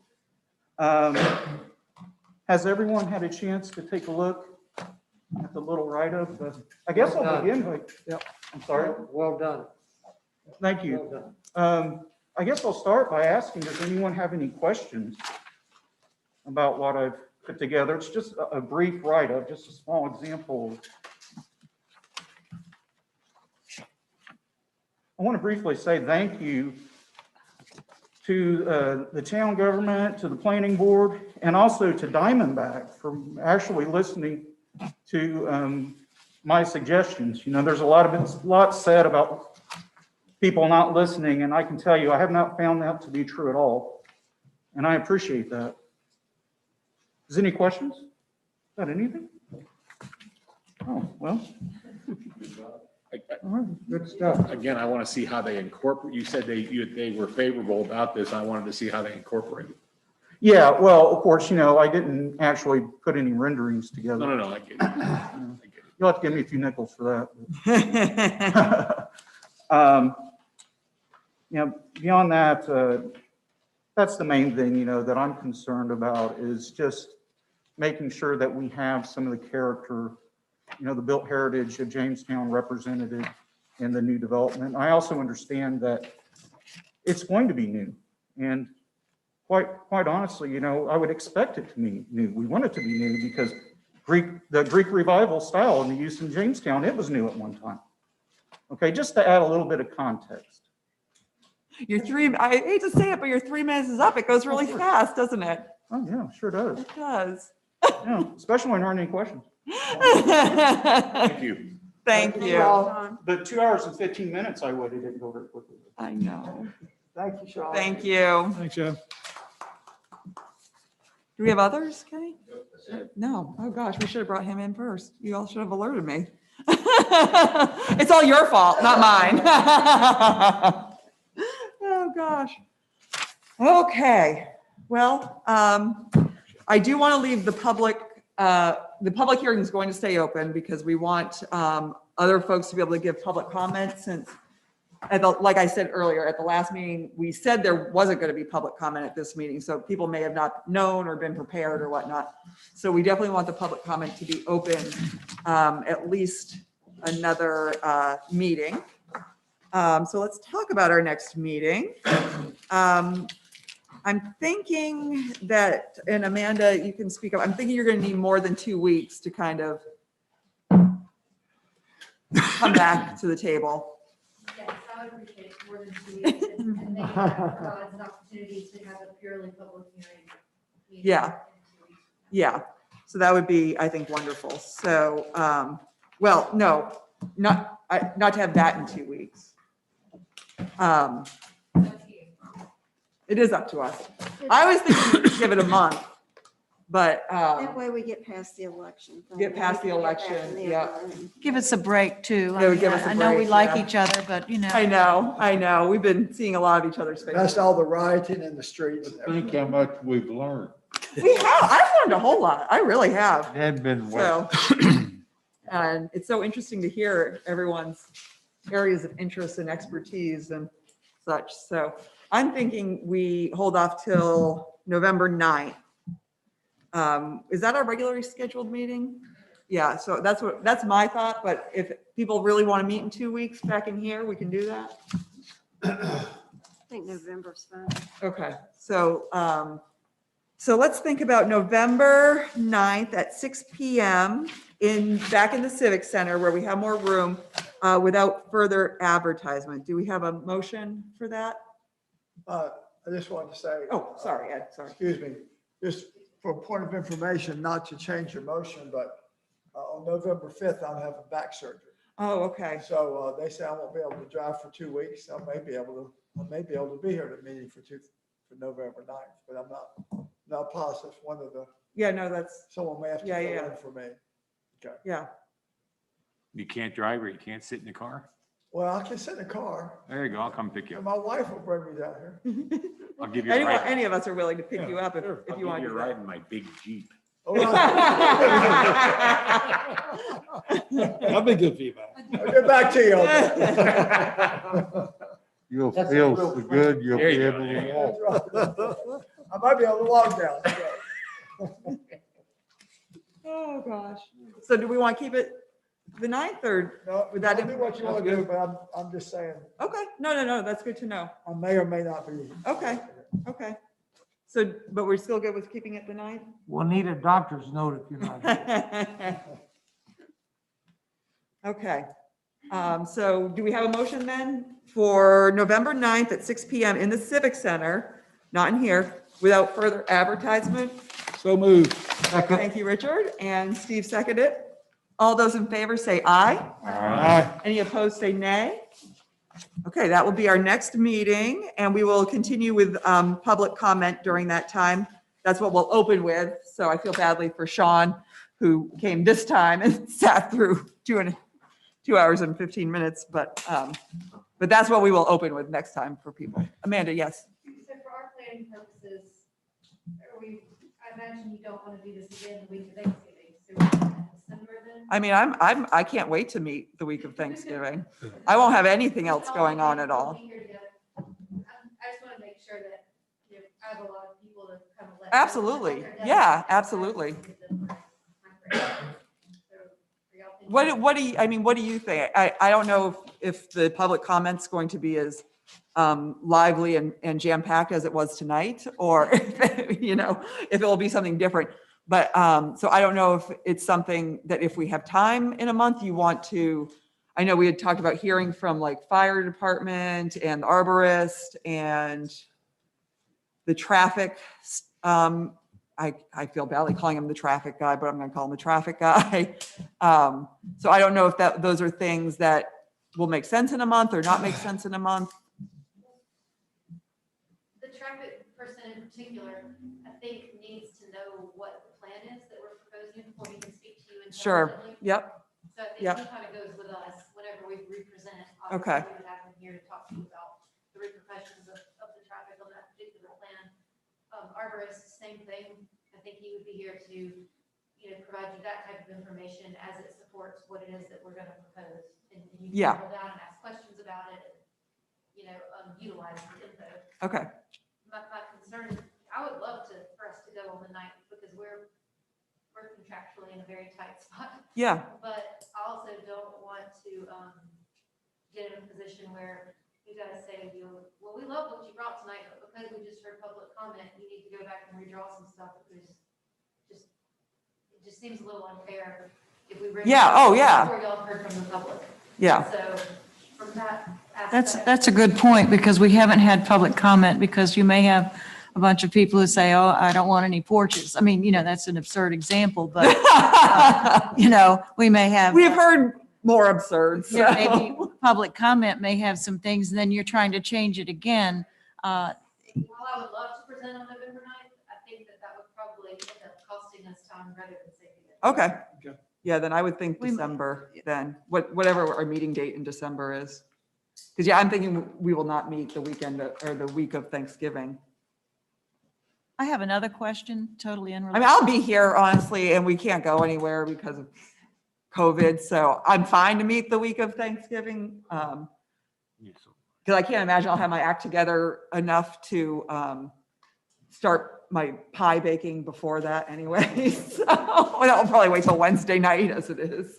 Has everyone had a chance to take a look at the little write-up? I guess I'll begin by, I'm sorry. Well done. Thank you. Well done. I guess I'll start by asking, does anyone have any questions about what I've put together? It's just a brief write-up, just a small example. I want to briefly say thank you to the town government, to the planning board, and also to Diamondback for actually listening to my suggestions. You know, there's a lot said about people not listening, and I can tell you, I have not found that to be true at all. And I appreciate that. Is there any questions about anything? Oh, well. All right, good stuff. Again, I want to see how they incorporate, you said they were favorable about this. I wanted to see how they incorporate it. Yeah, well, of course, you know, I didn't actually put any renderings together. No, I get it. I get it. You'll have to give me a few nickels for that. You know, beyond that, that's the main thing, you know, that I'm concerned about is just making sure that we have some of the character, you know, the built heritage of Jamestown represented in the new development. I also understand that it's going to be new, and quite honestly, you know, I would expect it to be new. We want it to be new because the Greek revival style in the use in Jamestown, it was new at one time. Okay, just to add a little bit of context. I hate to say it, but your 3 minutes is up. It goes really fast, doesn't it? Oh, yeah, sure does. It does. Yeah, especially when there aren't any questions. Thank you. Thank you. The 2 hours and 15 minutes I waited didn't go very quickly. I know. Thank you, Sean. Thank you. Thanks, Jeff. Do we have others, Kenny? That's it. No. Oh, gosh, we should have brought him in first. You all should have alerted me. It's all your fault, not mine. Oh, gosh. Okay. Well, I do want to leave the public hearing is going to stay open because we want other folks to be able to give public comments since, like I said earlier, at the last meeting, we said there wasn't going to be public comment at this meeting, so people may have not known or been prepared or whatnot. So we definitely want the public comment to be open at least another meeting. So let's talk about our next meeting. I'm thinking that, and Amanda, you can speak up, I'm thinking you're going to need more than 2 weeks to kind of come back to the table. Yes, I would appreciate more than 2 weeks and maybe that provides an opportunity to have a purely public hearing. Yeah. Yeah, so that would be, I think, wonderful. So, well, no, not to have that in 2 weeks. It is up to us. I was thinking we could give it a month, but That way we get past the election. get past the election, yeah. Give us a break too. It would give us a I know we break, like yeah. each other, but you know. I know. We've been seeing a lot of each other's faces. That's all the rioting in the streets. Think how much we've learned. We have, I've learned a whole lot. I really have. It had been well. So, and it's so interesting to hear everyone's areas of interest and expertise and such. So I'm thinking we hold off till November 9th. Is that our regularly scheduled meeting? Yeah, so that's my thought, but if people really want to meet in 2 weeks back in here, we can do that. I think November's fine. Okay, so, so let's think about November 9th at 6 PM back in the Civic Center where we have more room without further advertisement. Do we have a motion for that? I just wanted to say. Oh, sorry, Ed, sorry. Excuse me, just for a point of information, not to change your motion, but on November 5th, I'm having back surgery. Oh, okay. So they say I won't be able to drive for 2 weeks. I may be able to be here at the meeting for November 9th, but I'm not positive. One of the, Yeah, no, that's, someone may have to Yeah, fill yeah. in for me. Okay. yeah. You can't drive or you can't sit in the car? Well, I can sit in the car There you go. I'll come pick you and up. my wife will bring me down here. I'll give you a ride. Any of us are willing to pick you up if I'll you give want you to a do ride in my big Jeep. All right. That'd be good feedback. I'll get back to you on that. You'll That's feel a real so good, you'll There be you go, able there you to go. walk. I might be able to walk down. so. Oh, gosh. So do we want to keep it the 9th, or No, would that? do what you want to do, but I'm just saying, Okay, no, that's good to know. I may or may not be. Okay. Okay. So, but we're still good with keeping it the 9th? We'll need a doctor's note if you're not. Okay. So do we have a motion then for November 9th at 6 PM in the Civic Center, not in here, without further advertisement? So moved. Thank you, Richard, and Steve seconded it. All those in favor say aye. Aye. Any opposed say nay. Okay, that will be our next meeting, and we will continue with public comment during that time. That's what we'll open with, so I feel badly for Sean, who came this time and sat through 2 hours and 15 minutes, but that's what we will open with next time for people. Amanda, yes? So for our planning purposes, I imagine you don't want to do this again the week of Thanksgiving, so December then? I mean, I can't wait to meet the week of Thanksgiving. I won't have anything else going on at all. I just want to make sure that, I have a lot of people to kind of let. Absolutely. Yeah, absolutely. What do you, I mean, what do you think? I don't know if the public comment's going to be as lively and jam-packed as it was tonight, or if, if it will be something different. But so I don't know if it's something that if we have time in a month, you want to, I know we had talked about hearing from like fire department and the arborist and the traffic. I feel badly calling him the traffic guy, but I'm going to call him the traffic guy. So I don't know if those are things that will make sense in a month or not make sense in a month. The traffic person in particular, I think needs to know what the plan is that we're proposing before he can speak to you. Sure. intelligently. Yep. So I think Yep. he kind of goes with us whenever we represent. Okay. Obviously, we would have him here to talk to you about the repercussions of the traffic on that particular plan. Arborist, same thing. I think he would be here to, provide you that type of information as it supports what it is that we're going to propose. And you Yeah. can go down and ask questions about it, utilize the info. Okay. My concern, I would love for us to go on the 9th because we're contractually in a very tight spot. Yeah. But I also don't want to get in a position where you gotta say, well, we love what you brought tonight, but because we just heard public comment, you need to go back and redraw some stuff because it just seems a little unfair if we bring. Yeah, oh, yeah. Before y'all heard from the public. Yeah. So from that aspect. That's a good point, because we haven't had public comment, because you may have a bunch of people who say, oh, I don't want any porches. I mean, that's an absurd example, but, we may have. We've heard more absurd. So. Yeah, maybe public comment may have some things, and then you're trying to change it again. While I would love to present on November 9th, I think that would probably end up costing us time rather than saving it. Okay. Okay. Yeah, then I would think December then, whatever our meeting date in December is. Because I'm thinking we will not meet the weekend or the week of Thanksgiving. I have another question, totally I unrelated. mean, I'll be here honestly, and we can't go anywhere because of COVID. So I'm fine to meet the week of Thanksgiving. Because I can't imagine I'll have my act together enough to start my pie baking before that anyway. So I'll probably wait till Wednesday night as it is.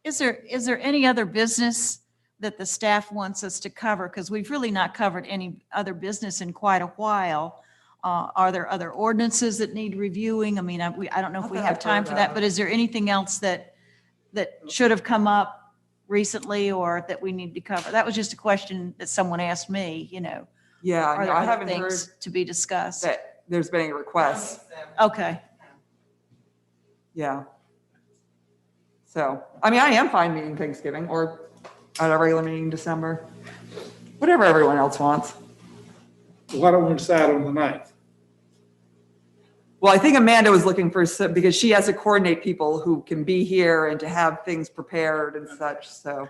Is there any other business that the staff wants us to cover? Because we've really not covered any other business in quite a while. Are there other ordinances that need reviewing? I mean, I don't know if we have time for that, but is there anything else that should have come up recently or that we need to cover? That was just a question that someone asked me, Yeah, Are no, there I other haven't heard things to be discussed? that there's been any requests. Okay. Yeah. So, I mean, I am fine meeting Thanksgiving or at a regular meeting in December. Whatever everyone else wants. Why don't we decide on the 9th? Well, I think Amanda was looking for some, because she has to coordinate people who can be here and to have things prepared and such. So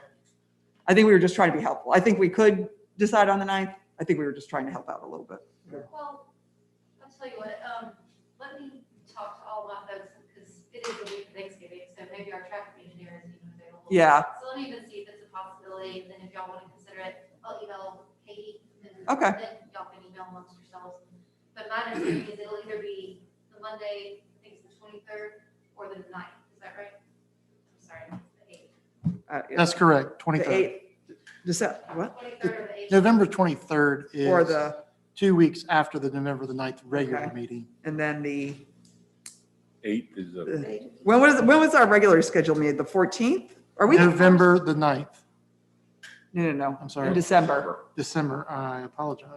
I think we were just trying to be helpful. I think we could decide on the 9th. I think we were just trying to help out a little bit. Well, I'll tell you what, let me talk to all my folks because it is the week of Thanksgiving, so maybe our traffic engineer isn't even available. Yeah. So let me even see if it's a possibility, and then if y'all want to consider it, I'll email Katie. And Okay. then y'all can email amongst yourselves. But my understanding is it'll either be the Monday, I think it's the 23rd, or the 9th. Is that right? I'm sorry, it's the That's correct, The 23rd. 8th, December, what? 23rd or the 18th? November 23rd Or is the, 2 weeks after the November the 9th regular Okay. meeting. and then the, 8th is a, when was our regular schedule made? The 14th? Are we? November the 9th, No. I'm sorry. In December. December, I apologize.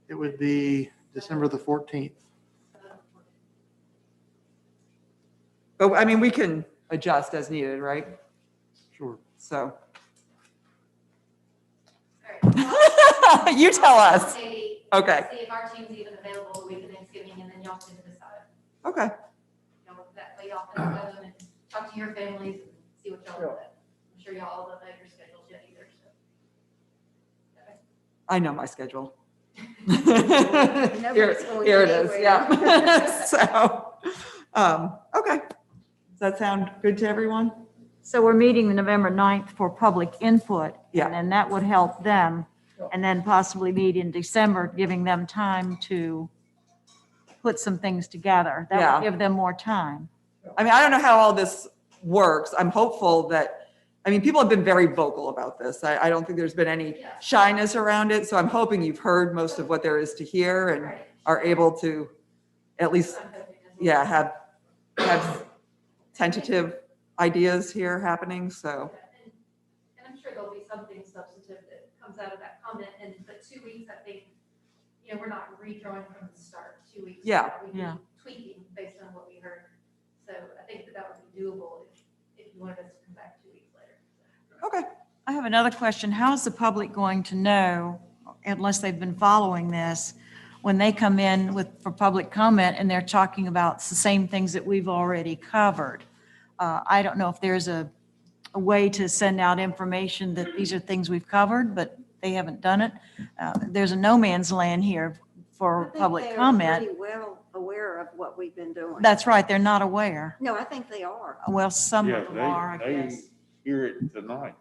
It would be December the 14th. But I mean, we can adjust as needed, right? Sure. So, All right. you tell us. See Okay, if our team's even available the week of Thanksgiving, and then y'all can decide. okay. You know, that way y'all can go and talk to your families and see what y'all want. I'm sure y'all all don't know your schedules yet either, so. Okay. I know my schedule. Nobody's Here going here it is, anywhere. yeah. So, okay. Does that sound good to everyone? So we're meeting the November 9th for public input. Yeah. And then that would help them. And then possibly meet in December, giving them time to put some things together. That Yeah. would give them more time. I mean, I don't know how all this works. I'm hopeful that, I mean, people have been very vocal about this. I don't think there's been any shyness around it. So I'm hoping you've heard most of what there is to hear and Right. are able to at least, I'm hoping as well. yeah, have tentative ideas here happening. So, And I'm sure there'll be something substantive that comes out of that comment, but 2 weeks, I think, you know, we're not redrawing from the start, 2 weeks. Yeah, We'd be yeah. tweaking based on what we heard. So I think that would be doable if you wanted us to come back 2 weeks later. okay. I have another question. How is the public going to know, unless they've been following this, when they come in for public comment and they're talking about the same things that we've already covered? I don't know if there's a way to send out information that these are things we've covered, but they haven't done it. There's a no man's land here for public comment. Pretty well aware of what we've been doing. That's right, they're not aware. No, I think they are. Well, some Yeah, of them are, I they guess. hear it tonight.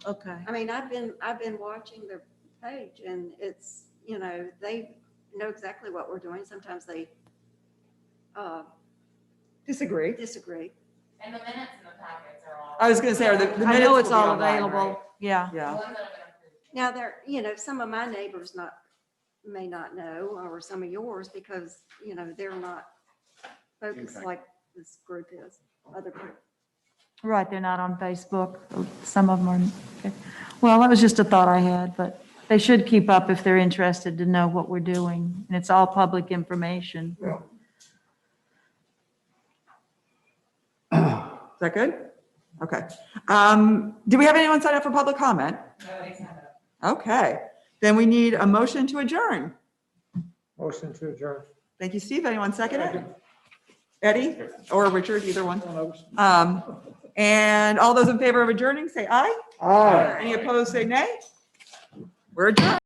Okay. I mean, I've been watching their page and it's, you know, they know exactly what we're doing. Sometimes they Disagree. disagree. And the minutes and the packets are all. I was going to say, are the minutes I know will it's be all online, available. right? Yeah. The Yeah. ones that have been approved. Now there, you know, some of my neighbors may not know, or some of yours, because, you know, they're not focused Okay. like this group is, other group. Right, they're not on Facebook. Some of them are. Okay. Well, that was just a thought I had, but they should keep up if they're interested to know what we're doing. And it's all public information. Is that good? Okay. Do we have anyone sign up for public comment? Nobody's had that. Okay, then we need a motion to adjourn. Motion to adjourn. Thank you, Steve. Anyone second it? Eddie or Richard, either one. One of us. And all those in favor of adjourning, say aye. Aye. Any opposed, say nay. We're adjourned.